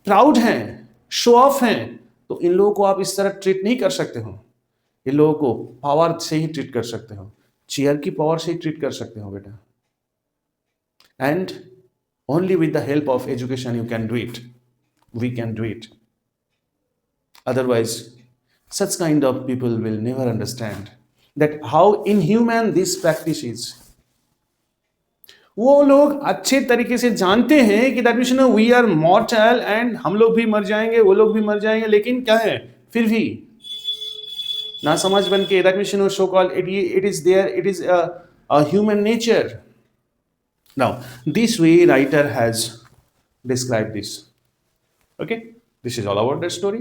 प्राउड है, शो ऑफ है, तो इन लोगों को आप इस तरह ट्रीट नहीं कर सकते हो। इन लोगों को पावर से ही ट्रीट कर सकते हो, चेयर की पावर से ही ट्रीट कर सकते हो बेटा। And only with the help of education you can do it, we can do it. Otherwise such kind of people will never understand that how inhuman this practice is. वो लोग अच्छे तरीके से जानते हैं कि that means we are mortal and हम लोग भी मर जाएंगे, वो लोग भी मर जाएंगे, लेकिन क्या है फिर भी ना समझ बन के that means so called it is there, it is a human nature. Now, this way writer has described this. Okay, this is all about that story.